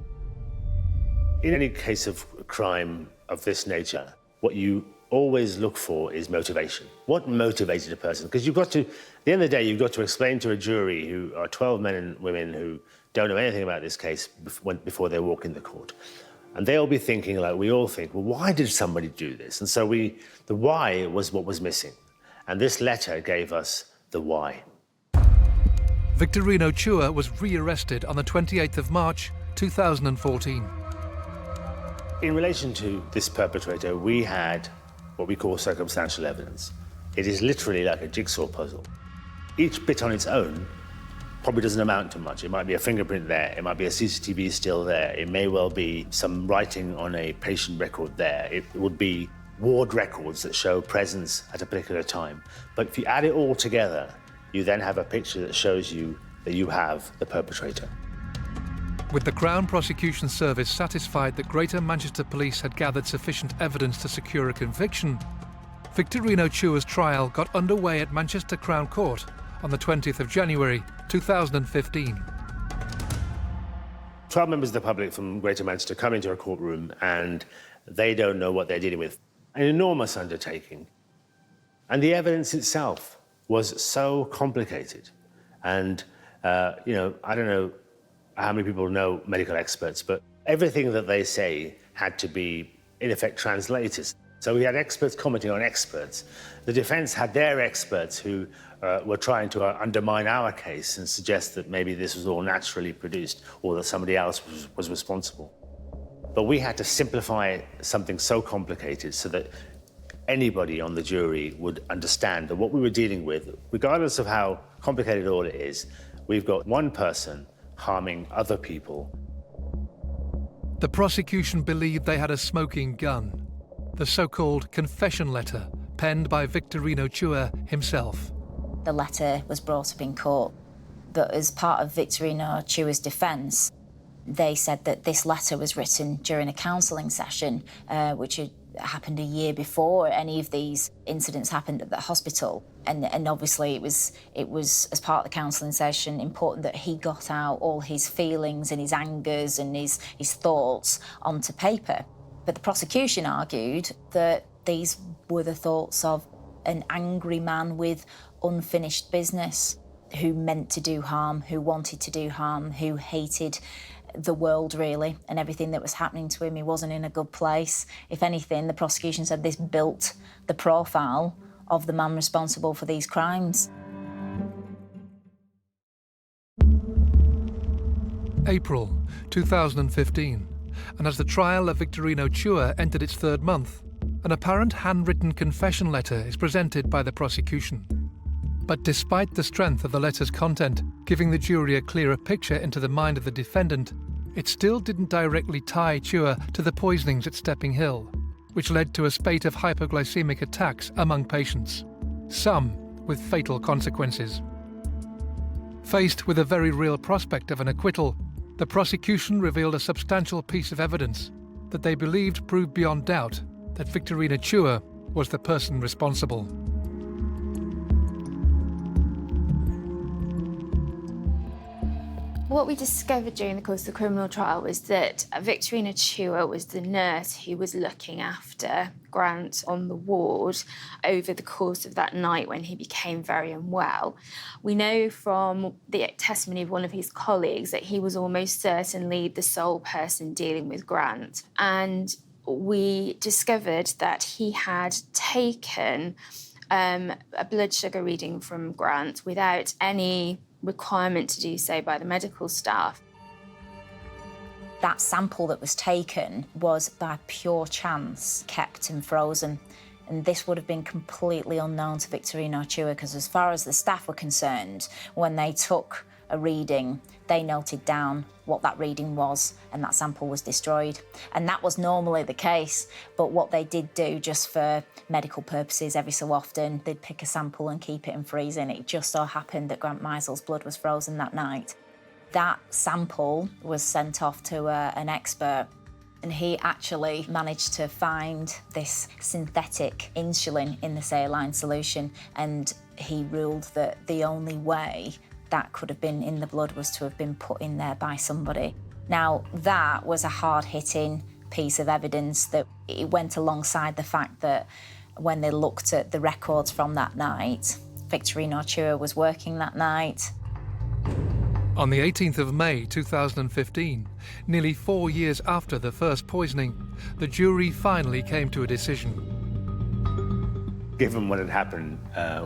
In any case of crime of this nature, what you always look for is motivation. What motivated a person? Because you've got to, at the end of the day, you've got to explain to a jury who are 12 men and women who don't know anything about this case before they walk in the court. And they'll be thinking, like we all think, well, why did somebody do this? And so the why was what was missing. And this letter gave us the why. Victorino Chua was re-arrested on the 28th of March, 2014. In relation to this perpetrator, we had what we call circumstantial evidence. It is literally like a jigsaw puzzle. Each bit on its own probably doesn't amount to much. It might be a fingerprint there, it might be a CCTV still there, it may well be some writing on a patient record there, it would be ward records that show presence at a particular time. But if you add it all together, you then have a picture that shows you that you have the perpetrator. With the Crown Prosecution Service satisfied that Greater Manchester Police had gathered sufficient evidence to secure a conviction, Victorino Chua's trial got underway at Manchester Crown Court on the 20th of January 2015. 12 members of the public from Greater Manchester come into a courtroom and they don't know what they're dealing with. An enormous undertaking. And the evidence itself was so complicated. And, I don't know how many people know medical experts, but everything that they say had to be, in effect, translated. So we had experts commenting on experts. The defense had their experts who were trying to undermine our case and suggest that maybe this was all naturally produced or that somebody else was responsible. But we had to simplify something so complicated so that anybody on the jury would understand that what we were dealing with, regardless of how complicated all it is, we've got one person harming other people. The prosecution believed they had a smoking gun, the so-called confession letter penned by Victorino Chua himself. The letter was brought up in court, but as part of Victorino Chua's defence, they said that this letter was written during a counselling session, which had happened a year before any of these incidents happened at the hospital. And obviously it was, as part of the counselling session, important that he got out all his feelings and his angers and his thoughts onto paper. But the prosecution argued that these were the thoughts of an angry man with unfinished business, who meant to do harm, who wanted to do harm, who hated the world, really, and everything that was happening to him. He wasn't in a good place. If anything, the prosecution said this built the profile of the man responsible for these crimes. April 2015, and as the trial of Victorino Chua entered its third month, an apparent handwritten confession letter is presented by the prosecution. But despite the strength of the letter's content, giving the jury a clearer picture into the mind of the defendant, it still didn't directly tie Chua to the poisonings at Stepping Hill, which led to a spate of hypoglycemic attacks among patients, some with fatal consequences. Faced with a very real prospect of an acquittal, the prosecution revealed a substantial piece of evidence that they believed proved beyond doubt that Victorina Chua was the person responsible. What we discovered during the course of the criminal trial was that Victorina Chua was the nurse who was looking after Grant on the ward over the course of that night when he became very unwell. We know from the testimony of one of his colleagues that he was almost certainly the sole person dealing with Grant. And we discovered that he had taken a blood sugar reading from Grant without any requirement to do so by the medical staff. That sample that was taken was by pure chance kept and frozen. And this would have been completely unknown to Victorina Chua, because as far as the staff were concerned, when they took a reading, they noted down what that reading was, and that sample was destroyed. And that was normally the case, but what they did do, just for medical purposes, every so often, they'd pick a sample and keep it in freezing. It just so happened that Grant Meisel's blood was frozen that night. That sample was sent off to an expert, and he actually managed to find this synthetic insulin in the saline solution, and he ruled that the only way that could have been in the blood was to have been put in there by somebody. Now, that was a hard-hitting piece of evidence that it went alongside the fact that when they looked at the records from that night, Victorina Chua was working that night. On the 18th of May 2015, nearly 4 years after the first poisoning, the jury finally came to a decision. Given what had happened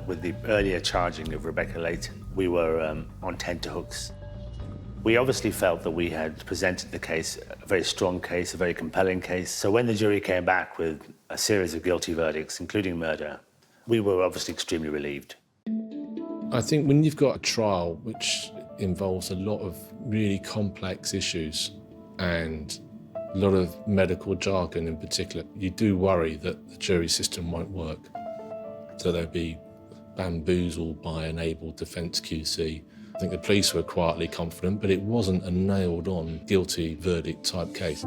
with the earlier charging of Rebecca Layton, we were on tenterhooks. We obviously felt that we had presented the case, a very strong case, a very compelling case. So when the jury came back with a series of guilty verdicts, including murder, we were obviously extremely relieved. I think when you've got a trial which involves a lot of really complex issues and a lot of medical jargon in particular, you do worry that the jury system won't work. So they'll be bamboozled by an able defence QC. I think the police were quietly confident, but it wasn't a nailed-on guilty verdict type case.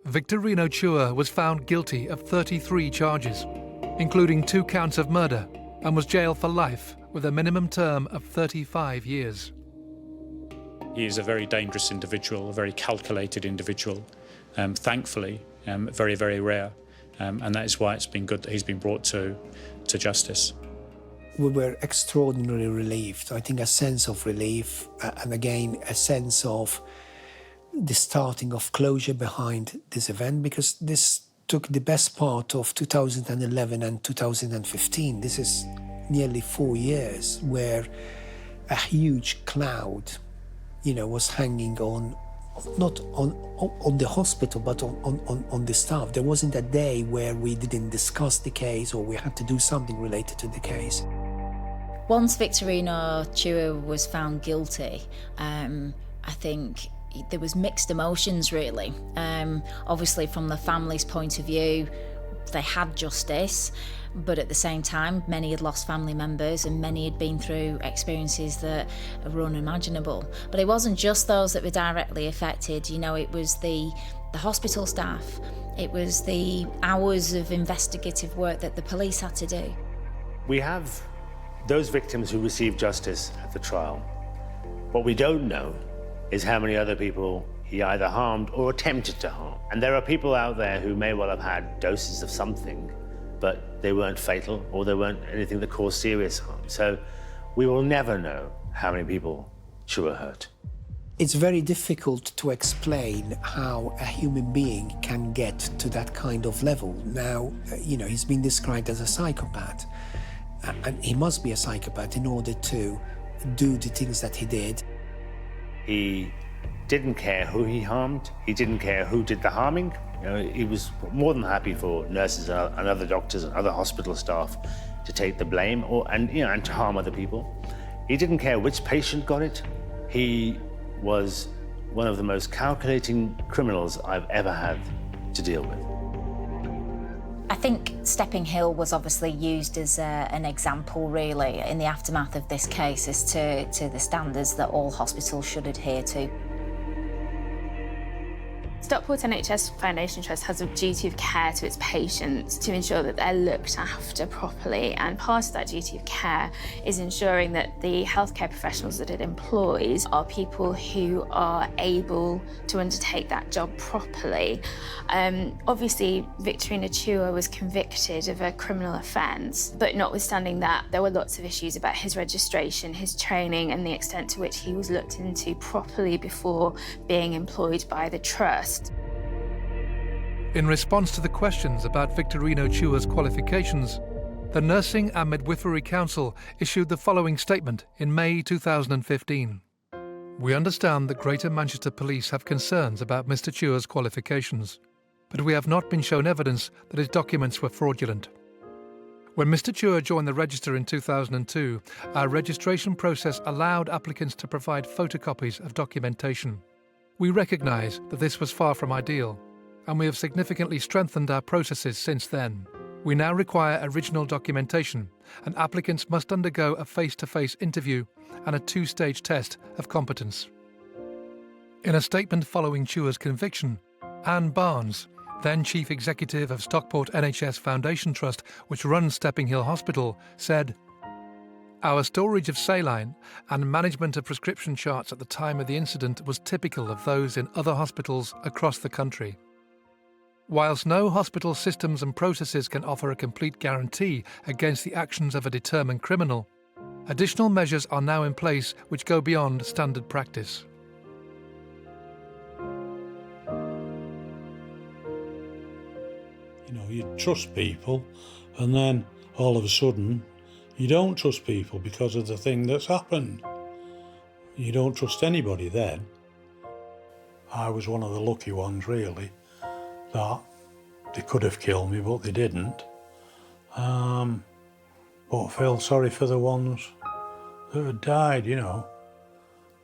Victorina Chua was found guilty of 33 charges, including 2 counts of murder, and was jailed for life with a minimum term of 35 years. He is a very dangerous individual, a very calculated individual. Thankfully, very, very rare. And that is why it's been good that he's been brought to justice. We were extraordinarily relieved. I think a sense of relief, and again, a sense of the starting of closure behind this event, because this took the best part of 2011 and 2015. This is nearly 4 years where a huge cloud, was hanging on, not on the hospital, but on the staff. There wasn't a day where we didn't discuss the case or we had to do something related to the case. Once Victorina Chua was found guilty, I think there was mixed emotions, really. Obviously, from the family's point of view, they had justice, but at the same time, many had lost family members and many had been through experiences that were unimaginable. But it wasn't just those that were directly affected. It was the hospital staff. It was the hours of investigative work that the police had to do. We have those victims who received justice at the trial. What we don't know is how many other people he either harmed or attempted to harm. And there are people out there who may well have had doses of something, but they weren't fatal or they weren't anything that caused serious harm. So we will never know how many people Chua hurt. It's very difficult to explain how a human being can get to that kind of level. Now, he's been described as a psychopath, and he must be a psychopath in order to do the things that he did. He didn't care who he harmed. He didn't care who did the harming. You know, he was more than happy for nurses and other doctors and other hospital staff to take the blame and to harm other people. He didn't care which patient got it. He was one of the most calculating criminals I've ever had to deal with. I think Stepping Hill was obviously used as an example, really, in the aftermath of this case as to the standards that all hospitals should adhere to. Stockport NHS Foundation Trust has a duty of care to its patients to ensure that they're looked after properly, and part of that duty of care is ensuring that the healthcare professionals that it employs are people who are able to undertake that job properly. Obviously, Victorino Chua was convicted of a criminal offence, but notwithstanding that, there were lots of issues about his registration, his training, and the extent to which he was looked into properly before being employed by the trust. In response to the questions about Victorino Chua's qualifications, the Nursing and Midwifery Council issued the following statement in May 2015. We understand that Greater Manchester Police have concerns about Mr. Chua's qualifications, but we have not been shown evidence that his documents were fraudulent. When Mr. Chua joined the register in 2002, our registration process allowed applicants to provide photocopies of documentation. We recognise that this was far from ideal, and we have significantly strengthened our processes since then. We now require original documentation, and applicants must undergo a face-to-face interview and a two-stage test of competence. In a statement following Chua's conviction, Anne Barnes, then Chief Executive of Stockport NHS Foundation Trust, which runs Stepping Hill Hospital, said, "Our storage of saline and management of prescription charts at the time of the incident was typical of those in other hospitals across the country. Whilst no hospital systems and processes can offer a complete guarantee against the actions of a determined criminal, additional measures are now in place which go beyond standard practice." You know, you trust people, and then all of a sudden you don't trust people because of the thing that's happened. You don't trust anybody then. I was one of the lucky ones, really, that they could have killed me, but they didn't. But I feel sorry for the ones that had died, you know.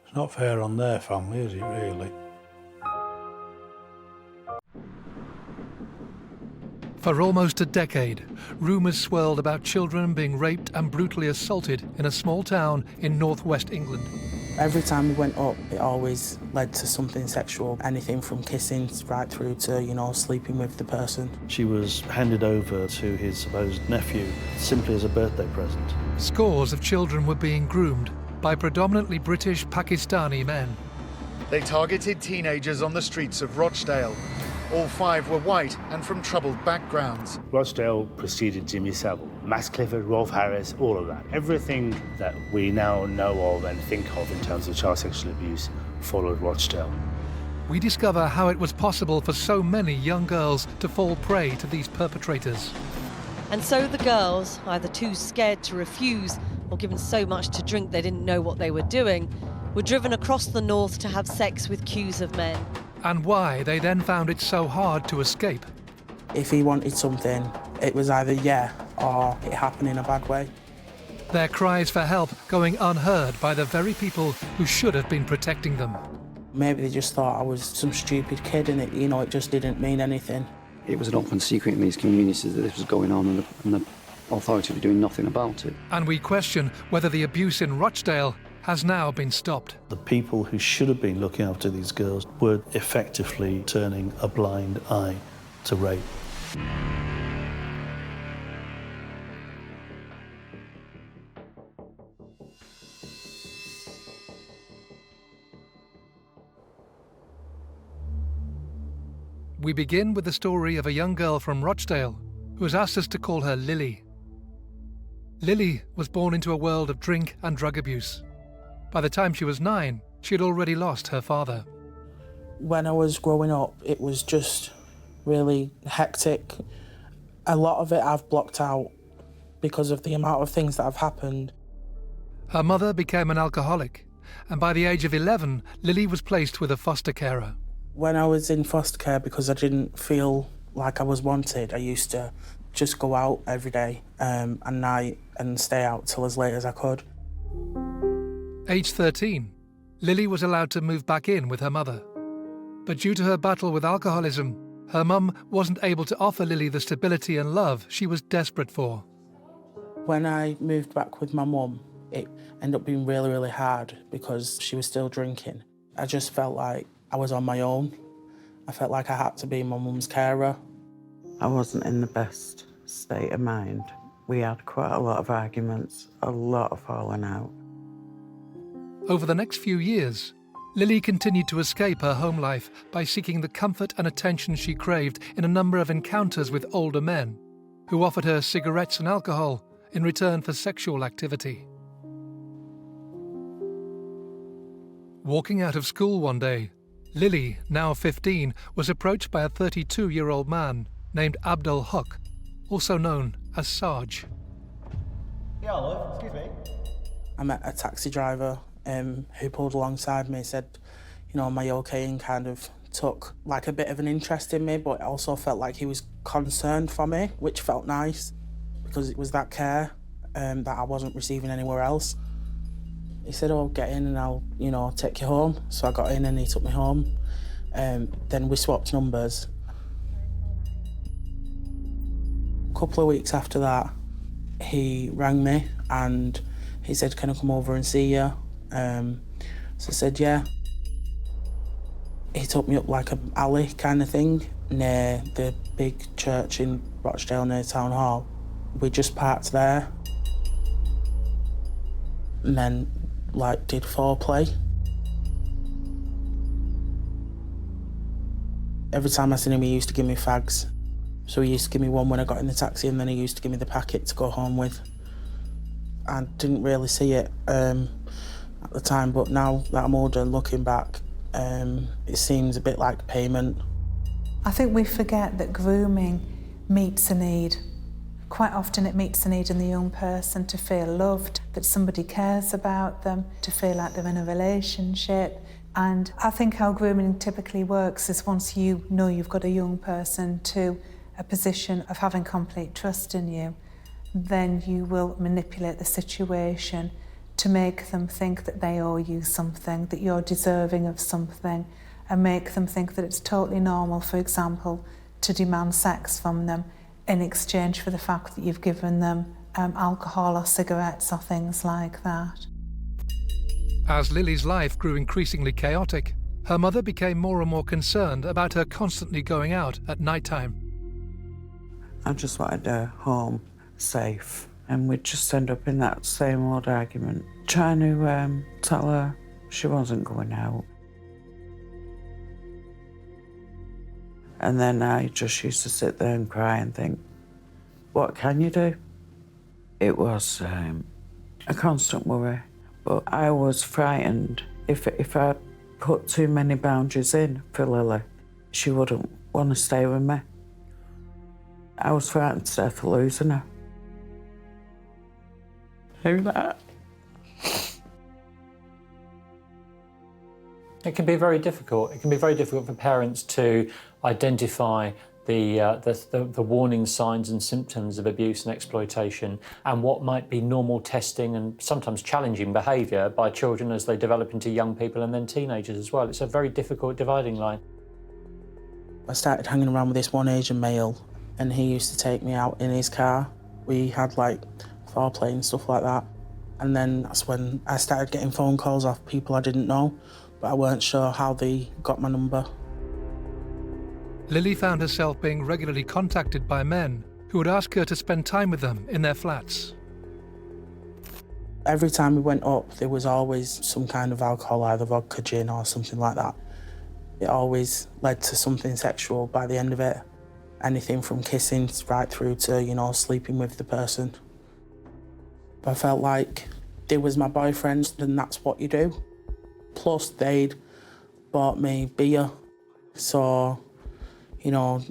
It's not fair on their family, is it, really? For almost a decade, rumours swirled about children being raped and brutally assaulted in a small town in northwest England. Every time we went up, it always led to something sexual, anything from kissing right through to, you know, sleeping with the person. She was handed over to his supposed nephew simply as a birthday present. Scores of children were being groomed by predominantly British Pakistani men. They targeted teenagers on the streets of Rochdale. All 5 were white and from troubled backgrounds. Rochdale preceded Jimmy Savile. Max Clifford, Rolf Harris, all of that. Everything that we now know of and think of in terms of child sexual abuse followed Rochdale. We discover how it was possible for so many young girls to fall prey to these perpetrators. And so the girls, either too scared to refuse or given so much to drink they didn't know what they were doing, were driven across the north to have sex with queues of men. And why they then found it so hard to escape. If he wanted something, it was either yeah or it happened in a bad way. Their cries for help going unheard by the very people who should have been protecting them. Maybe they just thought I was some stupid kid and it just didn't mean anything. It was an open secret in these communities that this was going on, and the authorities were doing nothing about it. And we question whether the abuse in Rochdale has now been stopped. The people who should have been looking after these girls were effectively turning a blind eye to rape. We begin with the story of a young girl from Rochdale who has asked us to call her Lily. Lily was born into a world of drink and drug abuse. By the time she was 9, she had already lost her father. When I was growing up, it was just really hectic. A lot of it I've blocked out because of the amount of things that have happened. Her mother became an alcoholic, and by the age of 11, Lily was placed with a foster carer. When I was in foster care, because I didn't feel like I was wanted, I used to just go out every day and night and stay out till as late as I could. Age 13, Lily was allowed to move back in with her mother. But due to her battle with alcoholism, her mum wasn't able to offer Lily the stability and love she was desperate for. When I moved back with my mum, it ended up being really, really hard because she was still drinking. I just felt like I was on my own. I felt like I had to be my mum's carer. I wasn't in the best state of mind. We had quite a lot of arguments, a lot of falling out. Over the next few years, Lily continued to escape her home life by seeking the comfort and attention she craved in a number of encounters with older men, who offered her cigarettes and alcohol in return for sexual activity. Walking out of school one day, Lily, now 15, was approached by a 32-year-old man named Abdul Haq, also known as Sarge. Yeah, love, excuse me. I met a taxi driver who pulled alongside me, said, you know, am I okay, and kind of took like a bit of an interest in me, but it also felt like he was concerned for me, which felt nice because it was that care that I wasn't receiving anywhere else. He said, oh, get in and I'll, you know, take you home. So I got in and he took me home. Then we swapped numbers. A couple of weeks after that, he rang me and he said, can I come over and see you? So I said, yeah. He took me up like an alley kind of thing near the big church in Rochdale near Town Hall. We just parked there and then like did foreplay. Every time I seen him, he used to give me fags. So he used to give me one when I got in the taxi, and then he used to give me the packet to go home with. I didn't really see it at the time, but now that I'm older and looking back, it seems a bit like payment. I think we forget that grooming meets a need. Quite often it meets the need in the young person to feel loved, that somebody cares about them, to feel like they're in a relationship. And I think how grooming typically works is once you know you've got a young person to a position of having complete trust in you, then you will manipulate the situation to make them think that they owe you something, that you're deserving of something, and make them think that it's totally normal, for example, to demand sex from them in exchange for the fact that you've given them alcohol or cigarettes or things like that. As Lily's life grew increasingly chaotic, her mother became more and more concerned about her constantly going out at night time. I just wanted her home, safe, and we'd just end up in that same old argument, trying to tell her she wasn't going out. And then I just used to sit there and cry and think, what can you do? It was a constant worry, but I was frightened. If I put too many boundaries in for Lily, she wouldn't want to stay with me. I was frightened to death of losing her. Do that. It can be very difficult. It can be very difficult for parents to identify the warning signs and symptoms of abuse and exploitation, and what might be normal testing and sometimes challenging behaviour by children as they develop into young people and then teenagers as well. It's a very difficult dividing line. I started hanging around with this one Asian male, and he used to take me out in his car. We had like foreplay and stuff like that. And then that's when I started getting phone calls off people I didn't know, but I weren't sure how they got my number. Lily found herself being regularly contacted by men who would ask her to spend time with them in their flats. Every time we went up, there was always some kind of alcohol, either vodka, gin or something like that. It always led to something sexual by the end of it. Anything from kissing right through to, you know, sleeping with the person. I felt like they was my boyfriend, and that's what you do. Plus, they'd bought me beer, so, you know,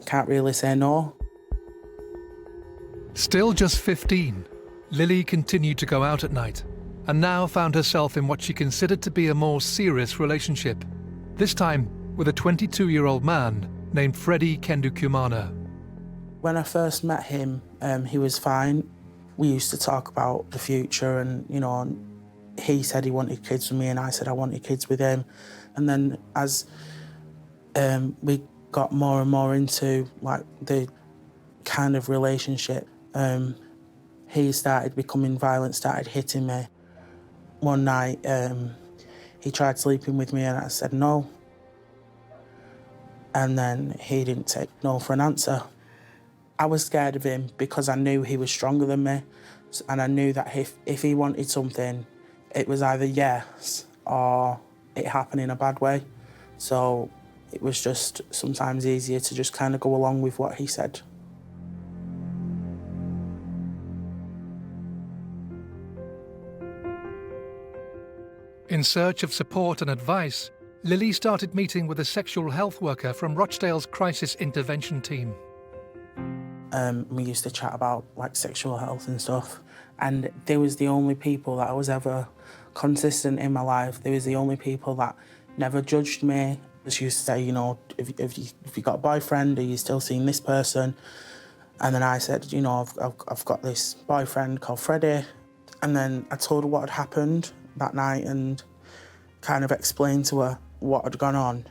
can't really say no. Still just 15, Lily continued to go out at night, and now found herself in what she considered to be a more serious relationship, this time with a 22-year-old man named Freddie Kendukumana. When I first met him, he was fine. We used to talk about the future and, you know, he said he wanted kids with me and I said I wanted kids with him. And then as we got more and more into like the kind of relationship, he started becoming violent, started hitting me. One night, he tried sleeping with me and I said no. And then he didn't take no for an answer. I was scared of him because I knew he was stronger than me. And I knew that if he wanted something, it was either yes or it happened in a bad way. So it was just sometimes easier to just kind of go along with what he said. In search of support and advice, Lily started meeting with a sexual health worker from Rochdale's crisis intervention team. We used to chat about like sexual health and stuff, and they was the only people that I was ever consistent in my life. They was the only people that never judged me. She used to say, you know, if you got a boyfriend, are you still seeing this person? And then I said, you know, I've got this boyfriend called Freddie. And then I told her what had happened that night and kind of explained to her what had gone on.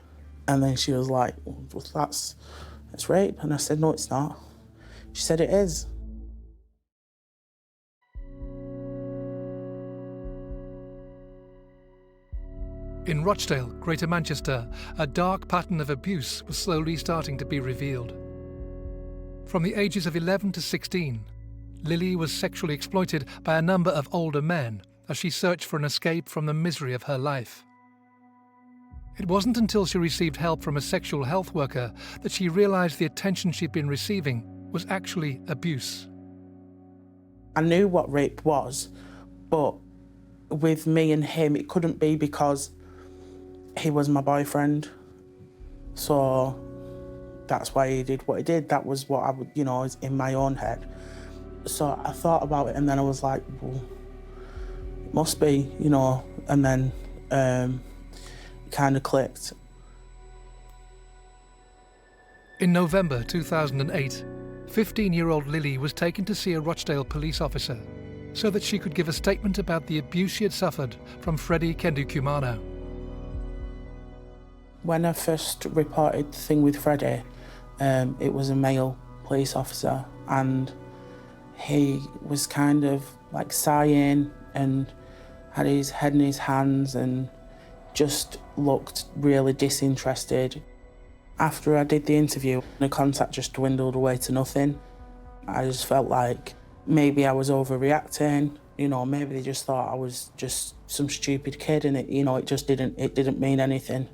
And then she was like, well, that's rape. And I said, no, it's not. She said, it is. In Rochdale, Greater Manchester, a dark pattern of abuse was slowly starting to be revealed. From the ages of 11 to 16, Lily was sexually exploited by a number of older men as she searched for an escape from the misery of her life. It wasn't until she received help from a sexual health worker that she realised the attention she'd been receiving was actually abuse. I knew what rape was, but with me and him, it couldn't be because he was my boyfriend. So that's why he did what he did. That was what I would, you know, is in my own head. So I thought about it and then I was like, well, it must be, you know, and then it kind of clicked. In November 2008, 15-year-old Lily was taken to see a Rochdale police officer so that she could give a statement about the abuse she had suffered from Freddie Kendukumana. When I first reported the thing with Freddie, it was a male police officer and he was kind of like sighing and had his head in his hands and just looked really disinterested. After I did the interview, the contact just dwindled away to nothing. I just felt like maybe I was overreacting, you know, maybe they just thought I was just some stupid kid and it, you know, it didn't mean anything.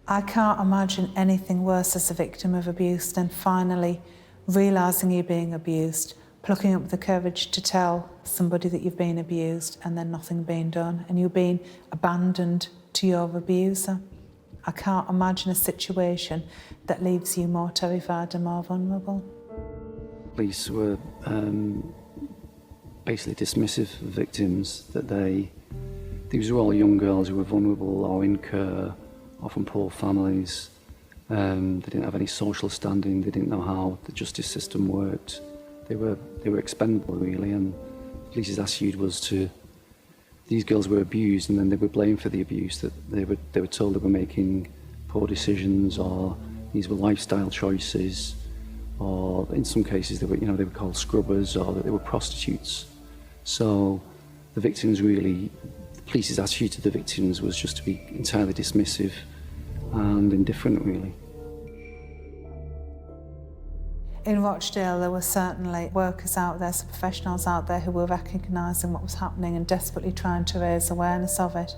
I can't imagine anything worse as a victim of abuse than finally realising you're being abused, plucking up the courage to tell somebody that you've been abused and then nothing being done and you're being abandoned to your abuser. I can't imagine a situation that leaves you more terrified and more vulnerable. Police were basically dismissive of victims, that these were all young girls who were vulnerable or in care, often poor families. They didn't have any social standing, they didn't know how the justice system worked. They were expendable really, and the police's attitude was to, these girls were abused and then they were blamed for the abuse, that they were told they were making poor decisions or these were lifestyle choices, or in some cases they were called scrubbers or that they were prostitutes. So the victims really, the police's attitude to the victims was just to be entirely dismissive and indifferent really. In Rochdale, there were certainly workers out there, some professionals out there who were recognising what was happening and desperately trying to raise awareness of it.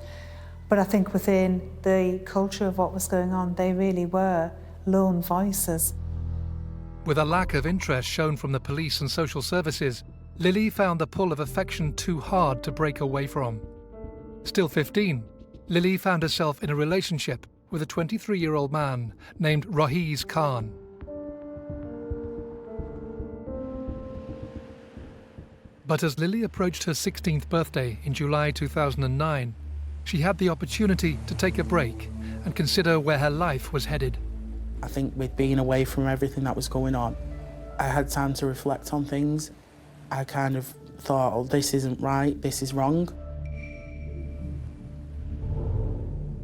But I think within the culture of what was going on, they really were lone voices. With a lack of interest shown from the police and social services, Lily found the pull of affection too hard to break away from. Still 15, Lily found herself in a relationship with a 23-year-old man named Rahiz Khan. But as Lily approached her 16th birthday in July 2009, she had the opportunity to take a break and consider where her life was headed. I think with being away from everything that was going on, I had time to reflect on things. I kind of thought, oh, this isn't right, this is wrong.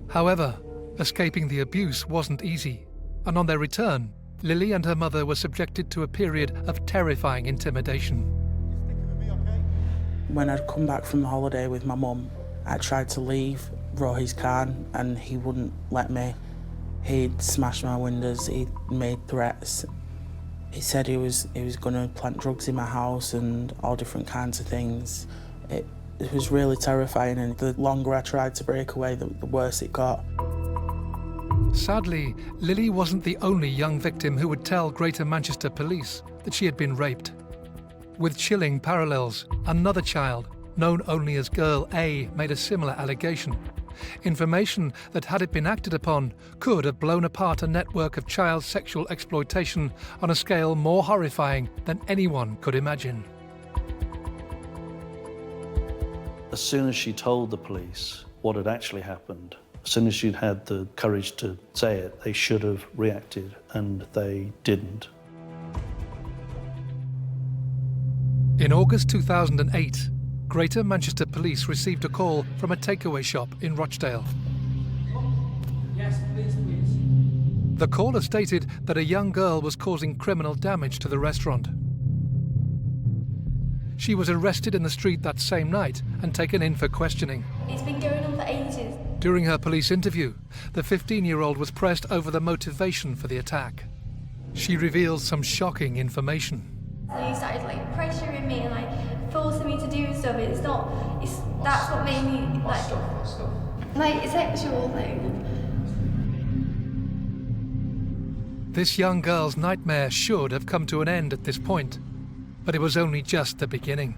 However, escaping the abuse wasn't easy, and on their return, Lily and her mother were subjected to a period of terrifying intimidation. When I'd come back from the holiday with my mum, I tried to leave Rohi's car and he wouldn't let me. He'd smashed my windows, he'd made threats. He said he was going to plant drugs in my house and all different kinds of things. It was really terrifying, and the longer I tried to break away, the worse it got. Sadly, Lily wasn't the only young victim who would tell Greater Manchester Police that she had been raped. With chilling parallels, another child, known only as Girl A, made a similar allegation. Information that, had it been acted upon, could have blown apart a network of child sexual exploitation on a scale more horrifying than anyone could imagine. As soon as she told the police what had actually happened, as soon as she'd had the courage to say it, they should have reacted, and they didn't. In August 2008, Greater Manchester Police received a call from a takeaway shop in Rochdale. Yes, please. The caller stated that a young girl was causing criminal damage to the restaurant. She was arrested in the street that same night and taken in for questioning. It's been going on for ages. During her police interview, the 15-year-old was pressed over the motivation for the attack. She revealed some shocking information. So he started pressuring me and forcing me to do stuff. That's what made me sexual thing. This young girl's nightmare should have come to an end at this point, but it was only just the beginning.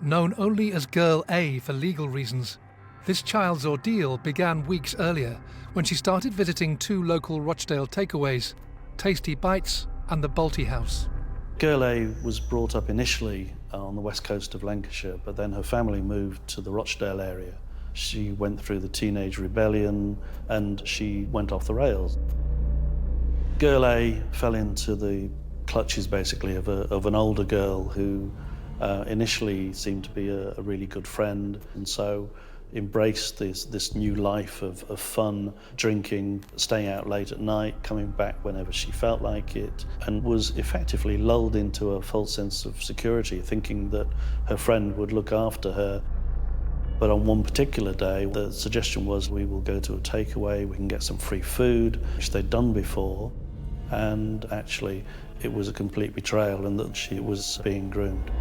Known only as Girl A for legal reasons, this child's ordeal began weeks earlier when she started visiting two local Rochdale takeaways, Tasty Bites and the Balti House. Girl A was brought up initially on the west coast of Lancashire, but then her family moved to the Rochdale area. She went through the teenage rebellion and she went off the rails. Girl A fell into the clutches, basically, of an older girl who initially seemed to be a really good friend, and so embraced this new life of fun, drinking, staying out late at night, coming back whenever she felt like it, and was effectively lulled into a false sense of security, thinking that her friend would look after her. But on one particular day, the suggestion was, we will go to a takeaway, we can get some free food, which they'd done before, and actually it was a complete betrayal and that she was being groomed.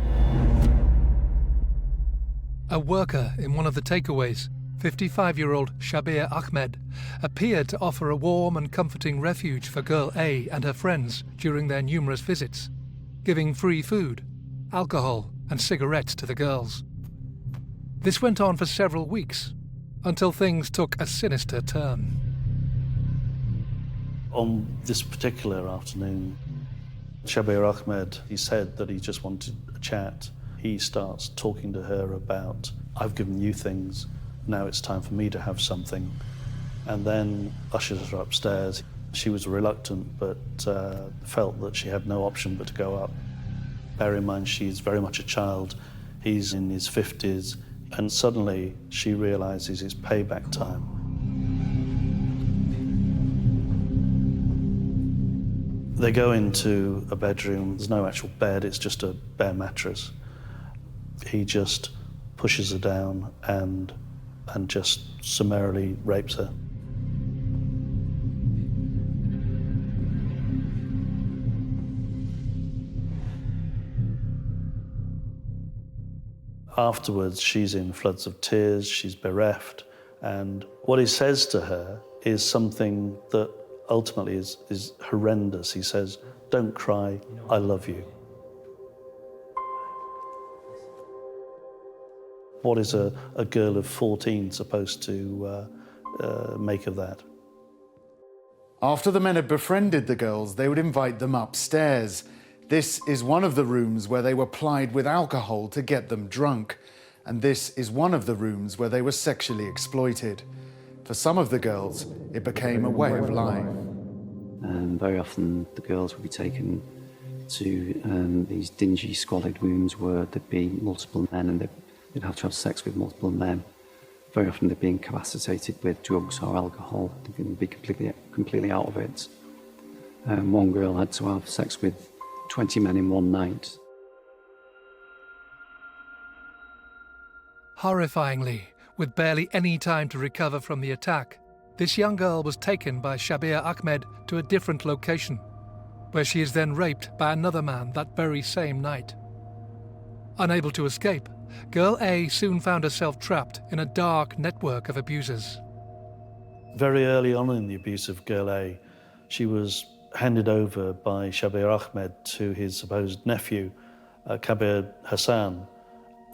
A worker in one of the takeaways, 55-year-old Shabir Ahmed, appeared to offer a warm and comforting refuge for Girl A and her friends during their numerous visits, giving free food, alcohol and cigarettes to the girls. This went on for several weeks, until things took a sinister turn. On this particular afternoon, Shabir Ahmed, he said that he just wanted a chat. He starts talking to her about, I've given you things, now it's time for me to have something, and then ushers her upstairs. She was reluctant, but felt that she had no option but to go up. Bear in mind, she's very much a child. He's in his 50s, and suddenly she realizes it's payback time. They go into a bedroom. There's no actual bed, it's just a bare mattress. He just pushes her down and just summarily rapes her. Afterwards, she's in floods of tears, she's bereft, and what he says to her is something that ultimately is horrendous. He says, "Don't cry, I love you." What is a girl of 14 supposed to make of that? After the men had befriended the girls, they would invite them upstairs. This is one of the rooms where they were plied with alcohol to get them drunk. And this is one of the rooms where they were sexually exploited. For some of the girls, it became a way of life. Very often the girls would be taken to these dingy, squalid rooms where there'd be multiple men and they'd have to have sex with multiple men. Very often they'd be incapacitated with drugs or alcohol. They'd be completely out of it. One girl had to have sex with 20 men in one night. Horrifyingly, with barely any time to recover from the attack, this young girl was taken by Shabir Ahmed to a different location, where she is then raped by another man that very same night. Unable to escape, girl A soon found herself trapped in a dark network of abusers. Very early on in the abuse of girl A, she was handed over by Shabir Ahmed to his supposed nephew, Kabir Hassan,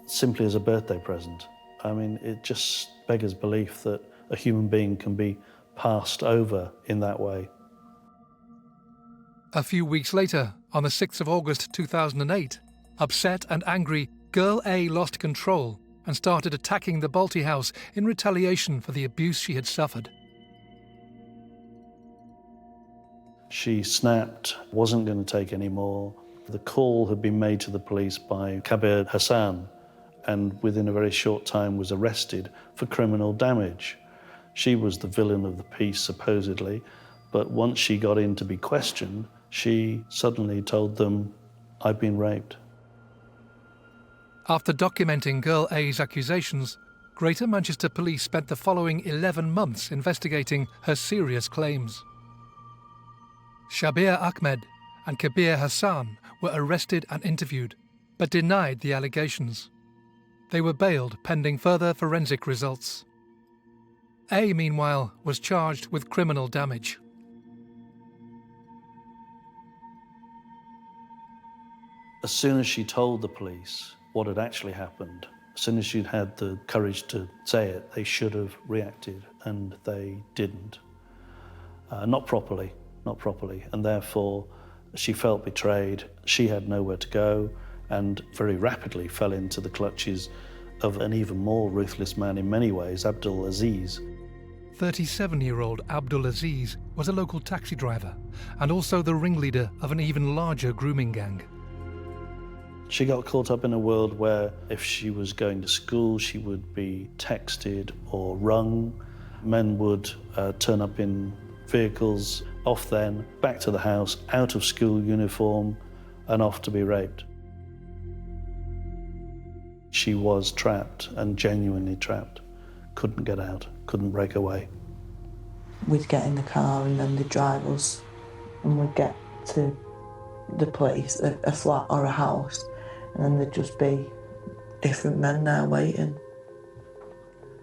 simply as a birthday present. I mean, it just beggars belief that a human being can be passed over in that way. A few weeks later, on the 6th of August 2008, upset and angry, girl A lost control and started attacking the Balti house in retaliation for the abuse she had suffered. She snapped, wasn't going to take any more. The call had been made to the police by Kabir Hassan, and within a very short time was arrested for criminal damage. She was the villain of the piece, supposedly, but once she got in to be questioned, she suddenly told them, "I've been raped." After documenting girl A's accusations, Greater Manchester Police spent the following 11 months investigating her serious claims. Shabir Ahmed and Kabir Hassan were arrested and interviewed, but denied the allegations. They were bailed pending further forensic results. A, meanwhile, was charged with criminal damage. As soon as she told the police what had actually happened, as soon as she'd had the courage to say it, they should have reacted, and they didn't. Not properly, and therefore she felt betrayed. She had nowhere to go, and very rapidly fell into the clutches of an even more ruthless man in many ways, Abdul Aziz. 37-year-old Abdul Aziz was a local taxi driver and also the ringleader of an even larger grooming gang. She got caught up in a world where if she was going to school, she would be texted or rung. Men would turn up in vehicles, off then, back to the house, out of school uniform, and off to be raped. She was trapped, and genuinely trapped. Couldn't get out, couldn't break away. We'd get in the car and then they'd drive us, and we'd get to the place, a flat or a house, and then there'd just be different men there waiting.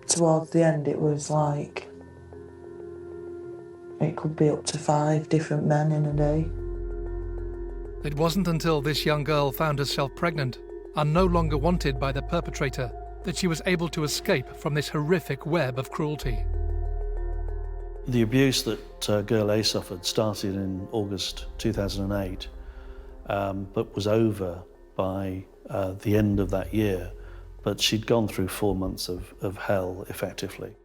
Towards the end it was like, it could be up to 5 different men in a day. It wasn't until this young girl found herself pregnant and no longer wanted by the perpetrator that she was able to escape from this horrific web of cruelty. The abuse that girl A suffered started in August 2008, but was over by the end of that year. But she'd gone through 4 months of hell, effectively.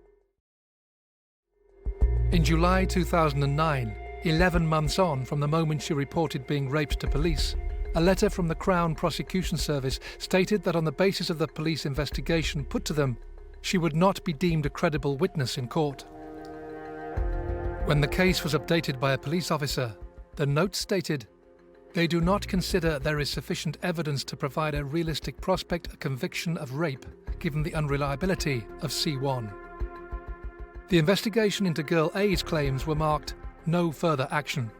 In July 2009, 11 months on from the moment she reported being raped to police, a letter from the Crown Prosecution Service stated that on the basis of the police investigation put to them, she would not be deemed a credible witness in court. When the case was updated by a police officer, the note stated, "They do not consider there is sufficient evidence to provide a realistic prospect of conviction of rape, given the unreliability of C1. The investigation into girl A's claims were marked "No further action."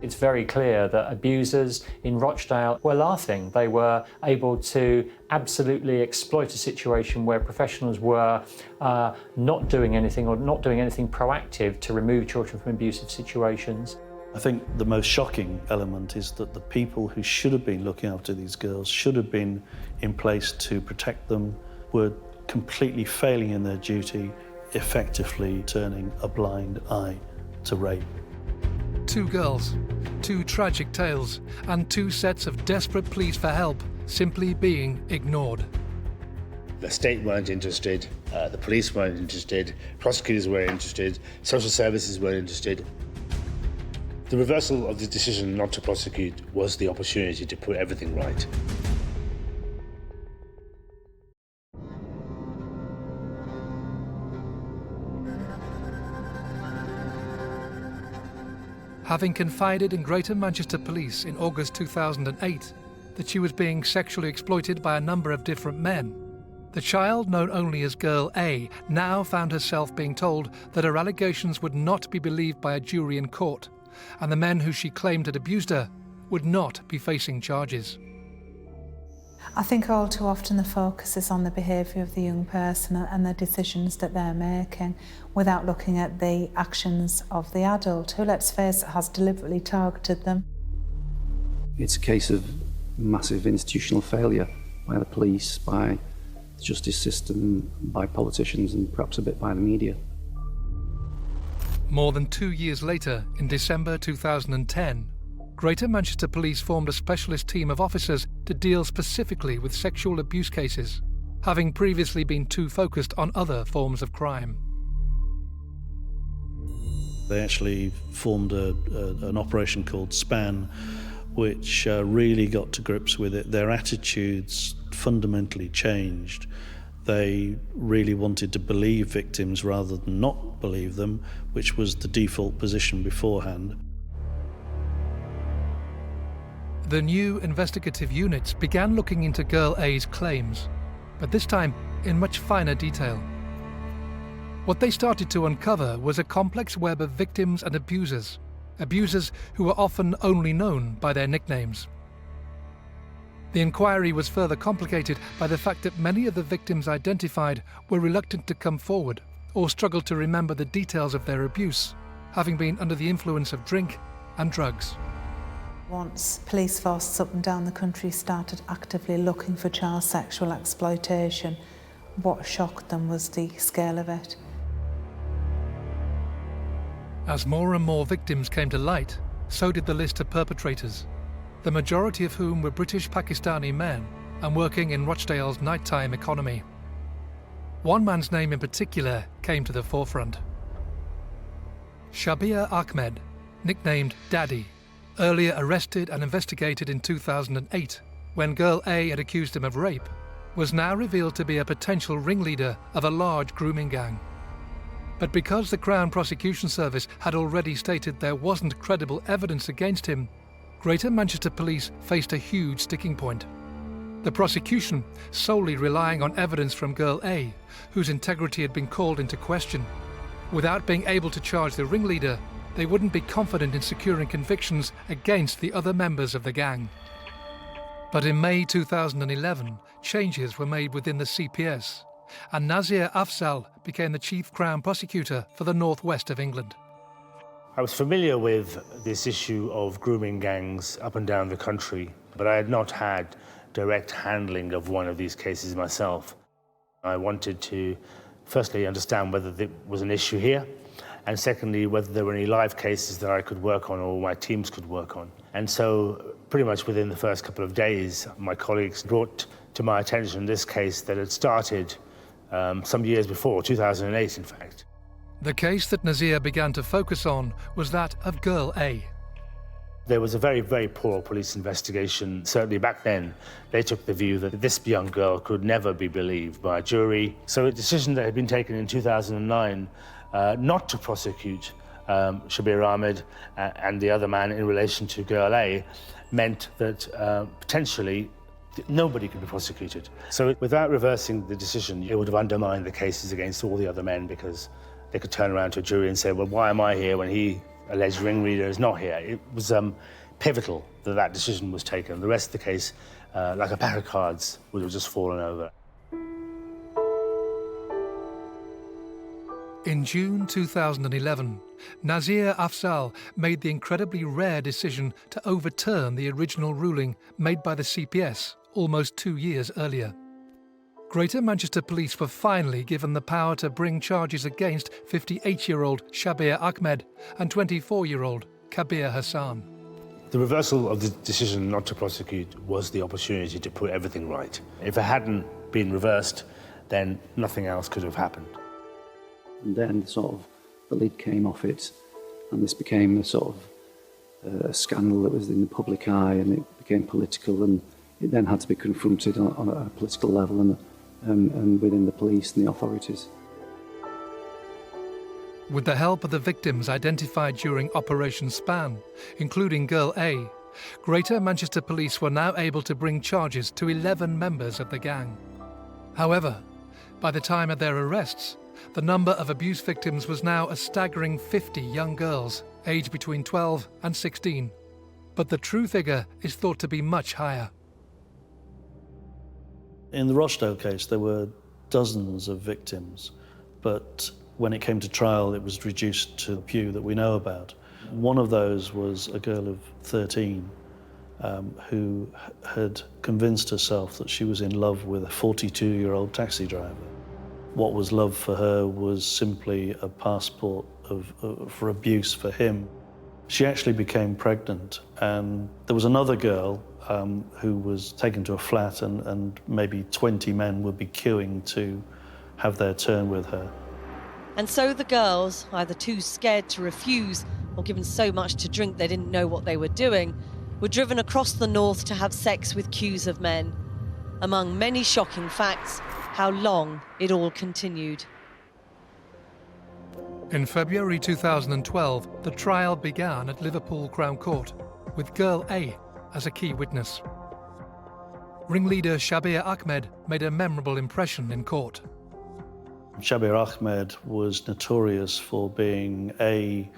It's very clear that abusers in Rochdale were laughing. They were able to absolutely exploit a situation where professionals were not doing anything or not doing anything proactive to remove children from abusive situations. I think the most shocking element is that the people who should have been looking after these girls, should have been in place to protect them, were completely failing in their duty, effectively turning a blind eye to rape. 2 girls, 2 tragic tales, and 2 sets of desperate pleas for help simply being ignored. The state weren't interested, the police weren't interested, prosecutors weren't interested, social services weren't interested. The reversal of the decision not to prosecute was the opportunity to put everything right. Having confided in Greater Manchester Police in August 2008 that she was being sexually exploited by a number of different men, the child known only as Girl A now found herself being told that her allegations would not be believed by a jury in court, and the men who she claimed had abused her would not be facing charges. I think all too often the focus is on the behaviour of the young person and the decisions that they're making without looking at the actions of the adult who, let's face it, has deliberately targeted them. It's a case of massive institutional failure by the police, by the justice system, by politicians and perhaps a bit by the media. More than 2 years later, in December 2010, Greater Manchester Police formed a specialist team of officers to deal specifically with sexual abuse cases, having previously been too focused on other forms of crime. They actually formed an operation called SPAN, which really got to grips with it. Their attitudes fundamentally changed. They really wanted to believe victims rather than not believe them, which was the default position beforehand. The new investigative units began looking into Girl A's claims, but this time in much finer detail. What they started to uncover was a complex web of victims and abusers who were often only known by their nicknames. The inquiry was further complicated by the fact that many of the victims identified were reluctant to come forward or struggled to remember the details of their abuse, having been under the influence of drink and drugs. Once police forces up and down the country started actively looking for child sexual exploitation, what shocked them was the scale of it. As more and more victims came to light, so did the list of perpetrators, the majority of whom were British Pakistani men and working in Rochdale's nighttime economy. One man's name in particular came to the forefront. Shabir Ahmed, nicknamed Daddy, earlier arrested and investigated in 2008 when Girl A had accused him of rape, was now revealed to be a potential ringleader of a large grooming gang. But because the Crown Prosecution Service had already stated there wasn't credible evidence against him, Greater Manchester Police faced a huge sticking point. The prosecution solely relying on evidence from Girl A, whose integrity had been called into question. Without being able to charge the ringleader, they wouldn't be confident in securing convictions against the other members of the gang. But in May 2011, changes were made within the CPS, and Nazir Afzal became the Chief Crown Prosecutor for the northwest of England. I was familiar with this issue of grooming gangs up and down the country, but I had not had direct handling of one of these cases myself. I wanted to firstly understand whether there was an issue here, and secondly, whether there were any live cases that I could work on or my teams could work on. And so pretty much within the first couple of days, my colleagues brought to my attention this case that had started some years before, 2008 in fact. The case that Nazir began to focus on was that of Girl A. There was a very, very poor police investigation. Certainly back then, they took the view that this young girl could never be believed by a jury. So a decision that had been taken in 2009 not to prosecute Shabir Ahmed and the other man in relation to Girl A meant that potentially nobody could be prosecuted. So without reversing the decision, it would have undermined the cases against all the other men, because they could turn around to a jury and say, well, why am I here when he, alleged ringleader, is not here? It was pivotal that that decision was taken. The rest of the case, like a pack of cards, would have just fallen over. In June 2011, Nazir Afzal made the incredibly rare decision to overturn the original ruling made by the CPS almost 2 years earlier. Greater Manchester Police were finally given the power to bring charges against 58-year-old Shabir Ahmed and 24-year-old Kabir Hassan. The reversal of the decision not to prosecute was the opportunity to put everything right. If it hadn't been reversed, then nothing else could have happened. And then the lid came off it, and this became a scandal that was in the public eye, and it became political, and it then had to be confronted on a political level and within the police and the authorities. With the help of the victims identified during Operation Span, including Girl A, Greater Manchester Police were now able to bring charges to 11 members of the gang. However, by the time of their arrests, the number of abuse victims was now a staggering 50 young girls, aged between 12 and 16. But the true figure is thought to be much higher. In the Rochdale case, there were dozens of victims, but when it came to trial, it was reduced to the few that we know about. One of those was a girl of 13 who had convinced herself that she was in love with a 42-year-old taxi driver. What was love for her was simply a passport for abuse for him. She actually became pregnant, and there was another girl who was taken to a flat, and maybe 20 men would be queuing to have their turn with her. And so the girls, either too scared to refuse or given so much to drink they didn't know what they were doing, were driven across the north to have sex with queues of men. Among many shocking facts, how long it all continued. In February 2012, the trial began at Liverpool Crown Court, with Girl A as a key witness. Ringleader Shabir Ahmed made a memorable impression in court. Shabir Ahmed was notorious for being a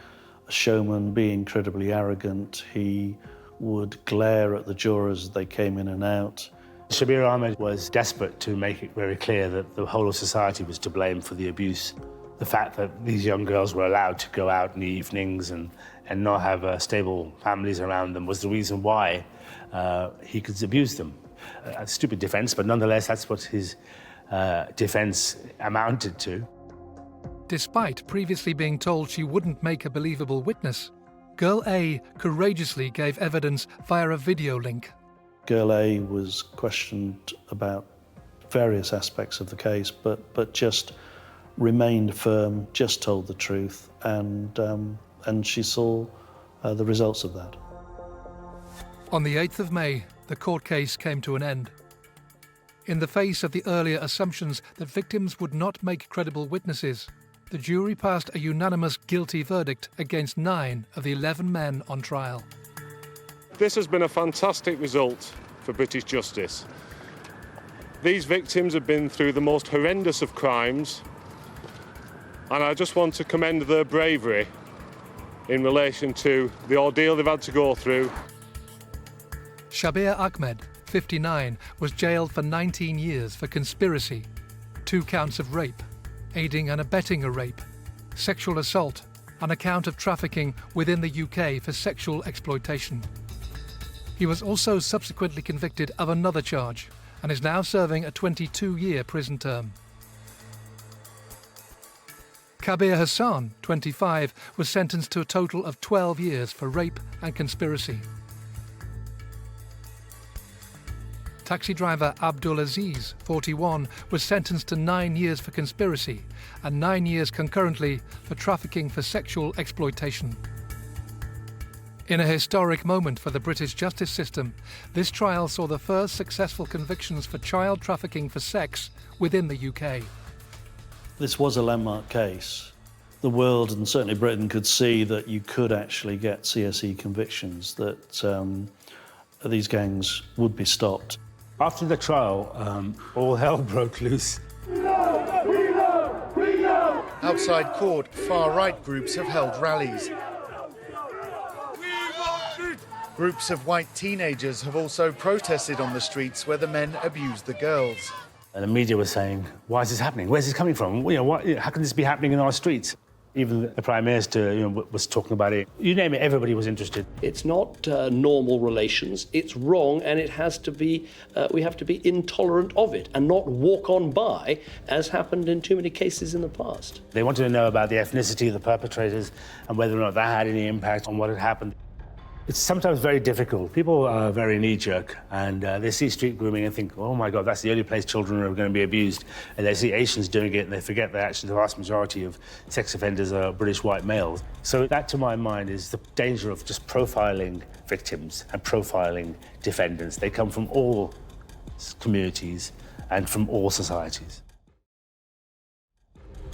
showman, being incredibly arrogant. He would glare at the jurors as they came in and out. Shabir Ahmed was desperate to make it very clear that the whole of society was to blame for the abuse. The fact that these young girls were allowed to go out in the evenings and not have stable families around them was the reason why he could abuse them. A stupid defense, but nonetheless, that's what his defense amounted to. Despite previously being told she wouldn't make a believable witness, Girl A courageously gave evidence via a video link. Girl A was questioned about various aspects of the case, but just remained firm, just told the truth, and she saw the results of that. On the 8th of May, the court case came to an end. In the face of the earlier assumptions that victims would not make credible witnesses, the jury passed a unanimous guilty verdict against 9 of the 11 men on trial. This has been a fantastic result for British justice. These victims have been through the most horrendous of crimes, and I just want to commend their bravery in relation to the ordeal they've had to go through. Shabir Ahmed, 59, was jailed for 19 years for conspiracy, 2 counts of rape, aiding and abetting a rape, sexual assault, and a count of trafficking within the UK for sexual exploitation. He was also subsequently convicted of another charge and is now serving a 22-year prison term. Kabir Hassan, 25, was sentenced to a total of 12 years for rape and conspiracy. Taxi driver Abdul Aziz, 41, was sentenced to 9 years for conspiracy and 9 years concurrently for trafficking for sexual exploitation. In a historic moment for the British justice system, this trial saw the first successful convictions for child trafficking for sex within the UK. This was a landmark case. The world, and certainly Britain, could see that you could actually get CSE convictions, that these gangs would be stopped. After the trial, all hell broke loose. Outside court, far-right groups have held rallies. Groups of white teenagers have also protested on the streets where the men abused the girls. And the media was saying, why is this happening? Where's this coming from? How can this be happening in our streets? Even the Prime Minister was talking about it. You name it, everybody was interested. It's not normal relations. It's wrong, and it has to be. We have to be intolerant of it and not walk on by, as happened in too many cases in the past. They wanted to know about the ethnicity of the perpetrators and whether or not that had any impact on what had happened. It's sometimes very difficult. People are very knee-jerk, and they see street grooming and think, oh my God, that's the only place children are going to be abused. And they see Asians doing it, and they forget that actually the vast majority of sex offenders are British white males. So that, to my mind, is the danger of just profiling victims and profiling defendants. They come from all communities and from all societies.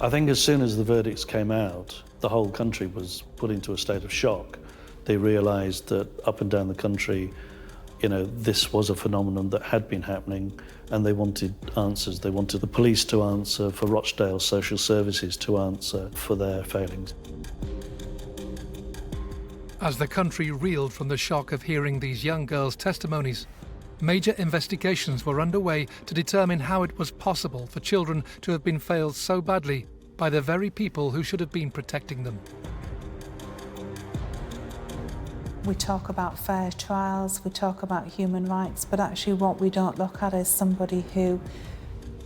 I think as soon as the verdicts came out, the whole country was put into a state of shock. They realised that up and down the country, this was a phenomenon that had been happening, and they wanted answers. They wanted the police to answer, for Rochdale Social Services to answer for their failings. As the country reeled from the shock of hearing these young girls' testimonies, major investigations were underway to determine how it was possible for children to have been failed so badly by the very people who should have been protecting them. We talk about fair trials, we talk about human rights, but actually what we don't look at is somebody who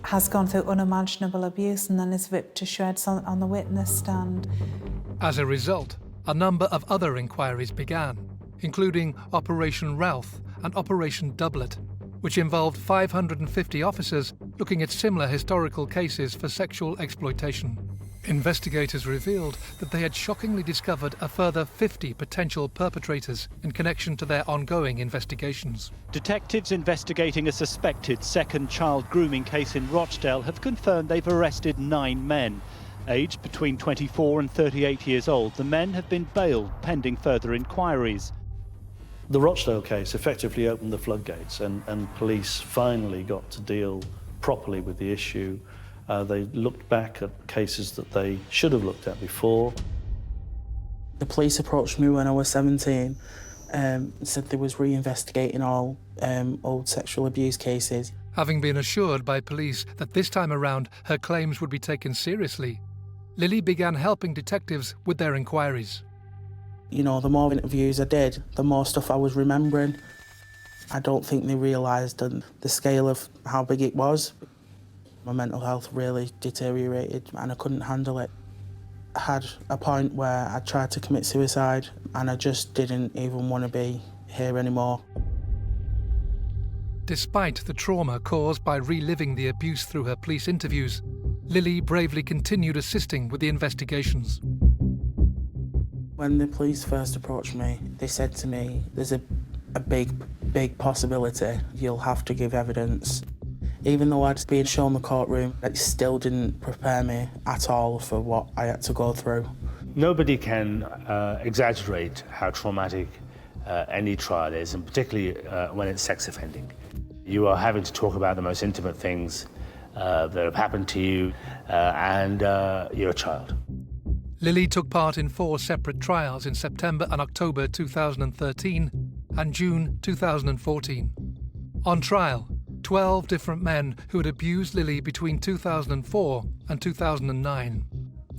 has gone through unimaginable abuse and then is ripped to shreds on the witness stand. As a result, a number of other inquiries began, including Operation Ralph and Operation Doublet, which involved 550 officers looking at similar historical cases for sexual exploitation. Investigators revealed that they had shockingly discovered a further 50 potential perpetrators in connection to their ongoing investigations. Detectives investigating a suspected second child grooming case in Rochdale have confirmed they've arrested 9 men. Aged between 24 and 38 years old, the men have been bailed pending further inquiries. The Rochdale case effectively opened the floodgates, and police finally got to deal properly with the issue. They looked back at cases that they should have looked at before. The police approached me when I was 17 and said they was reinvestigating all old sexual abuse cases. Having been assured by police that this time around her claims would be taken seriously, Lily began helping detectives with their inquiries. The more interviews I did, the more stuff I was remembering. I don't think they realised the scale of how big it was. My mental health really deteriorated and I couldn't handle it. I had a point where I tried to commit suicide and I just didn't even want to be here anymore. Despite the trauma caused by reliving the abuse through her police interviews, Lily bravely continued assisting with the investigations. When the police first approached me, they said to me, there's a big possibility you'll have to give evidence. Even though I'd been shown the courtroom, it still didn't prepare me at all for what I had to go through. Nobody can exaggerate how traumatic any trial is, and particularly when it's sex offending. You are having to talk about the most intimate things that have happened to you, and you're a child. Lily took part in 4 separate trials in September and October 2013 and June 2014. On trial, 12 different men who had abused Lily between 2004 and 2009.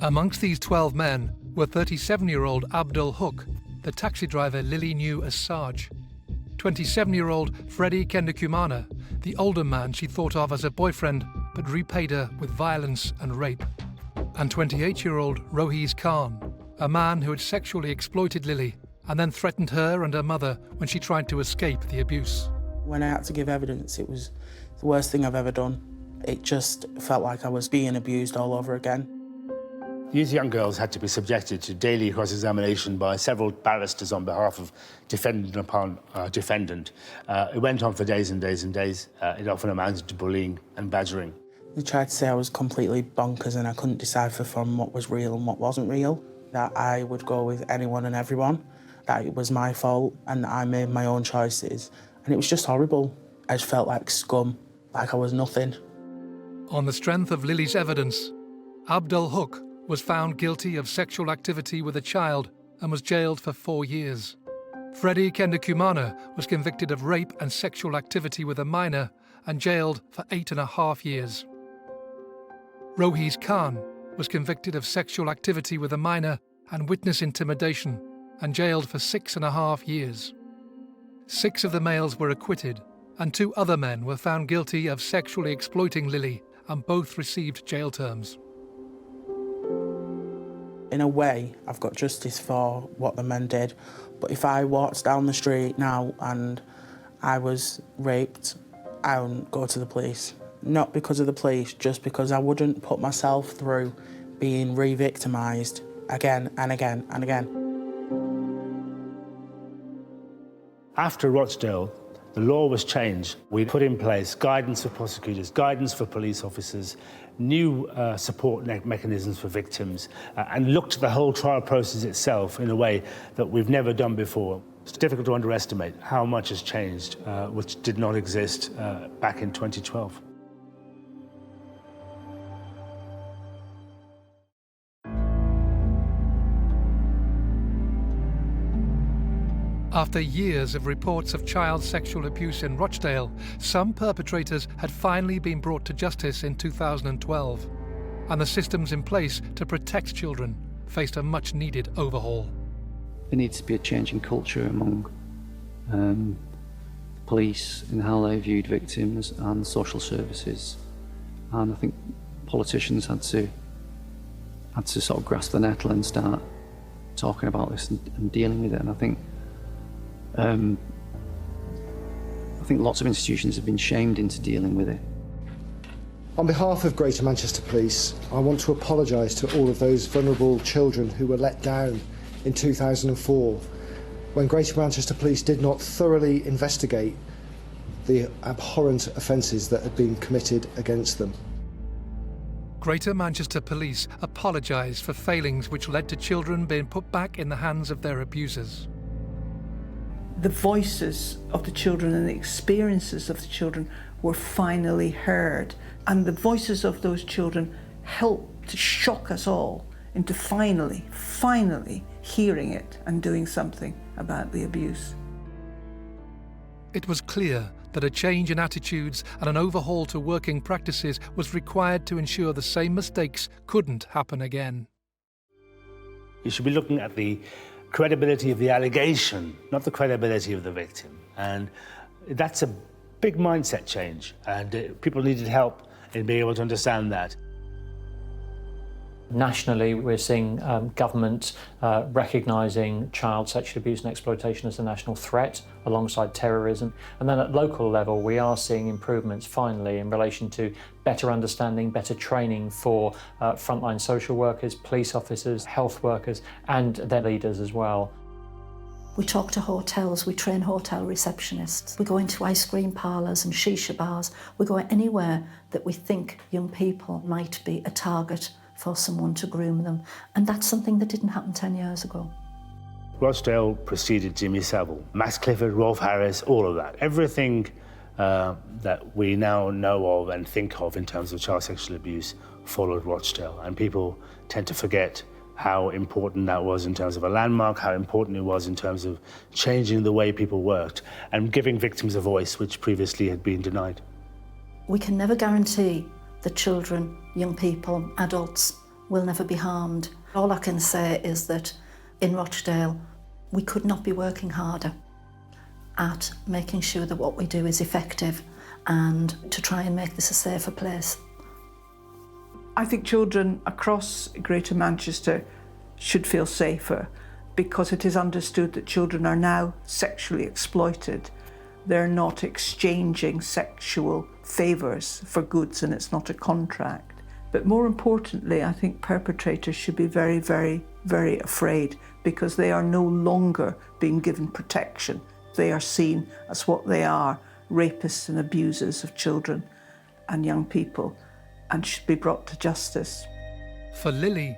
Amongst these 12 men were 37-year-old Abdul Hook, the taxi driver Lily knew as Sarge, 27-year-old Freddie Kendakumana, the older man she thought of as a boyfriend but repaid her with violence and rape, and 28-year-old Rohis Khan, a man who had sexually exploited Lily and then threatened her and her mother when she tried to escape the abuse. When I had to give evidence, it was the worst thing I've ever done. It just felt like I was being abused all over again. These young girls had to be subjected to daily cross-examination by several barristers on behalf of defendant upon defendant. It went on for days and days and days. It often amounted to bullying and badgering. They tried to say I was completely bonkers and I couldn't decipher from what was real and what wasn't real, that I would go with anyone and everyone, that it was my fault and that I made my own choices. And it was just horrible. I just felt like scum, like I was nothing. On the strength of Lily's evidence, Abdul Hook was found guilty of sexual activity with a child and was jailed for 4 years. Freddie Kendakumana was convicted of rape and sexual activity with a minor and jailed for 8.5 years. Rohis Khan was convicted of sexual activity with a minor and witness intimidation and jailed for 6.5 years. 6 of the males were acquitted, and 2 other men were found guilty of sexually exploiting Lily, and both received jail terms. In a way, I've got justice for what the men did, but if I walked down the street now and I was raped, I wouldn't go to the police. Not because of the police, just because I wouldn't put myself through being re-victimised again and again and again. After Rochdale, the law was changed. We put in place guidance for prosecutors, guidance for police officers, new support mechanisms for victims, and looked at the whole trial process itself in a way that we've never done before. It's difficult to underestimate how much has changed, which did not exist back in 2012. After years of reports of child sexual abuse in Rochdale, some perpetrators had finally been brought to justice in 2012, and the systems in place to protect children faced a much-needed overhaul. There needs to be a change in culture among police in how they viewed victims and social services, and I think politicians had to sort of grasp the nettle and start talking about this and dealing with it. And I think lots of institutions have been shamed into dealing with it. On behalf of Greater Manchester Police, I want to apologise to all of those vulnerable children who were let down in 2004 when Greater Manchester Police did not thoroughly investigate the abhorrent offences that had been committed against them. Greater Manchester Police apologised for failings which led to children being put back in the hands of their abusers. The voices of the children and the experiences of the children were finally heard, and the voices of those children helped to shock us all into finally hearing it and doing something about the abuse. It was clear that a change in attitudes and an overhaul to working practices was required to ensure the same mistakes couldn't happen again. You should be looking at the credibility of the allegation, not the credibility of the victim. And that's a big mindset change, and people needed help in being able to understand that. Nationally, we're seeing government recognising child sexual abuse and exploitation as a national threat alongside terrorism. And then at local level, we are seeing improvements finally in relation to better understanding, better training for frontline social workers, police officers, health workers, and their leaders as well. We talk to hotels, we train hotel receptionists. We go into ice cream parlours and shisha bars. We go anywhere that we think young people might be a target for someone to groom them. And that's something that didn't happen 10 years ago. Rochdale preceded Jimmy Savile, Max Clifford, Rolf Harris, all of that. Everything that we now know of and think of in terms of child sexual abuse followed Rochdale. And people tend to forget how important that was in terms of a landmark, how important it was in terms of changing the way people worked and giving victims a voice which previously had been denied. We can never guarantee that children, young people, adults will never be harmed. All I can say is that in Rochdale, we could not be working harder at making sure that what we do is effective and to try and make this a safer place. I think children across Greater Manchester should feel safer because it is understood that children are now sexually exploited. They're not exchanging sexual favours for goods, and it's not a contract. But more importantly, I think perpetrators should be very, very, very afraid because they are no longer being given protection. They are seen as what they are, rapists and abusers of children and young people, and should be brought to justice. For Lily,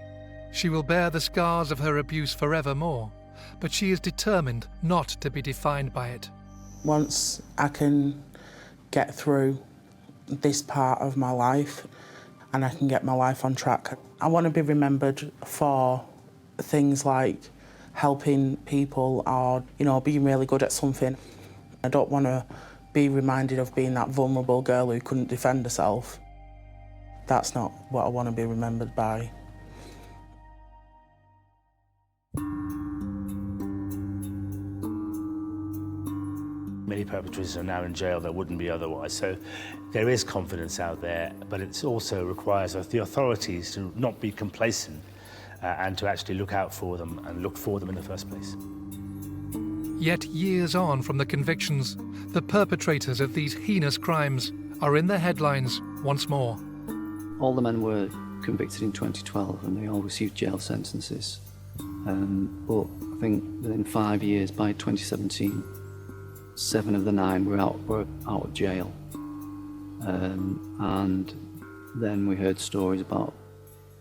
she will bear the scars of her abuse forevermore, but she is determined not to be defined by it. Once I can get through this part of my life and I can get my life on track, I want to be remembered for things like helping people or, being really good at something. I don't want to be reminded of being that vulnerable girl who couldn't defend herself. That's not what I want to be remembered by. Many perpetrators are now in jail that wouldn't be otherwise. So there is confidence out there, but it also requires the authorities to not be complacent and to actually look out for them and look for them in the first place. Yet years on from the convictions, the perpetrators of these heinous crimes are in the headlines once more. All the men were convicted in 2012 and they all received jail sentences. But I think within 5 years, by 2017, 7 of the 9 were out of jail. And then we heard stories about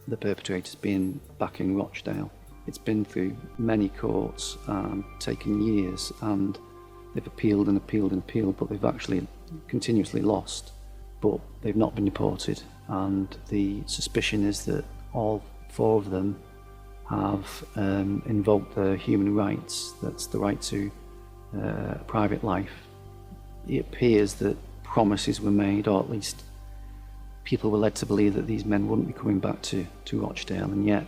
the perpetrators being back in Rochdale. It's been through many courts and taken years, and they've appealed and appealed and appealed, but they've actually continuously lost. But they've not been deported, and the suspicion is that all 4 of them have invoked their human rights. That's the right to private life. It appears that promises were made, or at least people were led to believe that these men wouldn't be coming back to Rochdale, and yet,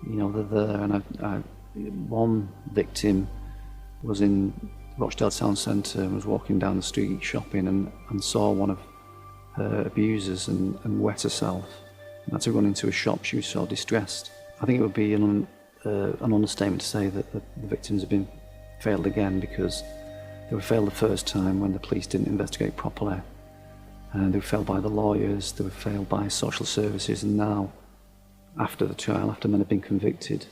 you know, they're there. And one victim was in Rochdale Town Centre and was walking down the street shopping and saw one of her abusers and wet herself and had to run into a shop. She was so distressed. I think it would be an understatement to say that the victims have been failed again, because they were failed the first time when the police didn't investigate properly, and they were failed by the lawyers, they were failed by social services, and now, after the trial, after men have been convicted,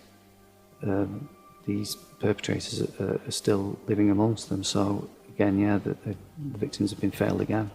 these perpetrators are still living amongst them. So again, yeah, the victims have been failed again.